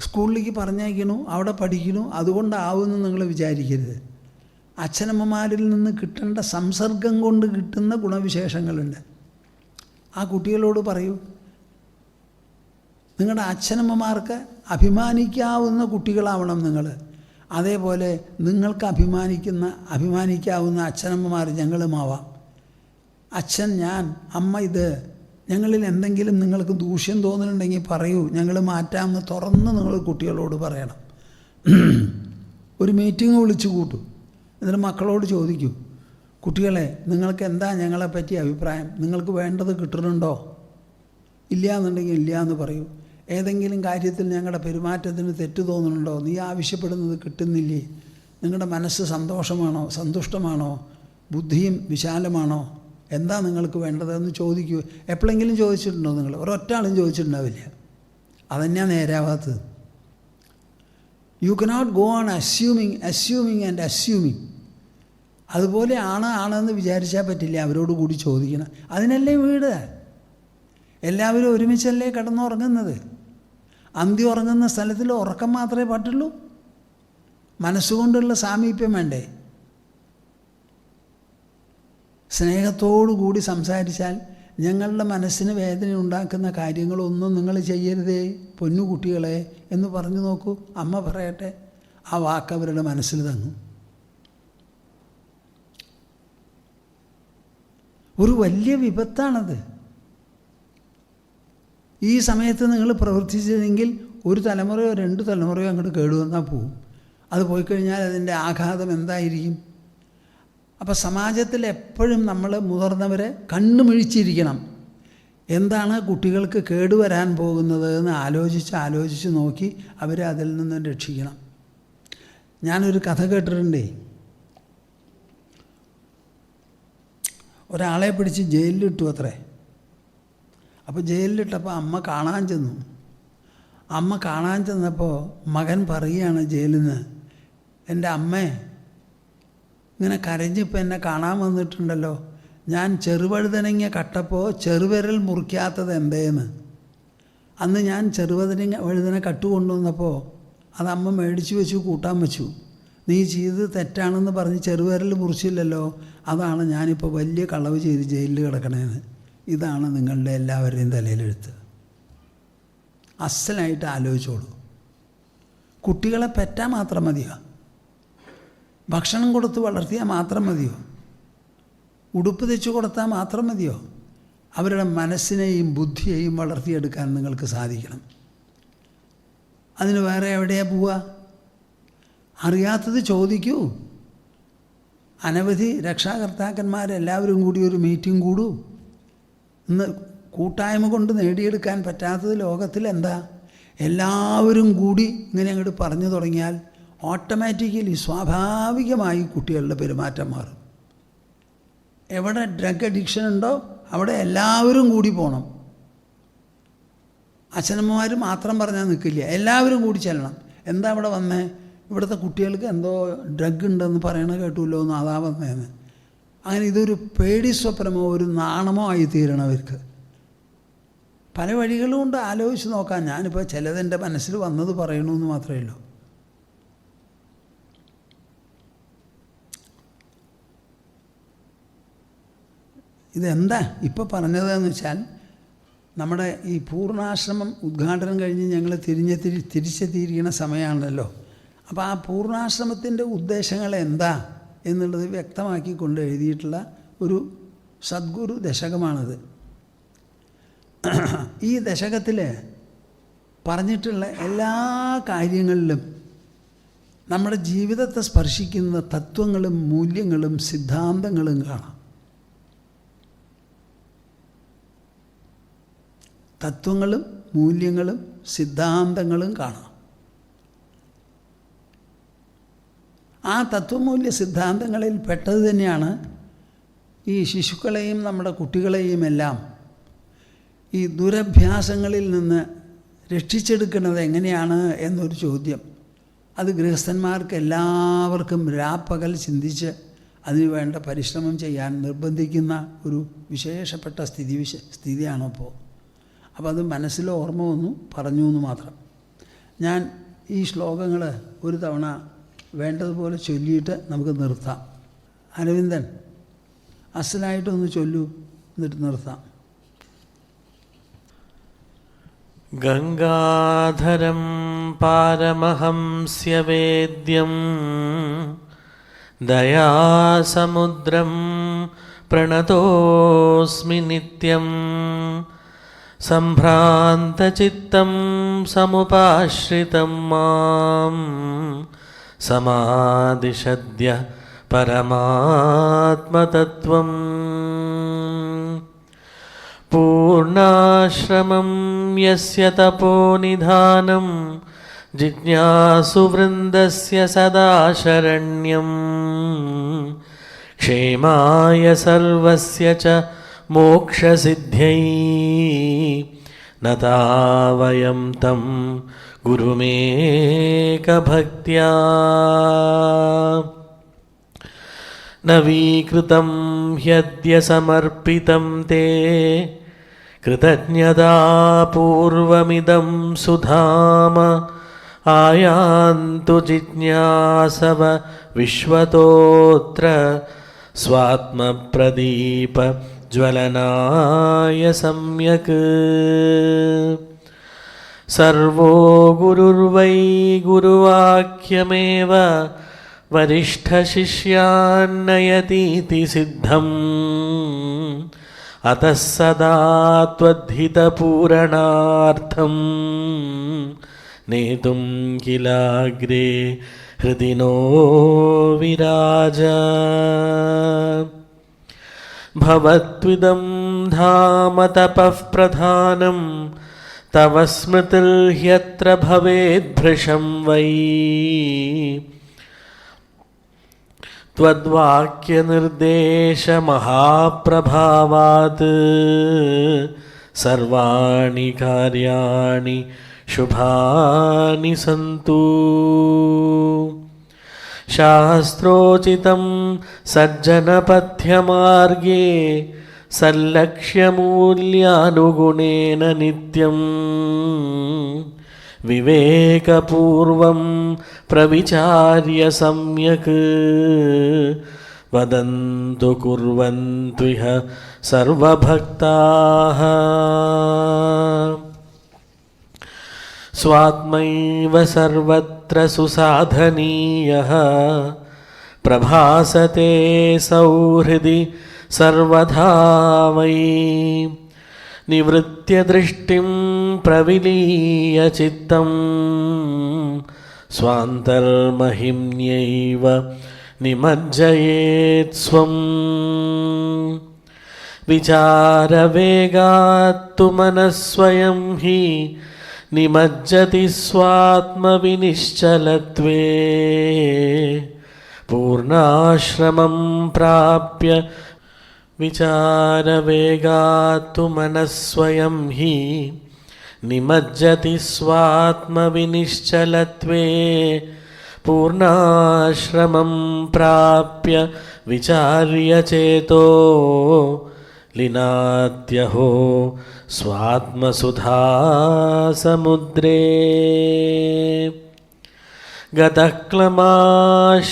സ്കൂളിലേക്ക് പറഞ്ഞയക്കണു, അവിടെ പഠിക്കണു, അതുകൊണ്ടാവുമെന്ന് നിങ്ങൾ വിചാരിക്കരുത്. അച്ഛനമ്മമാരിൽ നിന്ന് കിട്ടേണ്ട സംസർഗം കൊണ്ട് കിട്ടുന്ന ഗുണവിശേഷങ്ങളുണ്ട്. ആ കുട്ടികളോട് പറയൂ, നിങ്ങളുടെ അച്ഛനമ്മമാർക്ക് അഭിമാനിക്കാവുന്ന കുട്ടികളാവണം നിങ്ങൾ. അതേപോലെ നിങ്ങൾക്ക് അഭിമാനിക്കാവുന്ന അച്ഛനമ്മമാർ ഞങ്ങളുമാവാം. അച്ഛൻ ഞാൻ, അമ്മ ഇത്, ഞങ്ങളിൽ എന്തെങ്കിലും നിങ്ങൾക്ക് ദൂഷ്യം തോന്നുന്നുണ്ടെങ്കിൽ പറയൂ, ഞങ്ങൾ മാറ്റാമെന്ന് തുറന്ന് നിങ്ങൾ കുട്ടികളോട് പറയണം. ഒരു മീറ്റിംഗ് വിളിച്ചു കൂട്ടൂ, എന്നിട്ട് മക്കളോട് ചോദിക്കൂ, കുട്ടികളെ നിങ്ങൾക്ക് എന്താ ഞങ്ങളെപ്പറ്റി അഭിപ്രായം, നിങ്ങൾക്ക് വേണ്ടത് കിട്ടുന്നുണ്ടോ? ഇല്ല എന്നുണ്ടെങ്കിൽ ഇല്ല എന്ന് പറയൂ. ഏതെങ്കിലും കാര്യത്തിൽ ഞങ്ങളുടെ പെരുമാറ്റത്തിന് തെറ്റ് തോന്നുന്നുണ്ടോ? നീ ആവശ്യപ്പെടുന്നത് കിട്ടുന്നില്ലേ? നിങ്ങളുടെ മനസ്സ് സന്തുഷ്ടമാണോ? ബുദ്ധിയും വിശാലമാണോ? എന്താ നിങ്ങൾക്ക് വേണ്ടതെന്ന് ചോദിക്കൂ. എപ്പോഴെങ്കിലും ചോദിച്ചിട്ടുണ്ടോ നിങ്ങൾ? ഒരൊറ്റ ആളും ചോദിച്ചിട്ടുണ്ടാവില്ല. അതന്നെയാണ് നേരാവാത്തത്. You cannot go on assuming. അതുപോലെ ആണെന്ന് വിചാരിച്ചാൽ പറ്റില്ല. അവരോട് കൂടി ചോദിക്കണം. അതിനല്ലേ വീട്. എല്ലാവരും ഒരുമിച്ചല്ലേ കിടന്നുറങ്ങുന്നത്. അന്തി ഉറങ്ങുന്ന സ്ഥലത്തിൽ ഉറക്കം മാത്രമേ പറ്റുള്ളൂ. മനസ്സുകൊണ്ടുള്ള സാമീപ്യം വേണ്ടേ? സ്നേഹത്തോടു കൂടി സംസാരിച്ചാൽ ഞങ്ങളുടെ മനസ്സിന് വേദന ഉണ്ടാക്കുന്ന കാര്യങ്ങളൊന്നും നിങ്ങൾ ചെയ്യരുതേ പൊന്നു കുട്ടികളെ എന്ന് പറഞ്ഞു നോക്കൂ. അമ്മ പറയട്ടെ, ആ വാക്ക് അവരുടെ മനസ്സിൽ തങ്ങും. ഒരു വലിയ വിപത്താണത്. ഈ സമയത്ത് നിങ്ങൾ പ്രവർത്തിച്ചതെങ്കിൽ ഒരു തലമുറയോ 2 തലമുറയോ അങ്ങോട്ട് കേടുവന്നാൽ പോവും. അത് പോയിക്കഴിഞ്ഞാൽ അതിൻ്റെ ആഘാതം എന്തായിരിക്കും? അപ്പോൾ സമാജത്തിൽ എപ്പോഴും നമ്മൾ മുതിർന്നവരെ കണ്ണുമിഴിച്ചിരിക്കണം. എന്താണ് കുട്ടികൾക്ക് കേടുവരാൻ പോകുന്നത് എന്ന് ആലോചിച്ച് നോക്കി അവരെ അതിൽ നിന്ന് രക്ഷിക്കണം. ഞാനൊരു കഥ കേട്ടിട്ടുണ്ടേ. ഒരാളെ പിടിച്ച് ജയിലിലിട്ടു അത്രേ. അപ്പോൾ ജയിലിലിട്ടപ്പോൾ അമ്മ കാണാൻ ചെന്നപ്പോൾ മകൻ പറയുകയാണ് ജയിലിൽ നിന്ന്, എൻ്റെ അമ്മേ, ഇങ്ങനെ കരഞ്ഞിപ്പോൾ എന്നെ കാണാൻ വന്നിട്ടുണ്ടല്ലോ, ഞാൻ ചെറുവഴുതനങ്ങ കട്ടപ്പോൾ ചെറുവിരൽ മുറിക്കാത്തത് എന്തേന്ന്. അന്ന് ഞാൻ വഴുതന കട്ടുകൊണ്ടുവന്നപ്പോൾ അത് അമ്മ മേടിച്ച് വെച്ചു, കൂട്ടാൻ വെച്ചു. നീ ചെയ്ത് തെറ്റാണെന്ന് പറഞ്ഞ് ചെറുവിരൽ മുറിച്ചില്ലല്ലോ, അതാണ് ഞാനിപ്പോൾ വലിയ കളവ് ചെയ്ത് ജയിലിൽ കിടക്കണേന്ന്. ഇതാണ് നിങ്ങളുടെ എല്ലാവരുടെയും തലയിലെഴുത്ത്. അസലായിട്ട് ആലോചിച്ചോളൂ. കുട്ടികളെ പെറ്റാൽ മാത്രം മതിയോ? ഭക്ഷണം കൊടുത്ത് വളർത്തിയാൽ മാത്രം മതിയോ? ഉടുപ്പ് തെച്ചു കൊടുത്താൽ മാത്രം മതിയോ? അവരുടെ മനസ്സിനെയും ബുദ്ധിയെയും വളർത്തിയെടുക്കാൻ നിങ്ങൾക്ക് സാധിക്കണം. അതിന് വേറെ എവിടെയാണ് പോവുക? അറിയാത്തത് ചോദിക്കൂ. അനവധി രക്ഷാകർത്താക്കന്മാരെല്ലാവരും കൂടി ഒരു മീറ്റിംഗ് കൂടൂ. ഇന്ന് കൂട്ടായ്മ കൊണ്ട് നേടിയെടുക്കാൻ പറ്റാത്തത് ലോകത്തിൽ എന്താ? എല്ലാവരും കൂടി ഇങ്ങനെ അങ്ങോട്ട് പറഞ്ഞു തുടങ്ങിയാൽ ഓട്ടോമാറ്റിക്കലി സ്വാഭാവികമായി കുട്ടികളുടെ പെരുമാറ്റം മാറും. എവിടെ ഡ്രഗ് അഡിക്ഷൻ ഉണ്ടോ അവിടെ എല്ലാവരും കൂടി പോകണം. അച്ഛനമ്മമാർ മാത്രം പറഞ്ഞാൽ നിൽക്കില്ല, എല്ലാവരും കൂടി ചെല്ലണം. എന്താ ഇവിടെ വന്നേ? ഇവിടുത്തെ കുട്ടികൾക്ക് എന്തോ ഡ്രഗ് ഉണ്ടെന്ന് പറയണ കേട്ടുല്ലോ എന്ന് അതാ വന്നേന്ന്. അങ്ങനെ ഇതൊരു പേടി സ്വപ്നമോ ഒരു നാണമോ ആയി തീരണവർക്ക്. പല വഴികളും കൊണ്ട് ആലോചിച്ച് നോക്കാം. ഞാനിപ്പോൾ ചിലതെൻ്റെ മനസ്സിൽ വന്നത് പറയണമെന്ന് മാത്രമേ ഉള്ളൂ. ഇതെന്താ ഇപ്പോൾ പറഞ്ഞതെന്ന് വെച്ചാൽ, നമ്മുടെ ഈ പൂർണ്ണാശ്രമം ഉദ്ഘാടനം കഴിഞ്ഞ് ഞങ്ങൾ തിരിച്ചെത്തിയിരിക്കുന്ന സമയമാണല്ലോ. അപ്പോൾ ആ പൂർണ്ണാശ്രമത്തിൻ്റെ ഉദ്ദേശങ്ങൾ എന്താ എന്നുള്ളത് വ്യക്തമാക്കിക്കൊണ്ട് എഴുതിയിട്ടുള്ള ഒരു സദ്ഗുരു ദശകമാണിത്. ഈ ദശകത്തിൽ പറഞ്ഞിട്ടുള്ള എല്ലാ കാര്യങ്ങളിലും നമ്മുടെ ജീവിതത്തെ സ്പർശിക്കുന്ന തത്വങ്ങളും മൂല്യങ്ങളും സിദ്ധാന്തങ്ങളും കാണാം. തത്വങ്ങളും മൂല്യങ്ങളും സിദ്ധാന്തങ്ങളും കാണാം. ആ തത്വമൂല്യ സിദ്ധാന്തങ്ങളിൽ പെട്ടത് തന്നെയാണ് ഈ ശിശുക്കളെയും നമ്മുടെ കുട്ടികളെയും എല്ലാം ഈ ദുരഭ്യാസങ്ങളിൽ നിന്ന് രക്ഷിച്ചെടുക്കുന്നത് എങ്ങനെയാണ് എന്നൊരു ചോദ്യം. അത് ഗൃഹസ്ഥന്മാർക്ക് എല്ലാവർക്കും രാപ്പകൽ ചിന്തിച്ച് അതിനു വേണ്ട പരിശ്രമം ചെയ്യാൻ നിർബന്ധിക്കുന്ന ഒരു വിശേഷപ്പെട്ട സ്ഥിതിയാണിപ്പോൾ. അപ്പോൾ അത് മനസ്സിൽ ഓർമ്മ വന്നു, പറഞ്ഞു എന്ന് മാത്രം. ഞാൻ ഈ ശ്ലോകങ്ങൾ ഒരു തവണ വേണ്ടതുപോലെ ചൊല്ലിയിട്ട് നമുക്ക് നിർത്താം. അരവിന്ദൻ അസലായിട്ടൊന്ന് ചൊല്ലൂ, എന്നിട്ട് നിർത്താം. ഗംഗാധരം പാരമഹംസ്യവേദ്യം ദയാസമുദ്രം പ്രണതോസ്മി നിത്യം സംഭ്രാന്തചിത്തം സമുപാശ്രിതം മാം സമാദിശദ്യ പരമാത്മതത്വം. പൂർണാശ്രമം യസ്യ തപോനിധാനം ജിജ്ഞാസുവൃന്ദസ്യ സദാ ശരണ്യം ക്ഷേമായ സർവസ്യ ച മോക്ഷസിദ്ധ്യൈ നതാവയം തം ഗുരുമേകഭക്ത്യാ. നവീകൃതം ഹ്യദ്യ സമർപ്പിതം തേ കൃതജ്ഞതാപൂർവമിദം സുധാമ ആയാന്തു ജിജ്ഞാസവ വിശ്വതോത്ര സ്വാത്മപ്രദീപ ജ്വലനായ സമ്യക്. സർവോ ഗുരുർവൈ ഗുരുവാക്യമേവ വരിഷ്ഠശിഷ്യാന്നയതീതി സിദ്ധം അതഃ സദാ ത്വദ്ധിതപൂരണാർത്ഥം നേതും കിലാഗ്രേ ഹൃദി നോ വിരാജ. ഭവത്വിദം ധാമ തപഃ പ്രധാനം തവ സ്മൃതിർ ഹ്യത്ര ഭവേദ്ഭൃശം വൈ. ത്വദ്വാക്യനിർദ്ദേശമഹാപ്രഭാവാത് സർവാണി കാര്യാണി ശുഭാനി സന്തു. ശാസ്ത്രോചിതം സജ്ജനപഥ്യമാർഗേ സല്ലക്ഷ്യമൂല്യാനുഗുണേന നിത്യം വിവേകപൂർവം പ്രവിചാര്യ സമ്യക് വദന്തു കുർവന്തുഹ സർവഭക്താഃ. സ്വാത്മൈവ സർവത്ര സുസാധനീയഃ പ്രഭാസത്തെ സൗഹൃദി സർവധാ വൈ. നിവൃത്യ ദൃഷ്ടിം പ്രവിലീയ ചിത്തം സ്വാന്തർമഹിമ്യൈവ നിമജ്ജയേത് സ്വം. വിചാരവേഗാത്തു മനഃസ്വയം ഹി നിമജ്ജതി സ്വാത്മവിനിശ്ചലത്വേ. പൂർണാശ്രമം പ്രാപ്യ വിചാരവേഗാത്തു മനഃസ്വയം ഹി നിമജ്ജതി സ്വാത്മവിനിശ്ചലത്വേ. പൂർണാശ്രമം പ്രാപ്യ വിചാര്യ ചേതോ ലീനാത്യഹോ സ്വാത്മസുധാസമുദ്രേ. ഗതക്ലമാ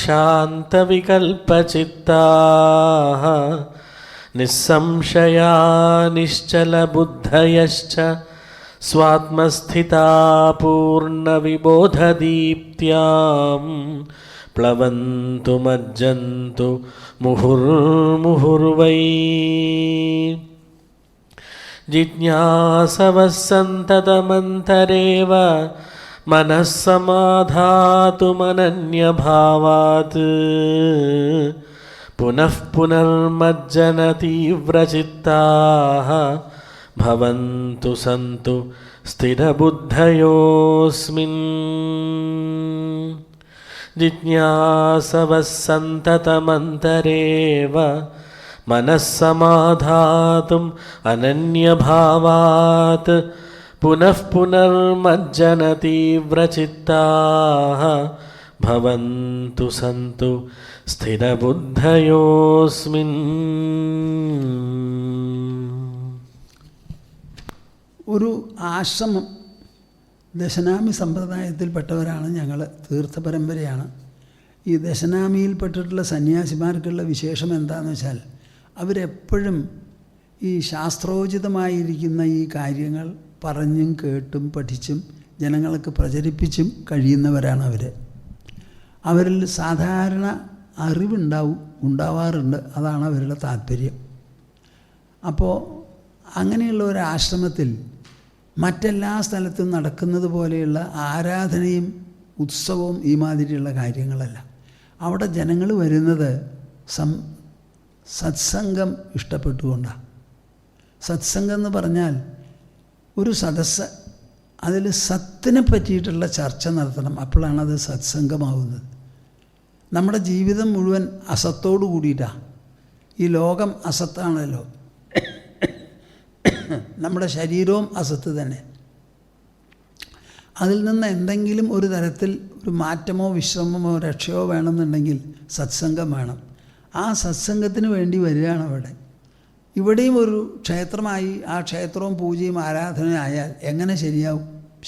ശാന്തവികൽപചിത്താഃ നിസ്സംശയാ നിശ്ചലബുദ്ധയശ്ച സ്വാത്മസ്ഥിതാ പൂർണ്ണവിബോധദീപ്ത്യാം പ്ലവന്തു മജ്ജന്തു മുഹുർമുഹുർവൈ. ജിജ്ഞാസവഃ സന്തതമന്തരേവ മനസ്സമാധാതുമനന്യഭാവാത് പുനഃ പുനർമജ്ജന തീവ്രചിത്താഃ ഭവന്തു സന്തു സ്ഥിരബുദ്ധയോസ്മിൻ ജിജ്ഞാസവഃ സന്തതമന്തരേവ മനസ്സമാധാതും അനന്യഭാവാത് പുനഃ പുനർമജ്ജന തീവ്രചിത്താഃ ഭവന്തു സന്തു സ്ഥിരബുദ്ധയോസ്മിൻ. ഒരു ആശ്രമം, ദശനാമി സമ്പ്രദായത്തിൽപ്പെട്ടവരാണ് ഞങ്ങൾ, തീർത്ഥപരമ്പരയാണ്. ഈ ദശനാമിയിൽപ്പെട്ടിട്ടുള്ള സന്യാസിമാർക്കുള്ള വിശേഷം എന്താണെന്ന് വെച്ചാൽ അവരെപ്പോഴും ഈ ശാസ്ത്രോചിതമായിരിക്കുന്ന ഈ കാര്യങ്ങൾ പറഞ്ഞും കേട്ടും പഠിച്ചും ജനങ്ങൾക്ക് പ്രചരിപ്പിച്ചും കഴിയുന്നവരാണ് അവർ. അവരിൽ സാധാരണ ഉണ്ടാവാറുണ്ട്. അതാണ് അവരുടെ താല്പര്യം. അപ്പോൾ അങ്ങനെയുള്ള ഒരു ആശ്രമത്തിൽ മറ്റെല്ലാ സ്ഥലത്തും നടക്കുന്നത് പോലെയുള്ള ആരാധനയും ഉത്സവവും ഈ മാതിരിയുള്ള കാര്യങ്ങളല്ല. അവിടെ ജനങ്ങൾ വരുന്നത് സത്സംഗം ഇഷ്ടപ്പെട്ടുകൊണ്ടാണ്. സത്സംഗം എന്ന് പറഞ്ഞാൽ ഒരു സദസ്സ്, അതിൽ സത്തിനെ പറ്റിയിട്ടുള്ള ചർച്ച നടത്തണം. അപ്പോഴാണ് അത് സത്സംഗമാവുന്നത്. നമ്മുടെ ജീവിതം മുഴുവൻ അസത്തോടു കൂടിയിട്ടാണ്. ഈ ലോകം അസത്താണല്ലോ, നമ്മുടെ ശരീരവും അസത്ത് തന്നെ. അതിൽ നിന്ന് എന്തെങ്കിലും ഒരു തരത്തിൽ ഒരു മാറ്റമോ വിശ്രമമോ രക്ഷയോ വേണമെന്നുണ്ടെങ്കിൽ സത്സംഗം വേണം. ആ സത്സംഗത്തിന് വേണ്ടി വരികയാണ് അവിടെ. ഇവിടെയും ഒരു ക്ഷേത്രമായി ആ ക്ഷേത്രവും പൂജയും ആരാധനയും ആയാൽ എങ്ങനെ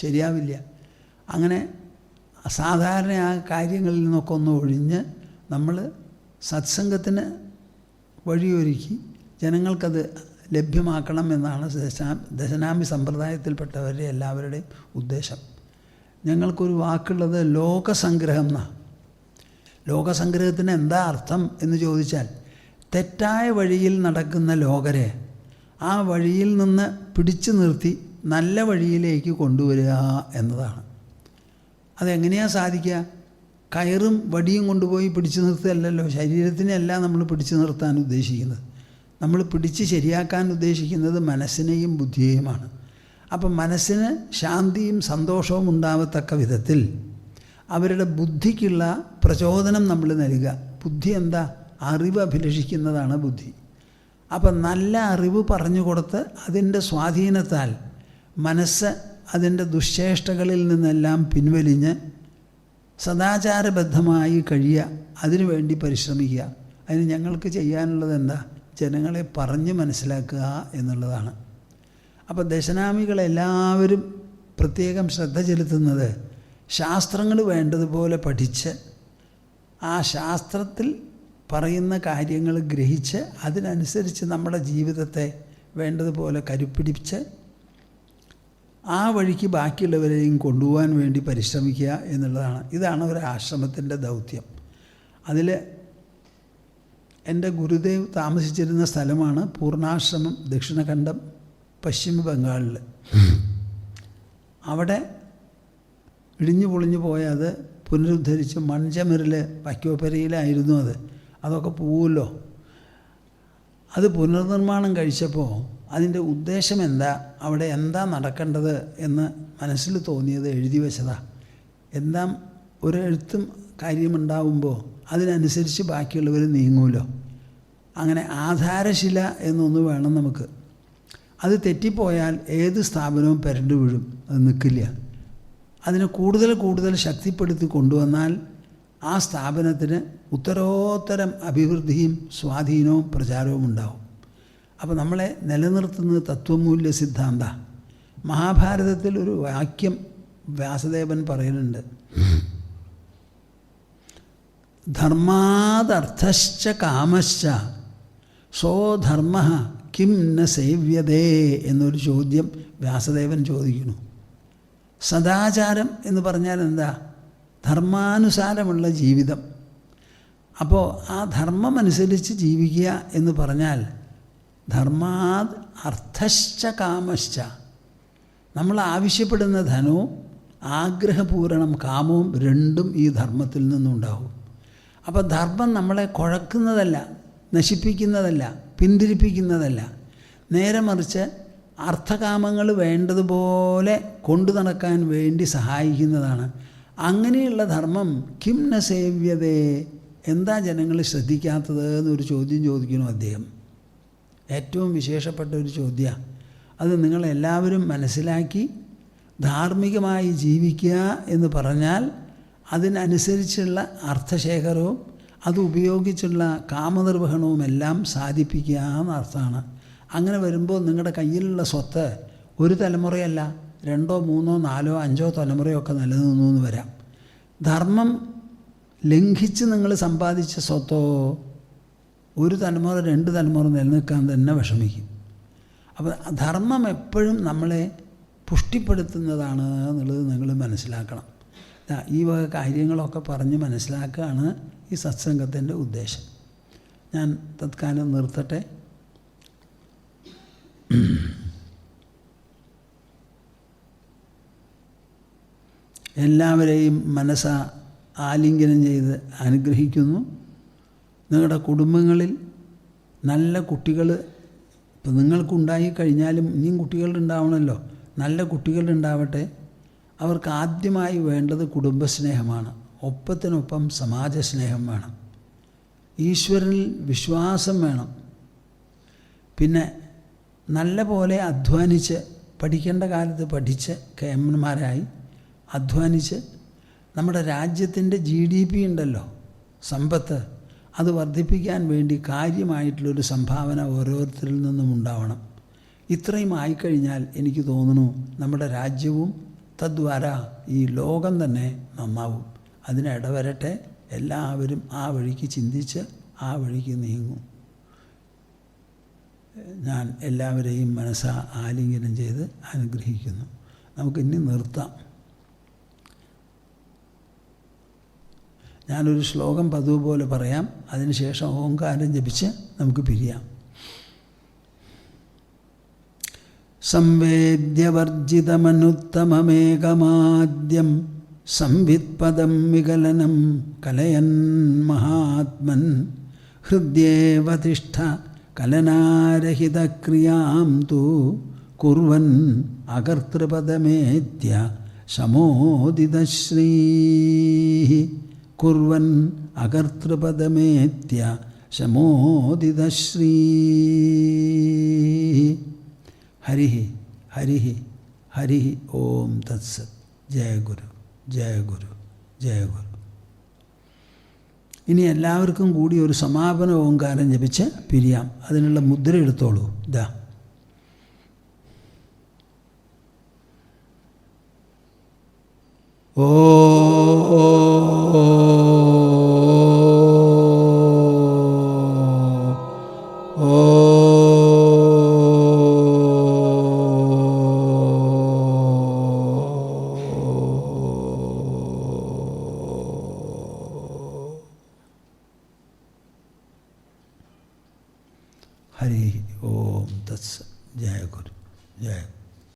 ശരിയാവില്ല. അങ്ങനെ സാധാരണ ആ കാര്യങ്ങളിൽ നിന്നൊക്കെ ഒന്ന് ഒഴിഞ്ഞ് നമ്മൾ സത്സംഗത്തിന് വഴിയൊരുക്കി ജനങ്ങൾക്കത് ലഭ്യമാക്കണം എന്നാണ് ദശനാമി സമ്പ്രദായത്തിൽപ്പെട്ടവരുടെ എല്ലാവരുടെയും ഉദ്ദേശം. ഞങ്ങൾക്കൊരു വാക്കുള്ളത് ലോകസംഗ്രഹം എന്നാണ്. ലോകസംഗ്രഹത്തിന് എന്താ അർത്ഥം എന്ന് ചോദിച്ചാൽ തെറ്റായ വഴിയിൽ നടക്കുന്ന ലോകരെ ആ വഴിയിൽ നിന്ന് പിടിച്ചു നിർത്തി നല്ല വഴിയിലേക്ക് കൊണ്ടുവരിക എന്നതാണ്. അതെങ്ങനെയാണ് സാധിക്കുക? കയറും വടിയും കൊണ്ടുപോയി പിടിച്ചു നിർത്തുകയല്ലല്ലോ. ശരീരത്തിനെയല്ല നമ്മൾ പിടിച്ചു നിർത്താൻ ഉദ്ദേശിക്കുന്നത്. നമ്മൾ പിടിച്ച് ശരിയാക്കാൻ ഉദ്ദേശിക്കുന്നത് മനസ്സിനെയും ബുദ്ധിയെയുമാണ്. അപ്പം മനസ്സിന് ശാന്തിയും സന്തോഷവും ഉണ്ടാവത്തക്ക വിധത്തിൽ അവരുടെ ബുദ്ധിക്കുള്ള പ്രചോദനം നമ്മൾ നൽകുക. ബുദ്ധി എന്താ? അറിവ് അഭിലഷിക്കുന്നതാണ് ബുദ്ധി. അപ്പം നല്ല അറിവ് പറഞ്ഞു കൊടുത്ത് അതിൻ്റെ സ്വാധീനത്താൽ മനസ്സ് അതിൻ്റെ ദുശ്ചേഷ്ടകളിൽ നിന്നെല്ലാം പിൻവലിഞ്ഞ് സദാചാരബദ്ധമായി കഴിയുക, അതിനുവേണ്ടി പരിശ്രമിക്കുക. അതിന് ഞങ്ങൾക്ക് ചെയ്യാനുള്ളത് എന്താ? ജനങ്ങളെ പറഞ്ഞ് മനസ്സിലാക്കുക എന്നുള്ളതാണ്. അപ്പോൾ ദശനാമികളെല്ലാവരും പ്രത്യേകം ശ്രദ്ധ ചെലുത്തുന്നത് ശാസ്ത്രങ്ങൾ വേണ്ടതുപോലെ പഠിച്ച് ആ ശാസ്ത്രത്തിൽ പറയുന്ന കാര്യങ്ങൾ ഗ്രഹിച്ച് അതിനനുസരിച്ച് നമ്മുടെ ജീവിതത്തെ വേണ്ടതുപോലെ കരുപ്പിടിച്ച് ആ വഴിക്ക് ബാക്കിയുള്ളവരെയും കൊണ്ടുപോകാൻ വേണ്ടി പരിശ്രമിക്കുക എന്നുള്ളതാണ്. ഇതാണ് ഒരു ആശ്രമത്തിൻ്റെ ദൗത്യം. അതിൽ എൻ്റെ ഗുരുദേവ് താമസിച്ചിരുന്ന സ്ഥലമാണ് പൂർണ്ണാശ്രമം, ദക്ഷിണഖണ്ഡം, പശ്ചിമ ബംഗാളിൽ. അവിടെ ഇടിഞ്ഞു പൊളിഞ്ഞു പോയ അത് പുനരുദ്ധരിച്ച് മൺചമരിൽ വൈക്കോപ്പരയിലായിരുന്നു അതൊക്കെ പോവുമല്ലോ. അത് പുനർനിർമ്മാണം കഴിച്ചപ്പോൾ അതിൻ്റെ ഉദ്ദേശം എന്താ, അവിടെ എന്താ നടക്കേണ്ടത് എന്ന് മനസ്സിൽ തോന്നിയത് എഴുതി വെച്ചതാണ്. എന്താ ഒരെഴുത്തും കാര്യമുണ്ടാവുമ്പോൾ അതിനനുസരിച്ച് ബാക്കിയുള്ളവർ നീങ്ങൂലോ. അങ്ങനെ ആധാരശില എന്നൊന്ന് വേണം നമുക്ക്. അത് തെറ്റിപ്പോയാൽ ഏത് സ്ഥാപനവും പെരണ്ടു വീഴും, അത് നിൽക്കില്ല. അതിനെ കൂടുതൽ ശക്തിപ്പെടുത്തി കൊണ്ടുവന്നാൽ ആ സ്ഥാപനത്തിന് ഉത്തരോത്തരം അഭിവൃദ്ധിയും സ്വാധീനവും പ്രചാരവും ഉണ്ടാവും. അപ്പോൾ നമ്മളെ നിലനിർത്തുന്നത് തത്വമൂല്യ സിദ്ധാന്ത. മഹാഭാരതത്തിൽ ഒരു വാക്യം വ്യാസദേവൻ പറയുന്നുണ്ട്, ധർമാദർത്ഥശ്ച കാമശ്ച സ്വധർമ്മ കിം ന സേവ്യതേ എന്നൊരു ചോദ്യം വ്യാസദേവൻ ചോദിക്കുന്നു. സദാചാരം എന്ന് പറഞ്ഞാൽ എന്താ? ധർമാനുസാരമുള്ള ജീവിതം. അപ്പോൾ ആ ധർമ്മം അനുസരിച്ച് ജീവിക്കുക എന്ന് പറഞ്ഞാൽ ധർമാത് അർത്ഥശ്ച കാമശ്ച, നമ്മൾ ആവശ്യപ്പെടുന്ന ധനവും ആഗ്രഹപൂരണം, കാമവും രണ്ടും ഈ ധർമ്മത്തിൽ നിന്നുണ്ടാവും. അപ്പോൾ ധർമ്മം നമ്മളെ കുഴക്കുന്നതല്ല, നശിപ്പിക്കുന്നതല്ല, പിന്തിരിപ്പിക്കുന്നതല്ല. നേരെ മറിച്ച് അർത്ഥകാമങ്ങൾ വേണ്ടതുപോലെ കൊണ്ടു നടക്കാൻ വേണ്ടി സഹായിക്കുന്നതാണ്. അങ്ങനെയുള്ള ധർമ്മം കിം ന സേവ്യതേ, എന്താ ജനങ്ങൾ ശ്രദ്ധിക്കാത്തത് എന്നൊരു ചോദ്യം ചോദിക്കുന്നു അദ്ദേഹം. ഏറ്റവും വിശേഷപ്പെട്ട ഒരു ചോദ്യമാണ് അത്. നിങ്ങളെല്ലാവരും മനസ്സിലാക്കി ധാർമ്മികമായി ജീവിക്കുക എന്ന് പറഞ്ഞാൽ അതിനനുസരിച്ചുള്ള അർത്ഥശേഖരവും അത് ഉപയോഗിച്ചുള്ള കാമനിർവഹണവും എല്ലാം സാധിപ്പിക്കുക എന്നർത്ഥമാണ്. അങ്ങനെ വരുമ്പോൾ നിങ്ങളുടെ കയ്യിലുള്ള സ്വത്ത് ഒരു തലമുറയല്ല, 2, 3, 4, 5 തലമുറയൊക്കെ നിലനിന്നു എന്ന് വരാം. ധർമ്മം ലംഘിച്ച് നിങ്ങൾ സമ്പാദിച്ച സ്വത്തോ 1 തലമുറ 2 തലമുറ നിലനിൽക്കാൻ തന്നെ വിഷമിക്കും. അപ്പോൾ ധർമ്മം എപ്പോഴും നമ്മളെ പുഷ്ടിപ്പെടുത്തുന്നതാണ് എന്നുള്ളത് നിങ്ങൾ മനസ്സിലാക്കണം. ഈ വക കാര്യങ്ങളൊക്കെ പറഞ്ഞ് മനസ്സിലാക്കുകയാണ് ഈ സത്സംഗത്തിൻ്റെ ഉദ്ദേശം. ഞാൻ തത്കാലം നിർത്തട്ടെ. എല്ലാവരെയും മനസ്സാ ആലിംഗനം ചെയ്ത് അനുഗ്രഹിക്കുന്നു. നിങ്ങളുടെ കുടുംബങ്ങളിൽ നല്ല കുട്ടികൾ ഇപ്പം നിങ്ങൾക്കുണ്ടായി കഴിഞ്ഞാലും ഇനിയും കുട്ടികളുണ്ടാവണമല്ലോ. നല്ല കുട്ടികളുണ്ടാവട്ടെ. അവർക്ക് ആദ്യമായി വേണ്ടത് കുടുംബസ്നേഹമാണ്. ഒപ്പത്തിനൊപ്പം സമാജസ്നേഹം വേണം. ഈശ്വരനിൽ വിശ്വാസം വേണം. പിന്നെ നല്ല പോലെ അധ്വാനിച്ച്, പഠിക്കേണ്ട കാലത്ത് പഠിച്ച് കേമന്മാരായി അധ്വാനിച്ച് നമ്മുടെ രാജ്യത്തിൻ്റെ GDP ഉണ്ടല്ലോ, സമ്പത്ത്, അത് വർദ്ധിപ്പിക്കാൻ വേണ്ടി കാര്യമായിട്ടുള്ളൊരു സംഭാവന ഓരോരുത്തരിൽ നിന്നും ഉണ്ടാവണം. ഇത്രയും ആയിക്കഴിഞ്ഞാൽ എനിക്ക് തോന്നുന്നു നമ്മുടെ രാജ്യവും തദ്വാര ഈ ലോകം തന്നെ നന്നാവും. അതിനിടവരട്ടെ. എല്ലാവരും ആ വഴിക്ക് ചിന്തിച്ച് ആ വഴിക്ക് നീങ്ങും. ഞാൻ എല്ലാവരെയും മനസ്സാ ആലിംഗനം ചെയ്ത് അനുഗ്രഹിക്കുന്നു. നമുക്കിനി നിർത്താം. ഞാനൊരു ശ്ലോകം പതിവ് പോലെ പറയാം. അതിനുശേഷം ഓംകാരം ജപിച്ച് നമുക്ക് പിരിയാം. സംവേദ്യവർജിതമനുത്തമമേകമാദ്യം സംവിത്പദം വികലനം കലയൻ മഹാത്മൻ ഹൃദ്യേവ തിഷ്ഠ കലനാരഹിതക്രിയാം തു കുർവൻ അകർത്തൃപദമേത്യ ശമോദിതശ്രീ കുർവൻ അകർത്തൃപദമേത്യ ശമോദിതശ്രീ. ഹരി ഹരി ഹരി ഓം തത്സത്. ജയ ഗുരു, ജയ ഗുരു, ജയ ഗുരു. ഇനി എല്ലാവർക്കും കൂടി ഒരു സമാപന ഓംകാരം ജപിച്ച് പിരിയാം. അതിനുള്ള മുദ്ര എടുത്തോളൂ. ഇതാ. ഓ ഹരി ഓം തത്സത്. ജയ ഗുരു, ജയ.